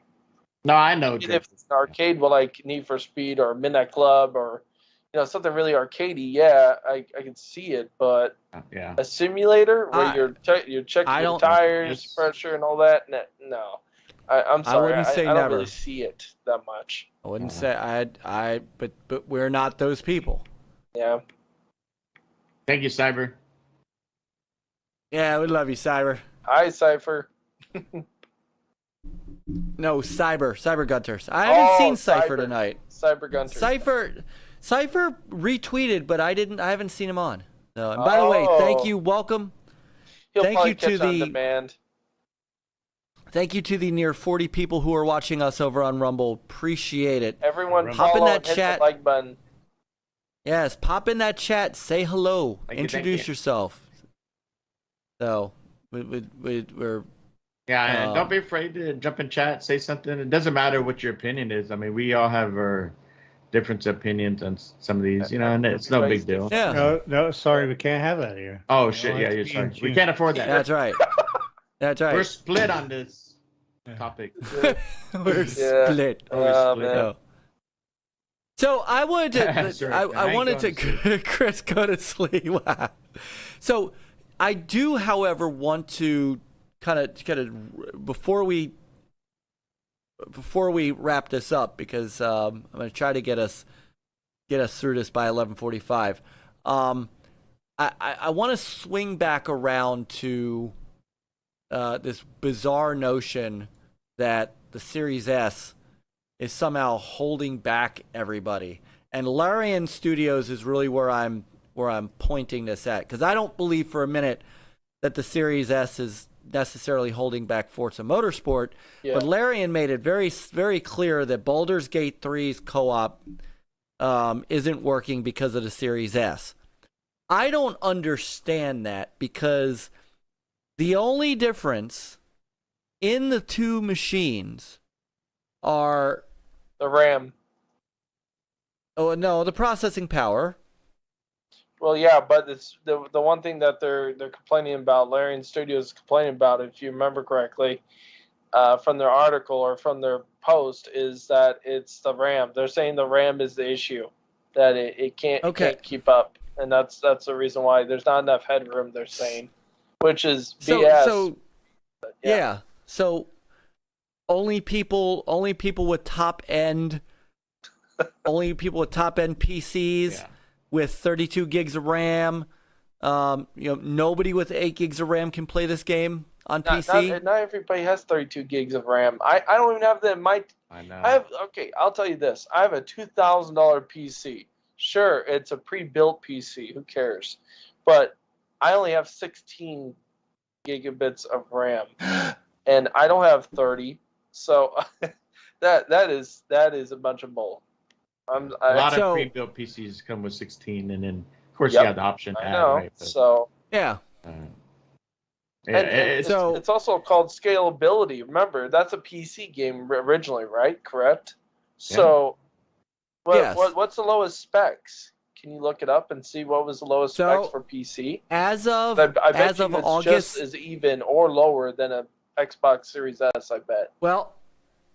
No, I know. Even if it's an arcade, like Need for Speed or Midnight Club or something really arcadey, I can see it, but a simulator where you're checking your tires, pressure, and all that, no. I'm sorry. I wouldn't say I never. don't really see it that much. I wouldn't say but we're not those people. Yeah. Thank you, Cyber. Yeah, we love you, Cyber. Hi, Cypher. No, Cyber Gunters. I haven't seen Cypher tonight. Cyber Gunters. Cypher retweeted, but I haven't seen him on. No. And by the way, thank you. Welcome. Thank you to the demand. Thank you to the near 40 people who are watching us over on Rumble. Appreciate it. Everyone, pop in that hit chat. The like button. Yes, pop in that chat. Say hello. Introduce yourself. So we're. Yeah, and don't be afraid to jump in chat, say something. It doesn't matter what your opinion is. I mean, we all have our different opinions on some of these, and it's no big deal. Yeah. No, sorry, we can't have that here. Oh, shit, yeah, you're sorry. We can't afford that. That's right. That's right. We're split on this topic. We're split. Man. So I wanted to, I wanted to, Chris, go to sleep. Wow. So I do, however, want to kind of before we wrap this up, because I'm going to try to get us through this by 11:45. I want to swing back around to this bizarre notion that the Series S is somehow holding back everybody, and Larian Studios is really where I'm pointing this at, because I don't believe for a minute that the Series S is necessarily holding back Forza Motorsport, but Larian made it very, very clear that Baldur's Gate 3's co-op isn't working because of the Series S. I don't understand that, because the only difference in the two machines are the RAM. Oh no, the processing power. Well, yeah, but it's the one thing that they're complaining about. Larian Studios is complaining about, if you remember correctly, from their article or from their post, is that it's the RAM. They're saying the RAM is the issue, that it can't keep up, and that's the reason why there's not enough headroom. They're saying, which is BS. So yeah. So only people with top end PCs with 32 gigs of RAM. Nobody with 8 gigs of RAM can play this game on PC. Not everybody has 32 gigs of RAM. I don't even have that in my. I know. I'll tell you this. I have a $2,000 PC. Sure, it's a pre-built PC. Who cares? But I only have 16 gigabits of RAM, and I don't have 30. So that is a bunch of bull. A lot of pre-built PCs come with 16, and then of course you have the option. I know. Right? So yeah. It's also called scalability. Remember, that's a PC game originally, right? Correct. Yeah. So, what's the lowest specs? Can you look it up and see what was the lowest specs for PC? As of I bet as of it's August, just as even or lower than a Xbox Series S. I bet. Well,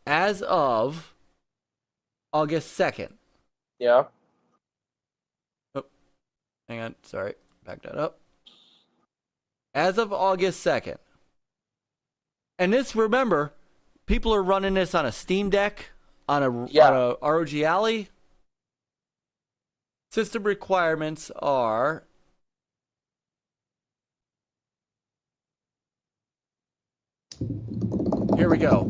as of August 2nd. Yeah. Oh, hang on. Sorry. Back that up. As of August 2nd. And this, remember, people are running this on a Steam Deck, on a ROG Ally. System requirements are... Here we go.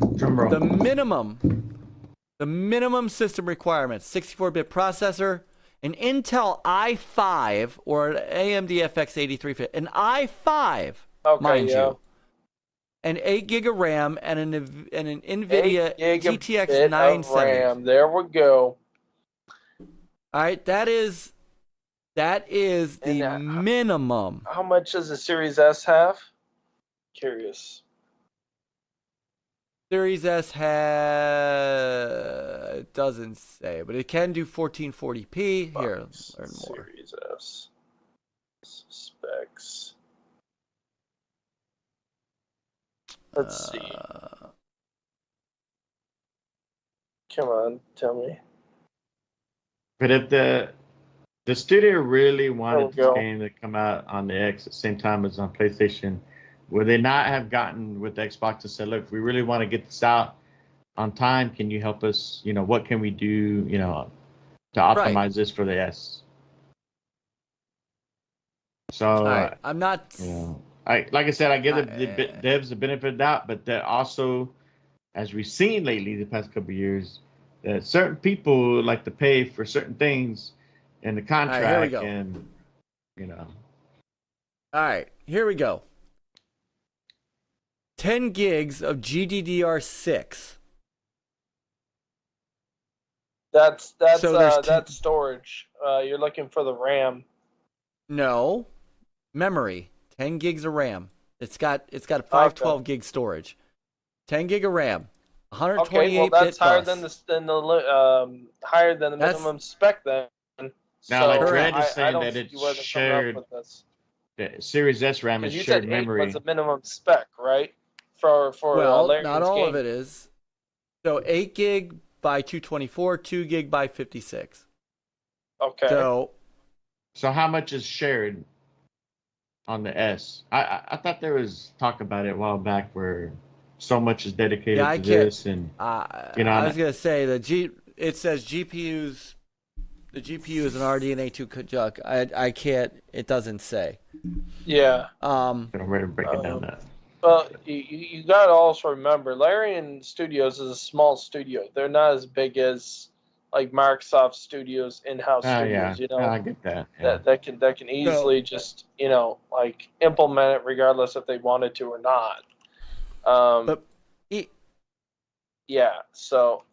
The minimum system requirements: 64-bit processor, an Intel i5 or an AMD FX 8350, an i5, mind you, an 8 gig of RAM, and an NVIDIA GTX 970. There we go. All right, that is the minimum. How much does the Series S have? Curious. Series S it doesn't say, but it can do 1440p. Here, learn more. Series S specs. Let's see. Come on, tell me. But if the studio really wanted this game to come out on the X at the same time as on PlayStation, would they not have gotten with Xbox to say, look, we really want to get this out on time. Can you help us? What can we do, to optimize this for the S? So I'm not. Like I said, I give the devs the benefit of the doubt, but they're also as we've seen lately the past couple of years, that certain people like to pay for certain things in the contract, here we go. and you know. All right, here we go. 10 gigs of GDDR6. That's So there's that's storage. You're looking for the RAM. No, memory. 10 gigs of RAM. It's got a 512 gig storage. 10 gig of RAM. 128 Okay, well that's bit higher bus. than the higher than the minimum spec then. Now, like Correct. Red is I saying don't that think you it's wasn't coming shared. up with this. The Series S RAM is You shared said 8 memory. was the minimum spec, right? For Well, Larry's not all game. of it is. So 8 gig by 224, 2 gig by 56. Okay. So So how much is shared on the S? I thought there was talk about it a while back where so much is dedicated Yeah, I to can't- this, and you know, I was gonna say it says GPUs. The GPU is an RDNA2 conjunct. I can't. It doesn't say. Yeah. I'm ready to break it down. That. Well, you got to also remember, Larian Studios is a small studio. They're not as big as like Microsoft Studios in-house studios. Yeah, You know, I get that. Yeah. that can easily just like implement it regardless if they wanted to or not. Yeah. So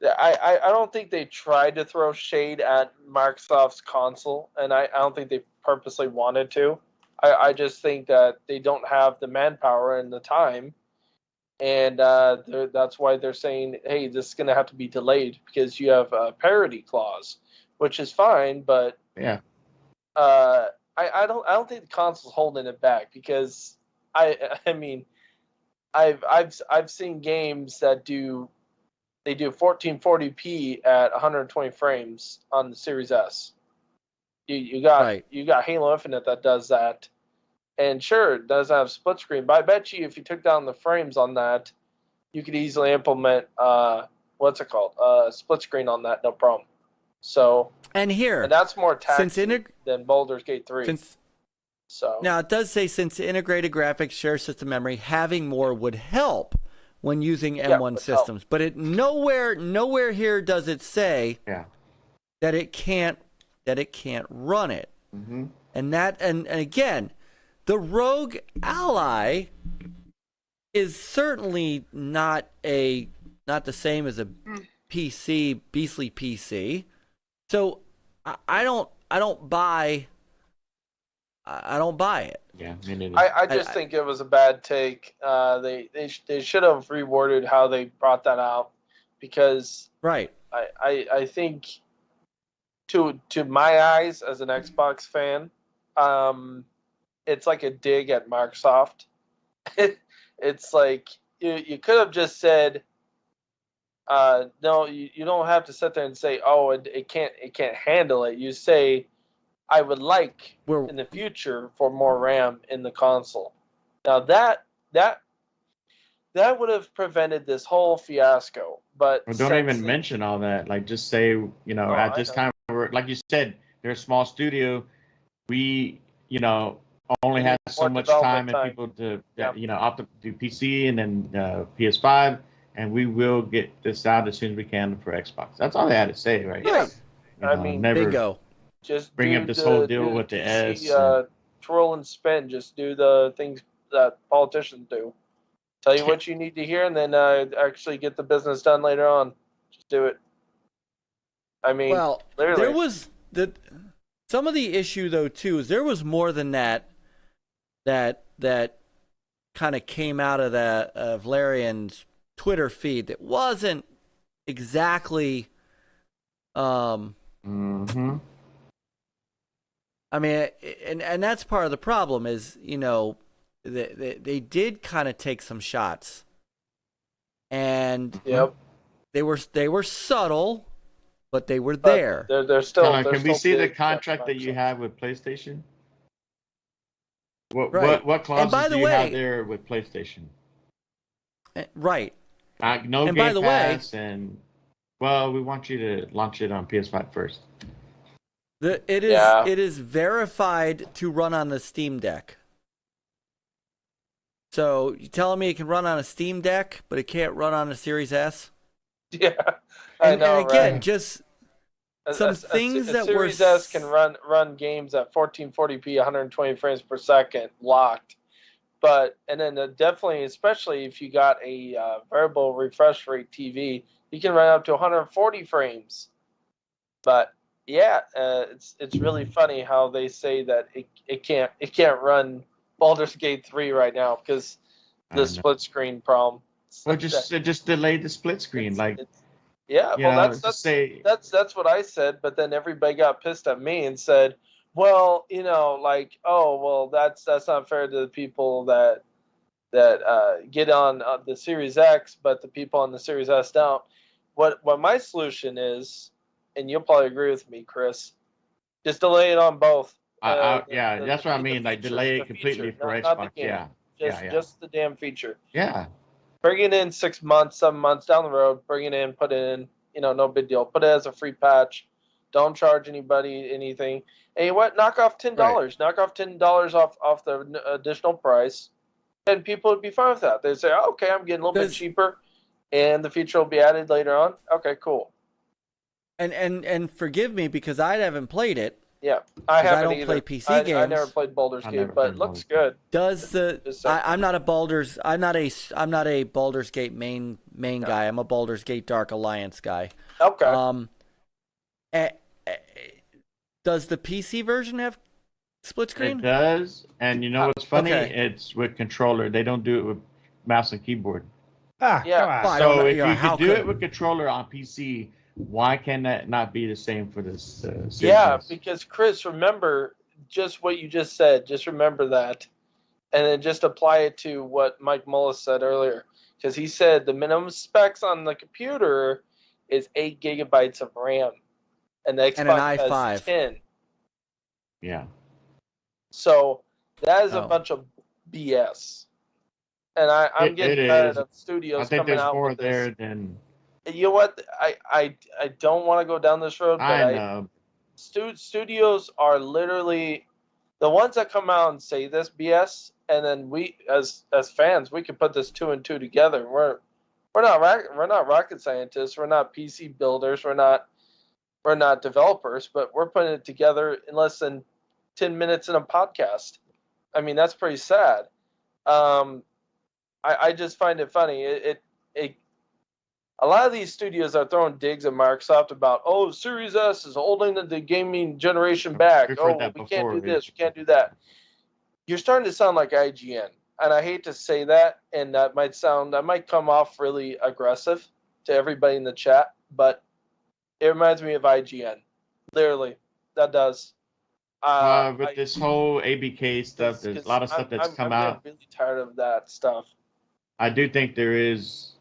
I don't think they tried to throw shade at Microsoft's console, and I don't think they purposely wanted to. I just think that they don't have the manpower and the time, and that's why they're saying, hey, this is going to have to be delayed because you have a parity clause, which is fine, but Yeah. I don't think the console's holding it back, because I mean I've seen games that do 1440p at 120 frames on the Series S. You got Halo Infinite that does that, and sure, it does have split screen. But I bet you if you took down the frames on that, you could easily implement split screen on that, no problem. So and that's more taxing than Baldur's Gate 3. Now it does say since integrated graphics share system memory, having more would help when using M1 systems, but it nowhere here does it say that it can't run it. Mm-hmm. And again, the Rogue Ally is certainly not the same as a PC, beastly PC. So I don't buy it. Yeah, I just think it was a bad take. They should have reworded how they brought that out, because I think to my eyes as an Xbox fan, it's like a dig at Microsoft. It's like you could have just said, no, you don't have to sit there and say, oh, it can't handle it. You say, I would like in the future for more RAM in the console. Now that would have prevented this whole fiasco. But don't even mention all that. Like, just say, at this time, like you said, they're a small studio. We, only have so much time and people to, opt to do PC and then PS5, and we will get this out as soon as we can for Xbox. That's all they had to say, right? Yeah. Bingo. Just bring up this whole deal with the S. Twirl and spin. Just do the things that politicians do. Tell you what you need to hear, and then actually get the business done later on. Just do it. I mean, well, literally. There was some of the issue though too is there was more than that kind of came out of Larian's Twitter feed that wasn't exactly. Mm-hmm. I mean, and that's part of the problem is, they did kind of take some shots, and they were subtle, but they were there. They're still. Can we see the contract that you have with PlayStation? What clauses do you have there with PlayStation? Right. No Game Pass, and we want you to launch it on PS5 first. It is verified to run on the Steam Deck. So you telling me it can run on a Steam Deck, but it can't run on a Series S? Yeah, I know, and again, right? just some things that were Series S can run games at 1440p, 120 frames per second, locked. But and then definitely, especially if you got a variable refresh rate TV, you can run up to 140 frames. But yeah, it's really funny how they say that it can't run Baldur's Gate 3 right now because the split screen problem. Well, just delay the split screen, yeah. Well, that's what I said. But then everybody got pissed at me and said, well, that's not fair to the people that get on the Series X, but the people on the Series S don't. What my solution is, and you'll probably agree with me, Chris, just delay it on both. That's what I mean. Like delay it completely for Xbox. Not the game. Just the damn feature. Yeah. Bring it in 6 months, 7 months down the road. Bring it in, put it in. No big deal. Put it as a free patch. Don't charge anybody anything. Hey, what? Knock off $10. Right. Knock off $10 off the additional price, and people would be fine with that. They'd say, oh, "Okay, I'm getting a little bit cheaper, and the feature will be added later on." Okay, cool. And forgive me because I haven't played it. Yeah, I haven't don't play PC games. I never played Baldur's Gate, but it looks good. I'm not a Baldur's Gate main guy. I'm a Baldur's Gate Dark Alliance guy. Okay. Does the PC version have split screen? It does, and you know what's funny? Okay. It's with controller. They don't do it with mouse and keyboard. Yeah. So if you can do it with controller on PC, why can that not be the same for this? Because Chris, remember just what you just said. Just remember that, and then just apply it to what Mike Mullis said earlier. Because he said the minimum specs on the computer is 8 gigabytes of RAM, and the Xbox has 10. Yeah. So that is a bunch of BS, and I'm getting tired of studios coming out with this. I think there's more there than. You know what? I don't want to go down this road, but I know. Studios are literally the ones that come out and say this BS, and then we, as fans, we can put this 2 and 2 together. We're not rocket scientists. We're not PC builders. We're not developers, but we're putting it together in less than 10 minutes in a podcast. I mean, that's pretty sad. I just find it funny. A lot of these studios are throwing digs at Microsoft about, Series S is holding the gaming generation back. We can't do this, we can't do that. You're starting to sound like IGN, and I hate to say that, and that might come off really aggressive to everybody in the chat, but it reminds me of IGN. Literally, that does. With this whole ABK stuff, there's a lot of stuff that's come out. I'm really tired of that stuff. I do think there is.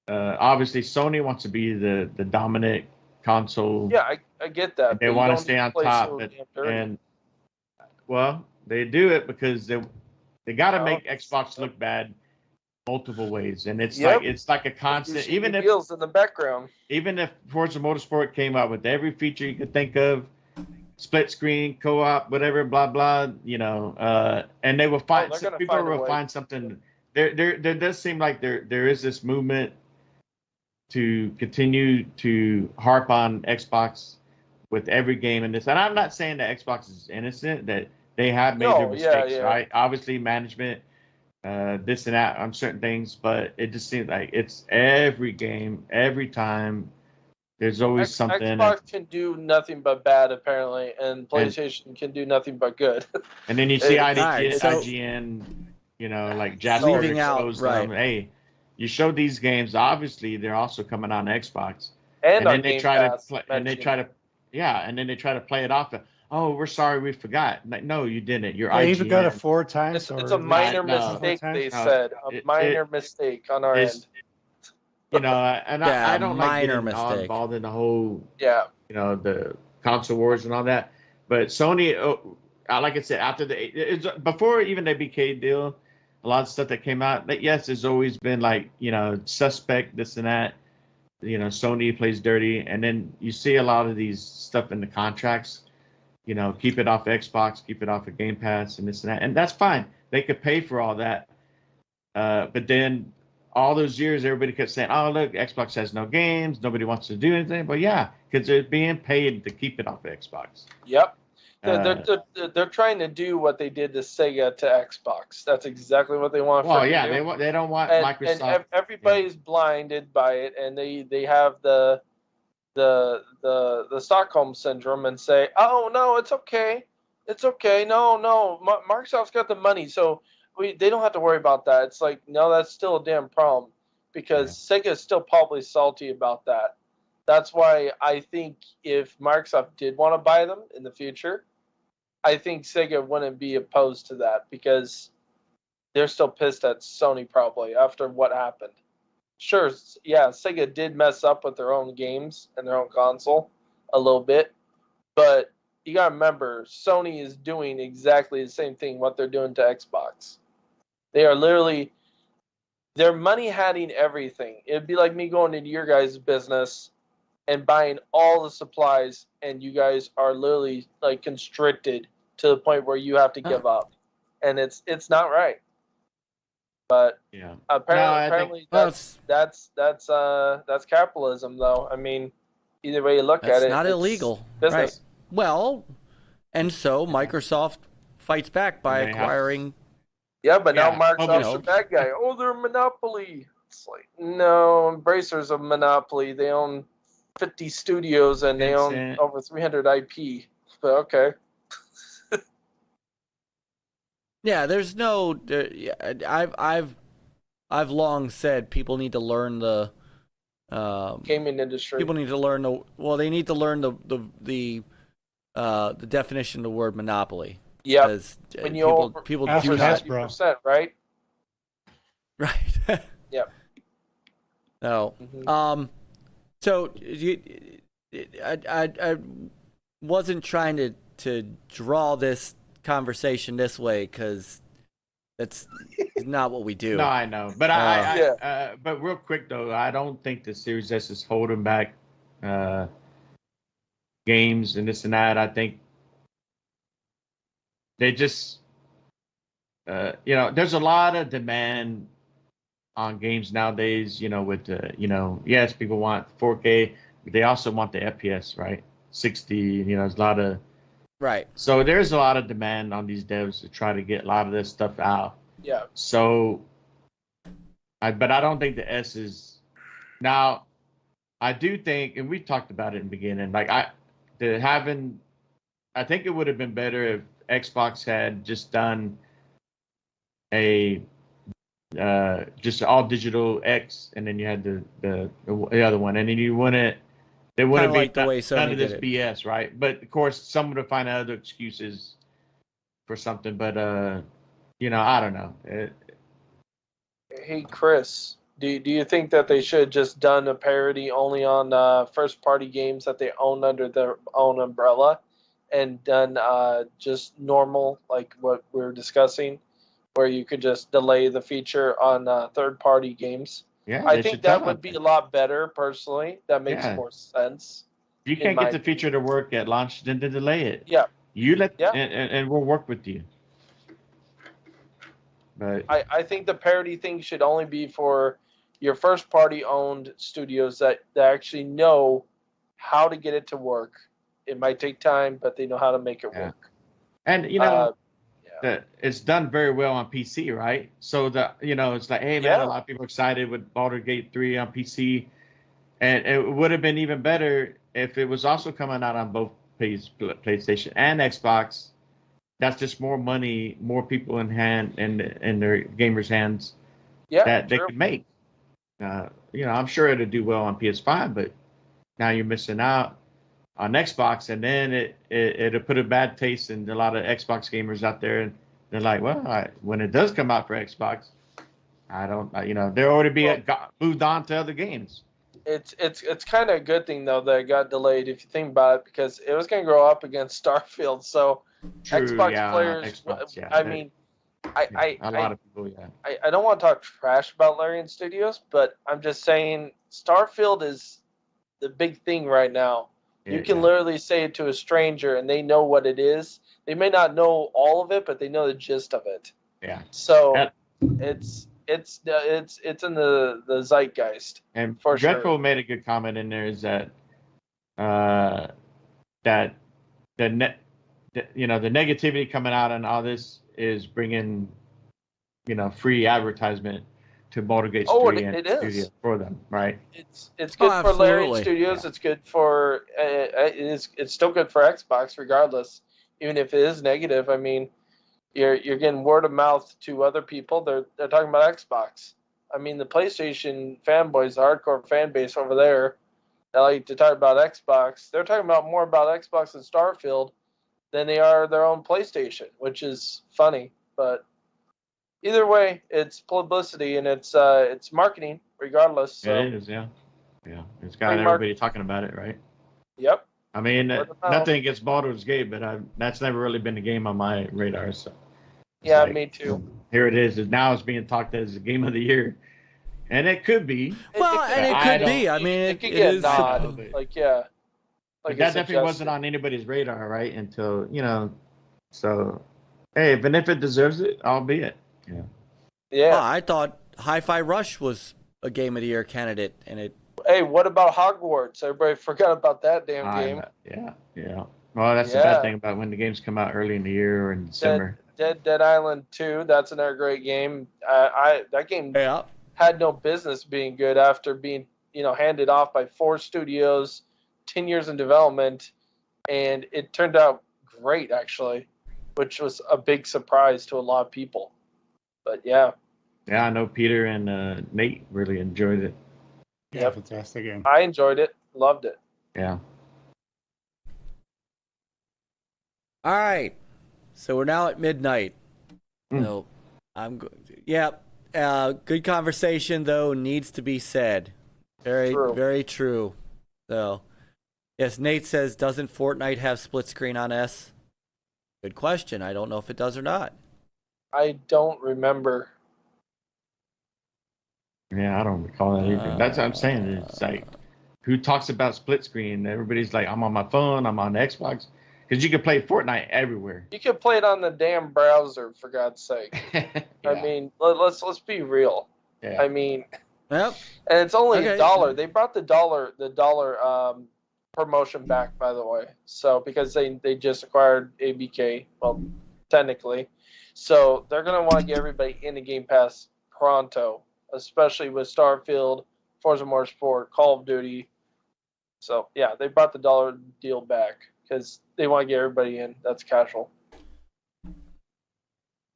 Obviously, Sony wants to be the dominant console. Yeah, I get that. They want to stay on top, they do it because they got to make Xbox look bad multiple ways, and it's like a constant. Even if wheels in the background, even if Forza Motorsport came out with every feature you could think of, split screen, co-op, whatever, blah blah, and they will find people will find something. There does seem like there is this movement to continue to harp on Xbox with every game in this. And I'm not saying that Xbox is innocent, that they have made their mistakes, right? Obviously, management, this and that on certain things, but it just seems like it's every game, every time. There's always something. Xbox can do nothing but bad, apparently, and PlayStation can do nothing but good. And then you see IGN, like Jasper exposed them. Hey, you show these games. Obviously, they're also coming on Xbox, and then they try to play, and then they try to play it off. Oh, we're sorry, we forgot. Like, no, you didn't. You're IGN. Even got it 4 times. It's a minor mistake. They said a minor mistake on our end. I don't like getting involved in the whole, the console wars and all that. But Sony, like I said, after before even the BK deal. A lot of stuff that came out, yes, there's always been suspect, this and that. Sony plays dirty, and then you see a lot of these stuff in the contracts. Keep it off Xbox, keep it off of Game Pass, and this and that, and that's fine. they could pay for all that. But then all those years, everybody kept saying, "Oh, look, Xbox has no games. Nobody wants to do anything." But yeah, because they're being paid to keep it off of Xbox. Yep. They're trying to do what they did to Sega to Xbox. That's exactly what they want. Well, yeah, they don't want Microsoft. And everybody's blinded by it, and they have the Stockholm syndrome and say, "Oh no, it's okay, no, Microsoft's got the money, so they don't have to worry about that." It's like, no, that's still a damn problem, because Sega is still probably salty about that. That's why I think if Microsoft did want to buy them in the future, I think Sega wouldn't be opposed to that, because they're still pissed at Sony probably after what happened. Sure, yeah, Sega did mess up with their own games and their own console a little bit, but you gotta remember, Sony is doing exactly the same thing what they're doing to Xbox. They are literally, they're money-hatting everything. It'd be like me going into your guys' business and buying all the supplies, and you guys are literally like constricted to the point where you have to give up, and it's not right. But yeah, apparently that's capitalism, though. I mean, either way you look at it, it's not illegal, business. Right? Well, and so Microsoft fights back by acquiring. Yeah, but now Microsoft's a bad guy. Oh, they're a monopoly. It's like, no, Embracer's a monopoly. They own 50 studios and they own over 300 IP. But okay. Yeah, there's no. I've long said people need to learn the gaming industry. People need to learn the. Well, they need to learn the definition of the word monopoly. Yeah. When people do not. Hasbro. Right. Right. Yep. No. Mm-hmm. So I wasn't trying to draw this conversation this way, because that's not what we do. No, I know, but but real quick though, I don't think the Series S is holding back games and this and that. I think they just there's a lot of demand on games nowadays, with yes, people want 4K, but they also want the FPS, right? 60, there's a lot of right. So there's a lot of demand on these devs to try to get a lot of this stuff out. Yeah. So but I don't think the S is now. I do think, and we talked about it in the beginning, like I think it would have been better if Xbox had just done a just all digital X, and then you had the other one, and then you wouldn't. They wouldn't be like the way Sony none of this did it. BS, right? But of course, some would find other excuses for something. But I don't know. Hey Chris, do you think that they should have just done a parody only on first party games that they own under their own umbrella, and done just normal, like what we were discussing, where you could just delay the feature on third-party games? Yeah, I think that would be a lot better, personally. That makes more sense. If you can't get the feature to work at launch, then delay it. Yeah. And we'll work with you. But I think the parody thing should only be for your first-party owned studios that actually know how to get it to work. It might take time, but they know how to make it work. And it's done very well on PC, right? So it's like, hey man, a lot of people are excited with Baldur's Gate 3 on PC, and it would have been even better if it was also coming out on both PlayStation and Xbox. That's just more money, more people in their gamers' hands that they could make. I'm sure it'll do well on PS5, but now you're missing out on Xbox, and then it'll put a bad taste in a lot of Xbox gamers out there, and they're like, well, when it does come out for Xbox, they're already moved on to other games. It's kind of a good thing though that it got delayed, if you think about it, because it was going to go up against Starfield. So Xbox players, I mean, a lot of people, I don't want to talk trash about Larian Studios, but I'm just saying Starfield is the big thing right now. You can literally say it to a stranger, and they know what it is. They may not know all of it, but they know the gist of it. Yeah. So That- it's in the zeitgeist. And for Dreadful sure. made a good comment in there is that that the net, the negativity coming out and all this is bringing, free advertisement to motivate studio for them, right? It's good for Larian absolutely. Studios. It's good for it's still good for Xbox regardless, even if it is negative. I mean, you're getting word of mouth to other people. They're talking about Xbox. I mean, the PlayStation fanboys, the hardcore fan base over there, they like to talk about Xbox. They're talking about more about Xbox and Starfield than they are their own PlayStation, which is funny. But either way, it's publicity and it's marketing regardless. So. It is, yeah. It's got everybody talking about it, right? Yep. I mean, nothing against Baldur's Gate, but that's never really been a game on my radar. So yeah, me too. Here it is. Now it's being talked as the game of the year, and it could be. Well, it could be. I mean, it could get a nod. Like that definitely wasn't on anybody's radar, right? Until So, hey, even if it deserves it, albeit. Yeah. Yeah. Well, I thought Hi-Fi Rush was a game of the year candidate, and it. Hey, what about Hogwarts? Everybody forgot about that damn game. Yeah. Well, that's the bad thing about when the games come out early in the year or in December. Dead Island 2, that's another great game. That game had no business being good after being, handed off by 4 studios, 10 years in development, and it turned out great actually, which was a big surprise to a lot of people. But yeah. Yeah, I know Peter and Nate really enjoyed it. Yeah, fantastic game. I enjoyed it, loved it. Yeah. All right. So we're now at midnight. So I'm good. Yeah. Good conversation though needs to be said. Very true. So yes, Nate says, doesn't Fortnite have split screen on S? Good question. I don't know if it does or not. I don't remember. Yeah, I don't recall that either. That's what I'm saying. It's like, who talks about split screen? Everybody's like, I'm on my phone, I'm on the Xbox. Because you can play Fortnite everywhere. You can play it on the damn browser, for God's sake. Yeah. I mean, let's be real. Yeah. I mean, Yep. and it's only $1. They brought the dollar promotion back, by the way. So because they just acquired ABK, well, technically, so they're gonna want to get everybody in the Game Pass pronto, especially with Starfield, Forza Motorsport, Call of Duty. So yeah, they brought the dollar deal back because they want to get everybody in. That's casual.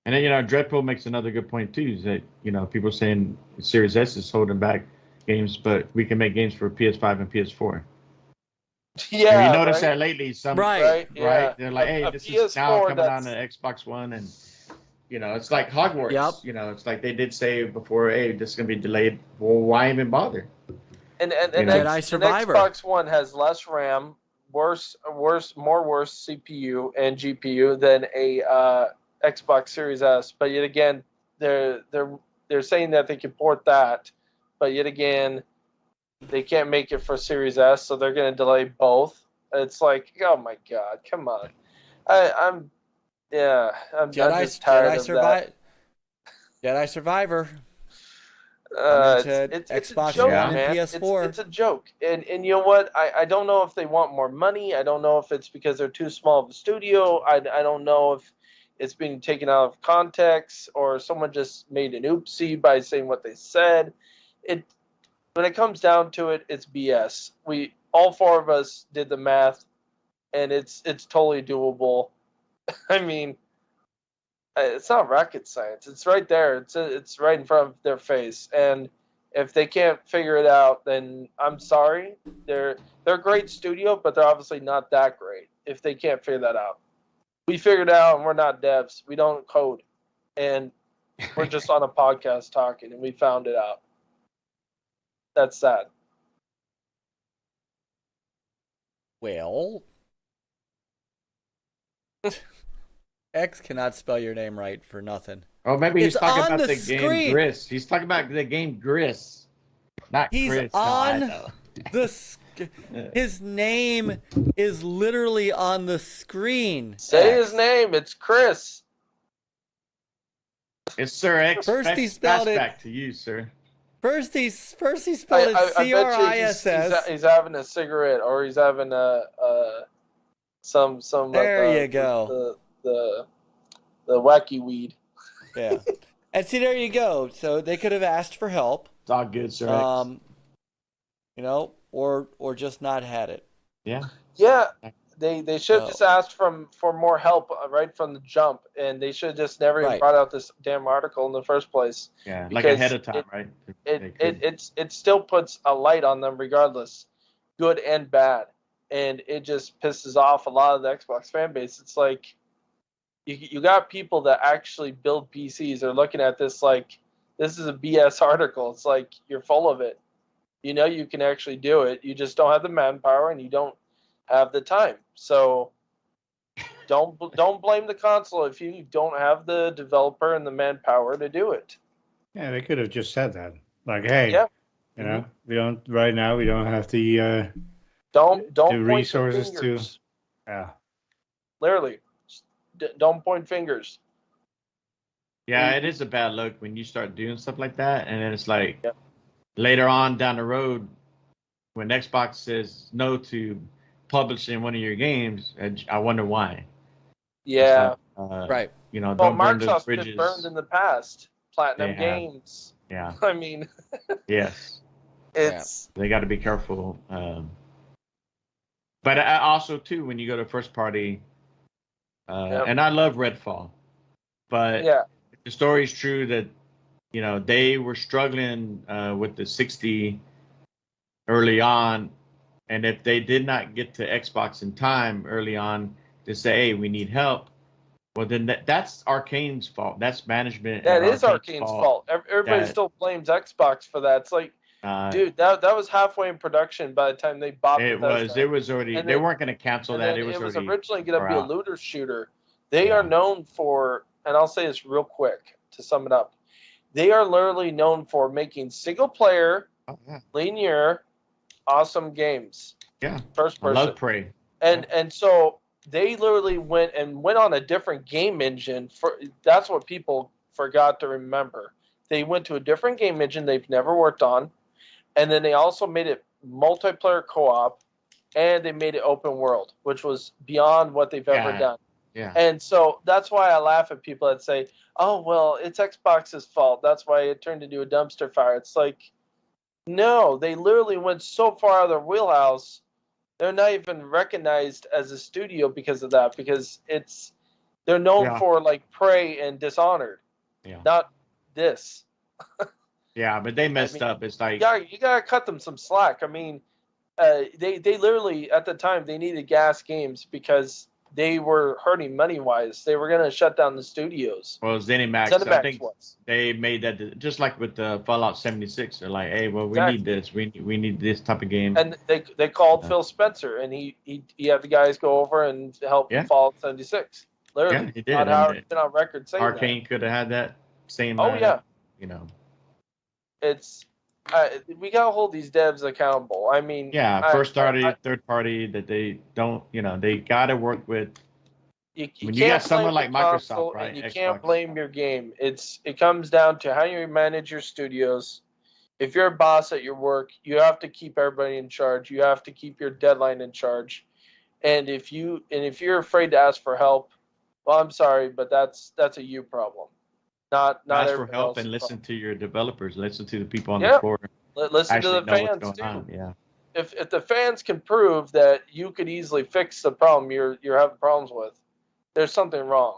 And then, Dreadpool makes another good point too, is that, people saying Series S is holding back games, but we can make games for PS5 and PS4. Yeah. And you notice that lately, Right. Yeah. They're like, hey, this is now coming on the Xbox One, and it's like Hogwarts. Yep. It's like they did say before, hey, this is gonna be delayed. Well, why even bother? And Jedi Survivor. Xbox One has less RAM, worse CPU and GPU than a Xbox Series S. But yet again, they're saying that they can port that, but yet again, they can't make it for Series S, so they're going to delay both. It's like, oh my God, come on! I'm just tired of that. Jedi Survivor. It's Xbox a joke, One man. and PS4. It's a joke, and you know what? I don't know if they want more money. I don't know if it's because they're too small of a studio. I don't know if it's being taken out of context or someone just made an oopsie by saying what they said. When it comes down to it, it's BS. All 4 of us did the math, and it's totally doable. I mean, it's not rocket science. It's right there. It's right in front of their face. And if they can't figure it out, then I'm sorry. They're a great studio, but they're obviously not that great if they can't figure that out. We figured it out, and we're not devs. We don't code. And we're just on a podcast talking, and we found it out. That's sad. Well, X cannot spell your name right for nothing. Oh, maybe he's It's talking on about the the game screen. Gris. He's talking about the game Gris, not He's Chris. on his name is literally on the screen. Say X. his name. It's Chris. It's Sir X. First he spelled it. Back to you, sir. First he spelled it CRISS. He's having a cigarette, or he's having some. There you go. The wacky weed. Yeah. And see, there you go. So they could have asked for help. It's all good, Sir X. You know, or just not had it. Yeah. They should have just asked for more help right from the jump, and they should have just never even brought out this damn article in the first place. Yeah, like ahead of time, right? It still puts a light on them regardless, good and bad, and it just pisses off a lot of the Xbox fan base. It's like you got people that actually build PCs. They're looking at this like this is a BS article. It's like you're full of it. You know you can actually do it. You just don't have the manpower, and you don't have the time. So don't blame the console if you don't have the developer and the manpower to do it. Yeah, they could have just said that. Like, hey, you know, we don't have the resources to. Yeah. Literally, don't point fingers. Yeah, it is a bad look when you start doing stuff like that, and then it's like later on down the road when Xbox says no to publishing one of your games, I wonder why. Yeah. Right. You know, well, don't burn those Microsoft's bridges. been burned in the past. Platinum Games. Yeah. I mean. Yes. It's. They got to be careful. But also too, when you go to first party, and I love Redfall, but if the story is true that you know they were struggling with the 60 early on. And if they did not get to Xbox in time early on to say, hey, we need help, well, then that's Arcane's fault. That's management. That is Arcane's fault. Everybody still blames Xbox for that. It's like, dude, that was halfway in production by the time they bought it. It was already, and they weren't going to cancel that. It was originally going to be a looter shooter. They are known for, and I'll say this real quick to sum it up, they are literally known for making single-player, linear, awesome games. Yeah. First person. I love Prey. And so they literally went on a different game engine. That's what people forgot to remember. They went to a different game engine they've never worked on, and then they also made it multiplayer co-op, and they made it open world, which was beyond what they've ever done. Yeah. And so that's why I laugh at people that say, "Oh, well, it's Xbox's fault. That's why it turned into a dumpster fire." It's like, no, they literally went so far out of their wheelhouse, they're not even recognized as a studio because of that. Because they're known for like Prey and Dishonored, not this. Yeah, but they messed up. It's like you gotta cut them some slack. I mean, they literally at the time they needed gas games because they were hurting money-wise. They were going to shut down the studios. Well, ZeniMax, I think they made that just like with the Fallout 76. They're like, hey, well, we need this. We need this type of game. And they called Phil Spencer, and he had the guys go over and help Fallout 76. Literally, yeah, he did. It's been on record saying Arcane could have had that same. You know, it's we gotta hold these devs accountable. I mean, first party, third party, that they don't. You know, they gotta work with. You got someone like Microsoft, right? And you can't blame your game. It comes down to how you manage your studios. If you're a boss at your work, you have to keep everybody in charge. You have to keep your deadline in charge. And if you're afraid to ask for help, well, I'm sorry, but that's a you problem. Not ask for help and listen to your developers. Listen to the people on the floor. Listen to the fans too. On. Yeah. If the fans can prove that you could easily fix the problem you're having problems with, there's something wrong.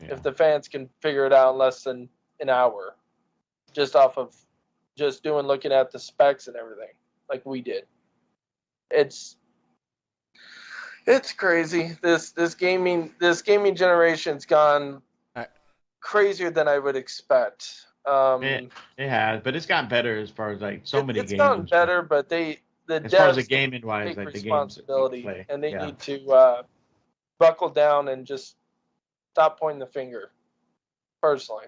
Yeah. If the fans can figure it out in less than an hour, just off of looking at the specs and everything, like we did, it's crazy. This gaming generation's gone crazier than I would expect. It has, but it's gotten better as far as like many games. It's gotten better, but as far as the gaming wise, like the responsibility, games and they need to buckle down and just stop pointing the finger. Personally.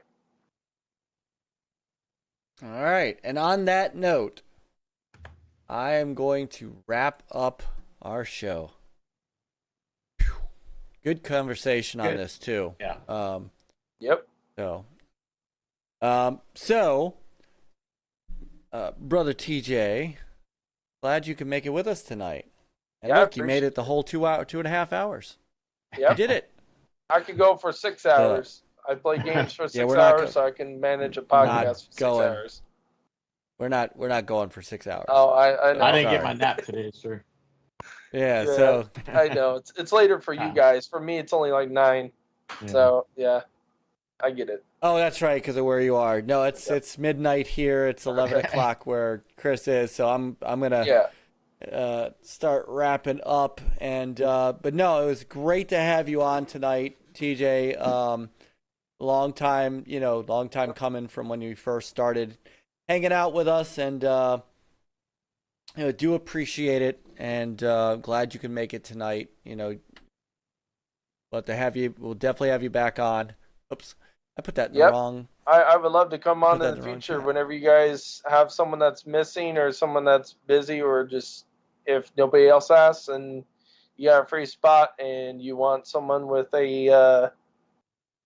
All right, and on that note, I am going to wrap up our show. Good conversation on this too. Yeah. Yep. So, So, brother TJ, glad you could make it with us tonight. And Yeah, look, you made it the whole 2.5 hours. Yep. You did it. I could go for 6 hours. I play games for 6 hours, so I can manage a podcast for 6 hours. We're not going for 6 hours. Oh, I know. I didn't get my nap today, sir. Yeah, so I know it's later for you guys. For me, it's only like 9. Yeah. So yeah, I get it. Oh, that's right, because of where you are. No, it's midnight here. It's 11 o'clock where Chris is. So I'm gonna start wrapping up. And but no, it was great to have you on tonight, TJ. Long time coming from when you first started hanging out with us, and do appreciate it, and glad you can make it tonight. But to have you, we'll definitely have you back on. Oops, I put that in the wrong. I would love to come on in the future whenever you guys have someone that's missing or someone that's busy, or just if nobody else asks and you got a free spot and you want someone with an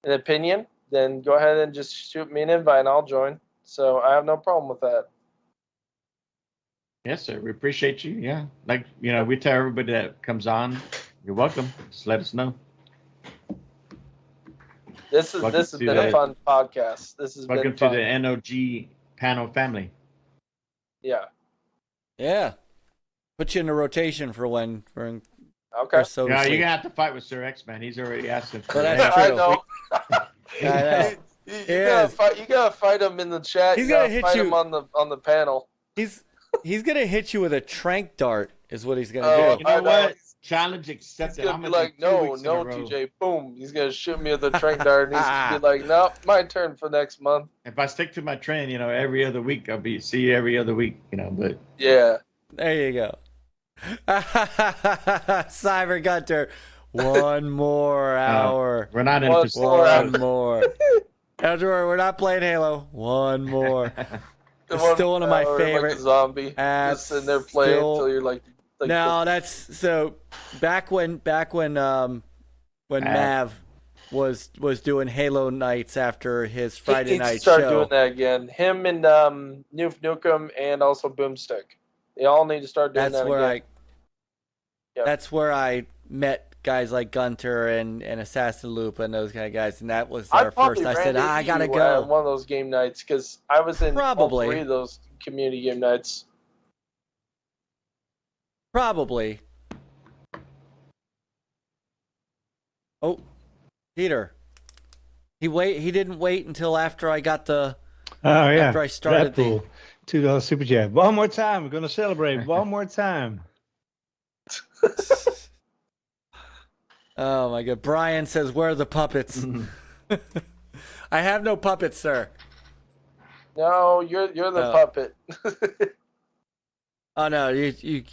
opinion, then go ahead and just shoot me an invite and I'll join. So I have no problem with that. Yes, sir. We appreciate you. Yeah. Like, we tell everybody that comes on, you're welcome. Just let us know. This has been a fun podcast. This has welcome been fun. to the NLG panel family. Yeah. Yeah. Put you in a rotation for when. Okay. So you're gonna have to fight with Sir X, man. He's already asking for it. I know. You gotta fight him in the chat. He's gonna hit you him on the panel. He's gonna hit you with a trank dart. Is what he's gonna do. You know what? Challenge accepted. He's gonna be like, no, TJ, boom. He's gonna shoot me with a trank dart, and he's gonna be like, no, my turn for next month. If I stick to my trend, every other week see you every other week, but yeah. There you go. Cyber Gunter, one more hour. We're not in one more. Don't worry, we're not playing Halo. One more. It's still one of my favorite. Like a zombie. Just sitting there playing until you're like no, that's so. Back when Mav was doing Halo nights after his Friday night show. Start doing that again. Him and Noof Nukem and also Boomstick. They all need to start doing that again. That's where I met guys like Gunter and AssassinLupa and those kind of guys, and that was our first. I said, I gotta go. One of those game nights because I was in all 3 of those community game nights. Probably. Oh, Peter. He didn't wait until after I got the. Oh yeah. After I started the $2 super chat. One more time. We're gonna celebrate. One more time. Oh my God. Brian says, "Where are the puppets?" I have no puppets, sir. No, you're the puppet. Oh no, you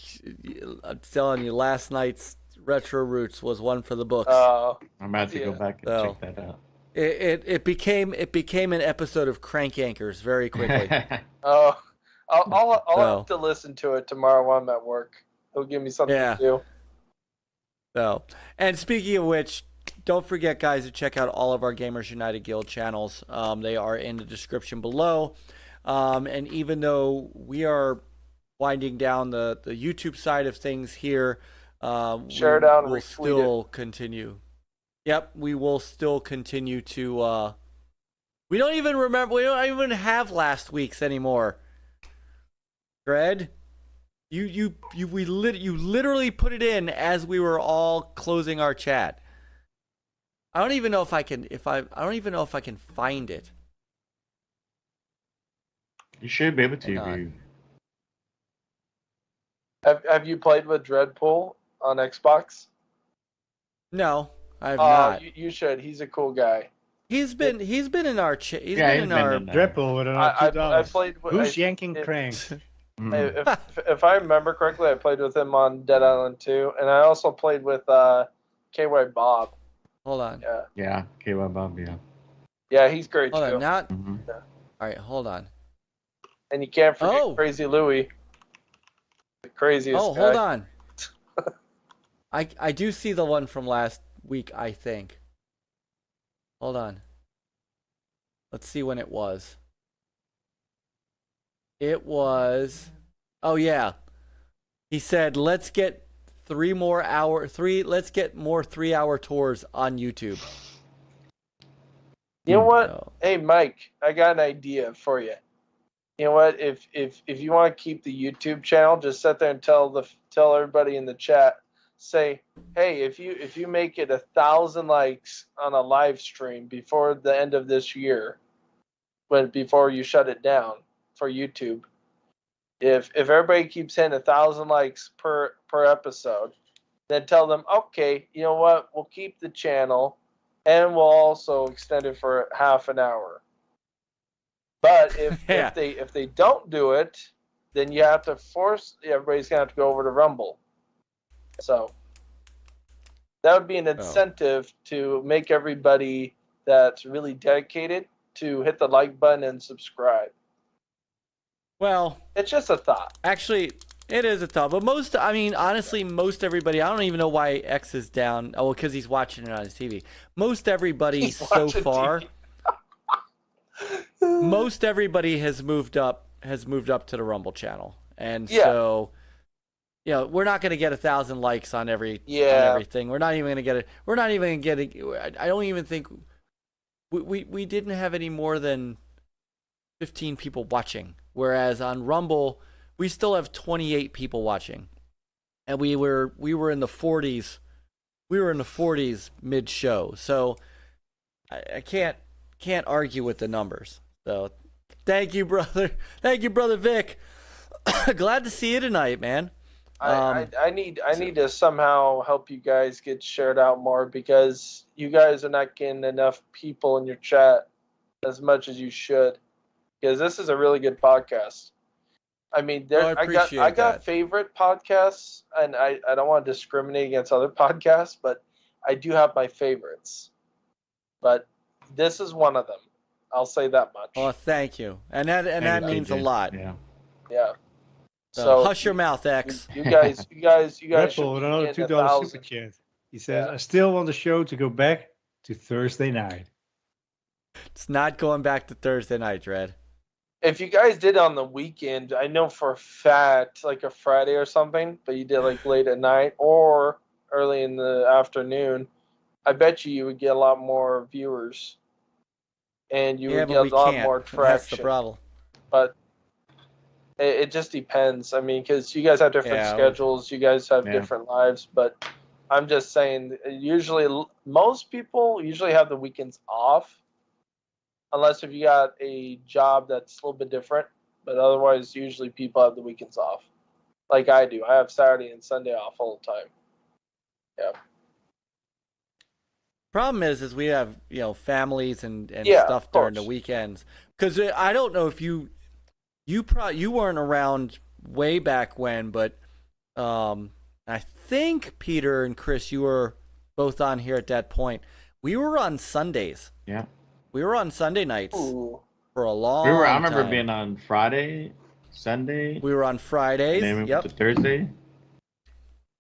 I'm telling you, last night's Retro Roots was one for the books. I'm about to go back and check that out. It became an episode of Crank Anchors very quickly. I'll have to listen to it tomorrow while I'm at work. It'll give me something to do. So, and speaking of which, don't forget, guys, to check out all of our Gamers United Guild channels. They are in the description below. And even though we are winding down the YouTube side of things here, share it out and we'll still continue. Yep, we will still continue to. We don't even have last week's anymore. Fred, you literally put it in as we were all closing our chat. I don't even know if I can find it. You should be able to. Have you played with Dreadpool on Xbox? No, I have not. You should. He's a cool guy. He's been in our chat. He's been in our Dreadpool with I played with. Who's yanking crank? If I remember correctly, I played with him on Dead Island 2, and I also played with KY Bob. Hold on. Yeah, KY Bob. Yeah, he's great hold too. On, not. All right, hold on. And you can't forget Crazy Louie. The craziest guy. Hold on. I do see the one from last week, I think. Hold on. Let's see when it was. It was, oh yeah. He said, let's get more 3-hour tours on YouTube. You know what? So. Hey, Mike, I got an idea for you. You know what? If you want to keep the YouTube channel, just sit there and tell everybody in the chat, say, hey, if you make it 1,000 likes on a live stream before the end of this year, before you shut it down for YouTube, if everybody keeps hitting 1,000 likes per episode, then tell them, okay, you know what? We'll keep the channel, and we'll also extend it for half an hour. But if they don't do it, then you have to force everybody's gonna have to go over to Rumble. So that would be an incentive to make everybody that's really dedicated to hit the like button and subscribe. Well, it's just a thought. Actually, it is a thought. But honestly, most everybody, I don't even know why X is down. Oh, because he's watching it on his TV. Most everybody so far, most everybody has moved up to the Rumble channel. And so, we're not going to get 1,000 likes on everything. We're not even going to get it. We're not even going to get it. I don't even think we didn't have any more than 15 people watching. Whereas on Rumble, we still have 28 people watching, and we were in the 40s. We were in the 40s mid show, so I can't argue with the numbers. So thank you, brother. Thank you, brother Vic. Glad to see you tonight, man. I need to somehow help you guys get shared out more, because you guys are not getting enough people in your chat as much as you should. Because this is a really good podcast. I mean, I got favorite podcasts, and I don't want to discriminate against other podcasts, but I do have my favorites. But this is one of them. I'll say that much. Oh, thank you, and that means a lot. Yeah. So hush your mouth, X. You guys Rebel with another $2 super chat. He says, I still want the show to go back to Thursday night. It's not going back to Thursday night, Red. If you guys did on the weekend, I know for a fact, like a Friday or something, but you did like late at night or early in the afternoon, I bet you would get a lot more viewers. And you would get a lot more traction. That's the problem. But it just depends. I mean, because you guys have different schedules, you guys have different lives, but I'm just saying, most people usually have the weekends off. Unless if you got a job that's a little bit different, but otherwise, usually people have the weekends off, like I do. I have Saturday and Sunday off all the time. Yeah. Problem is we have families and stuff during the weekends. Because I don't know if you weren't around way back when, but I think Peter and Chris, you were both on here at that point. We were on Sundays. Yeah. We were on Sunday nights for a long time. I remember being on Friday, Sunday. We were on Fridays. And then we went to Thursday.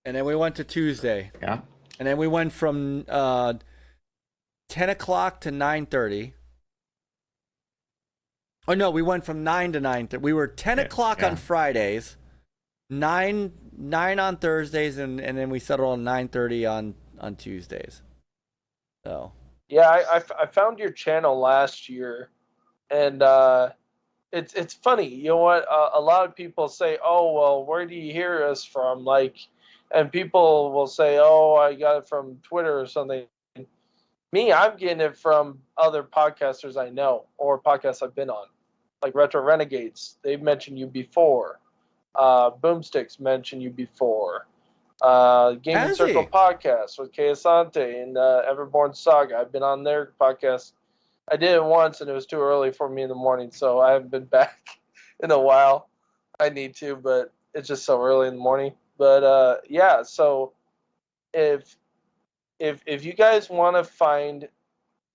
And then we went to Tuesday. Yeah. And then we went from 10 o'clock to 9:30. Oh, no, we went from 9 to 9:30. We were 10 o'clock on Fridays, 9 on Thursdays, and then we settled on 9:30 on Tuesdays. So... Yeah, I found your channel last year, and it's funny. You know what? A lot of people say, "Oh, well, where do you hear us from?" And people will say, "Oh, I got it from Twitter or something." Me, I'm getting it from other podcasters I know or podcasts I've been on, like Retro Renegades. They've mentioned you before. Boomsticks mentioned you before. Gaming Circle podcast with Qeorge and Everborn Saga. I've been on their podcast. I did it once and it was too early for me in the morning, so I haven't been back in a while. I need to, but it's just so early in the morning. But so if you guys want to find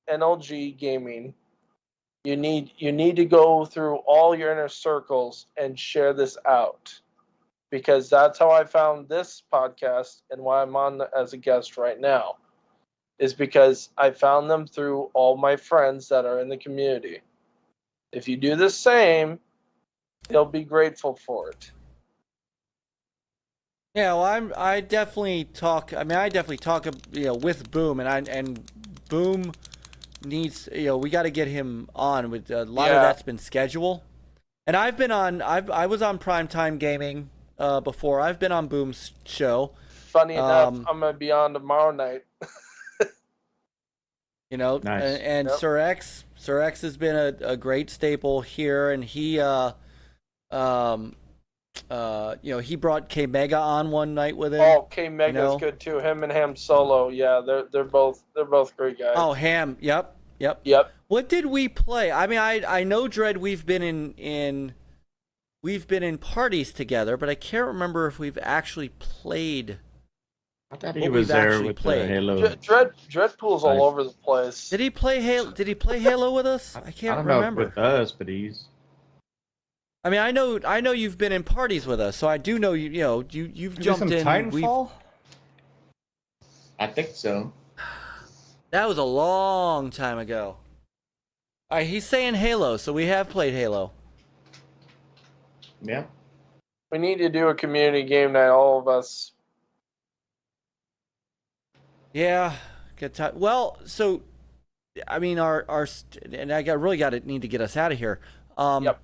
NLG Gaming, you need to go through all your inner circles and share this out. Because that's how I found this podcast and why I'm on as a guest right now, is because I found them through all my friends that are in the community. If you do the same, they'll be grateful for it. Yeah, well, I definitely talk. I mean, I definitely talk, with Boom, and Boom needs, we got to get him on. With a lot of that's been schedule, and I've been on. I was on Primetime Gaming before. I've been on Boom's show. Funny enough, I'm gonna be on tomorrow night. Nice. And Yep. Sir X has been a great staple here, and he he brought K Mega on one night with him. Oh, K Mega's good too. Him and Ham Solo, yeah, they're both great guys. Oh, Ham, yep. What did we play? I mean, I know Dread. We've been in parties together, but I can't remember if we've actually played. I thought he was there with the Halo. Dreadpool's all over the place. Did he play Halo? Did he play Halo with us? I can't remember. Know with us, but he's. I mean, I know you've been in parties with us, so I do know you've jumped in. Titanfall? I think so. That was a long time ago. All right, he's saying Halo, so we have played Halo. Yeah. We need to do a community game night, all of us. Yeah, good time. Well, so I mean, our and I need to get us out of here. Yep.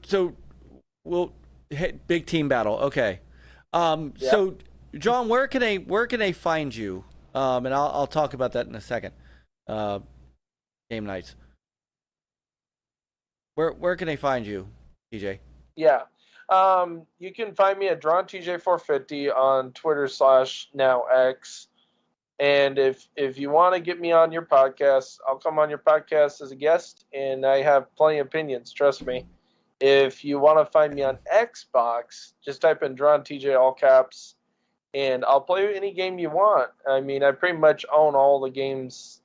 So we'll hit big team battle. Okay. So John, where can they find you? And I'll talk about that in a second. Game nights. Where can they find you, TJ? Yeah. You can find me at DrawnTJ450 on Twitter /now X. And if you want to get me on your podcast, I'll come on your podcast as a guest, and I have plenty of opinions, trust me. If you want to find me on Xbox, just type in DrawnTJ all caps, and I'll play any game you want. I mean, I pretty much own all the games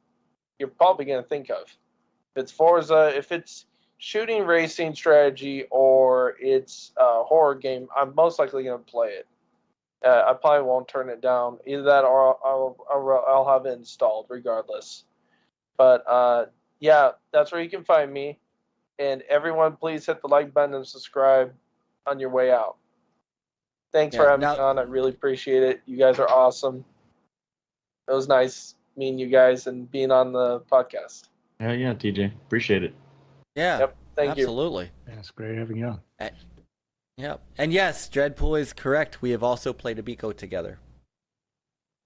you're probably going to think of. If it's Forza, if it's shooting, racing, strategy, or it's a horror game, I'm most likely going to play it. I probably won't turn it down. Either that or I'll have it installed regardless. But yeah, that's where you can find me. And everyone, please hit the like button and subscribe on your way out. Thanks for having me on. I really appreciate it. You guys are awesome. It was nice meeting you guys and being on the podcast. Hell yeah, TJ. Appreciate it. Yeah. Yep. Thank you. Absolutely. Yeah, it's great having you on. Yeah. And yes, Dreadpool is correct. We have also played Abico together.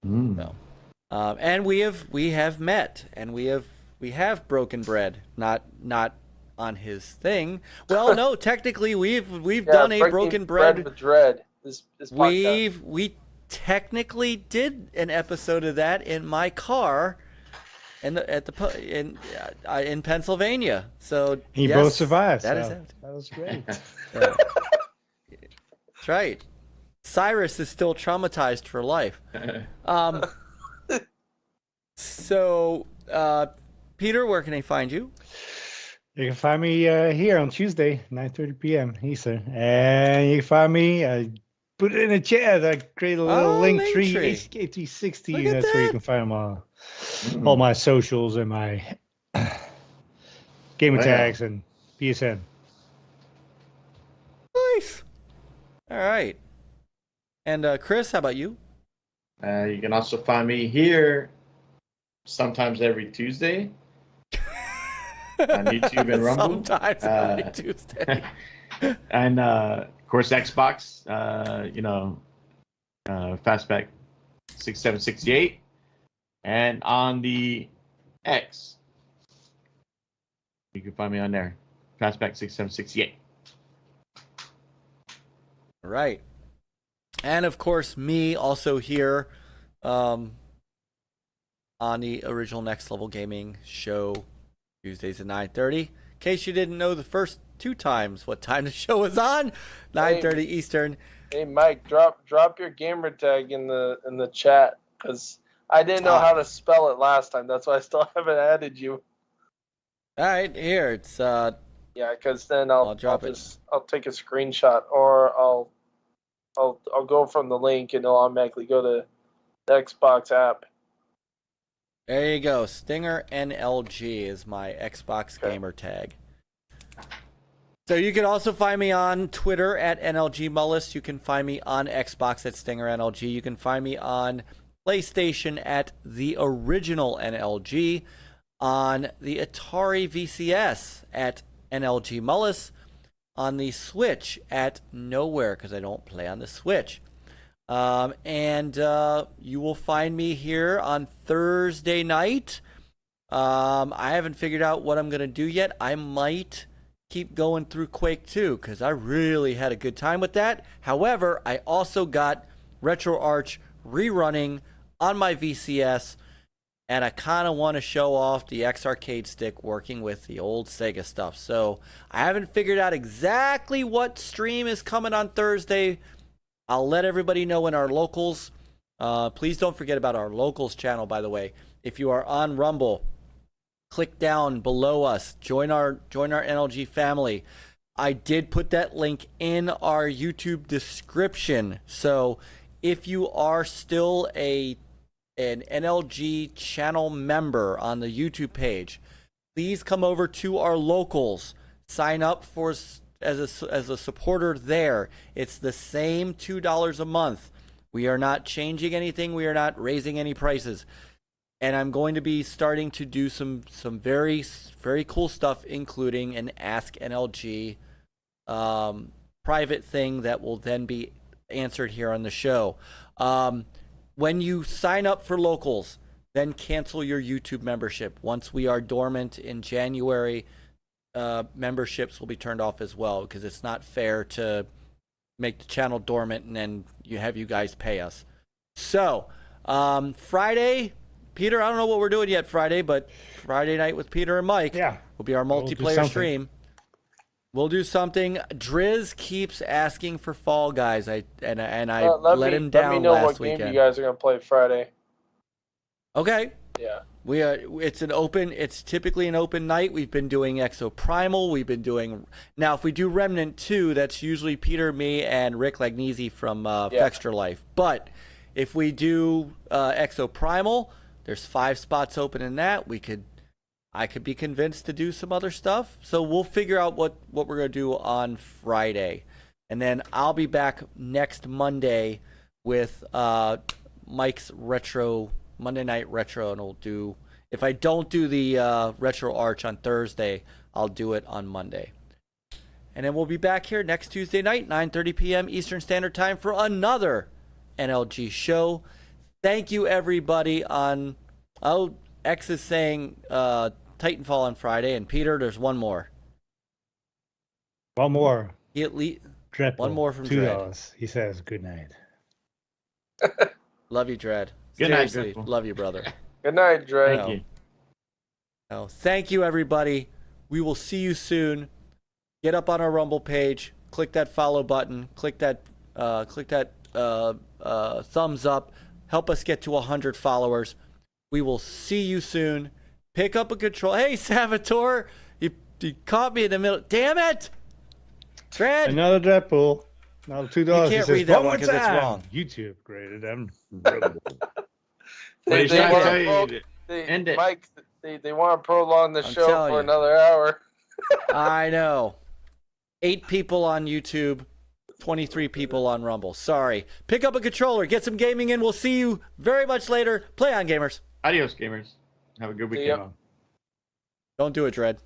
So, and we have met, and we have broken bread. Not on his thing. Well, no, technically we've done a broken bread with Dread. This podcast. We technically did an episode of that in my car in Pennsylvania. So you both survived. That was great. That's right. Cyrus is still traumatized for life. So, Peter, where can they find you? You can find me here on Tuesday, 9:30 p.m. Eastern. And you can find me, put it in the chat. I create a little link tree, HKT60. That's where you can find them all my socials and my gamer tags and PSN. Nice. All right. And Chris, how about you? You can also find me here sometimes every Tuesday on YouTube and Rumble. Sometimes every Tuesday. And of course, Xbox, Fastback 6768. And on the X, you can find me on there, Fastback 6768. Right. And of course, me also here on the original Next Level Gaming show, Tuesdays at 9:30. In case you didn't know the first two times what time the show was on, 9:30 Eastern. Hey, Mike, drop your gamer tag in the chat, because I didn't know how to spell it last time. That's why I still haven't added you. All right, here it's yeah, because then I'll take a screenshot, or I'll go from the link and it'll automatically go to the Xbox app. There you go. Stinger NLG is my Xbox gamer tag. So you can also find me on Twitter at NLG Mullis. You can find me on Xbox at Stinger NLG. You can find me on PlayStation at the original NLG. On the Atari VCS at NLG Mullis. On the Switch at Nowhere, because I don't play on the Switch. And you will find me here on Thursday night. I haven't figured out what I'm going to do yet. I might keep going through Quake 2 because I really had a good time with that. However, I also got RetroArch rerunning on my VCS, and I kind of want to show off the X Arcade stick working with the old Sega stuff. So I haven't figured out exactly what stream is coming on Thursday. I'll let everybody know in our locals. Please don't forget about our locals channel, by the way. If you are on Rumble, click down below us. Join our NLG family. I did put that link in our YouTube description. So if you are still an NLG channel member on the YouTube page, please come over to our locals. Sign up for as a supporter there. It's the same $2 a month. We are not changing anything. We are not raising any prices. And I'm going to be starting to do some very, very cool stuff, including an Ask NLG private thing that will then be answered here on the show. When you sign up for locals, then cancel your YouTube membership. Once we are dormant in January, memberships will be turned off as well, because it's not fair to make the channel dormant and then you guys pay us. So Friday, Peter, I don't know what we're doing yet Friday, but Friday night with Peter and Myke will be our multiplayer stream. We'll do something. Drizz keeps asking for Fall Guys. I let him down last weekend. Let me know what game you guys are gonna play Friday. Okay. Yeah. It's typically an open night. We've been doing Exoprimal. We've been doing, now if we do Remnant 2, that's usually Peter, me, and Rick Lagnese from Fextra Life. But if we do Exoprimal, there's 5 spots open in that. I could be convinced to do some other stuff. So we'll figure out what we're going to do on Friday. And then I'll be back next Monday with Mike's Monday Night Retro. And we'll do, if I don't do the RetroArch on Thursday, I'll do it on Monday. And then we'll be back here next Tuesday night, 9:30 p.m. Eastern Standard Time for another NLG show. Thank you, everybody. X is saying Titanfall on Friday, and Peter, there's one more. One more. One more from Dread. He says good night. Love you, Dread. Good Seriously, night, love you, brother. Good night, Dread. Thank you. Thank you, everybody. We will see you soon. Get up on our Rumble page. Click that follow button. Click that thumbs up. Help us get to 100 followers. We will see you soon. Pick up a control. Hey, Salvatore, you caught me in the middle. Damn it! Dread. Another Dread pool. Another $2. You can't read that one because it's wrong. YouTube graded them. They want to prolong the show for another hour. I know. 8 people on YouTube, 23 people on Rumble. Sorry. Pick up a controller. Get some gaming in. We'll see you very much later. Play on, gamers. Adios, gamers. Have a good weekend. Don't do it, Dread.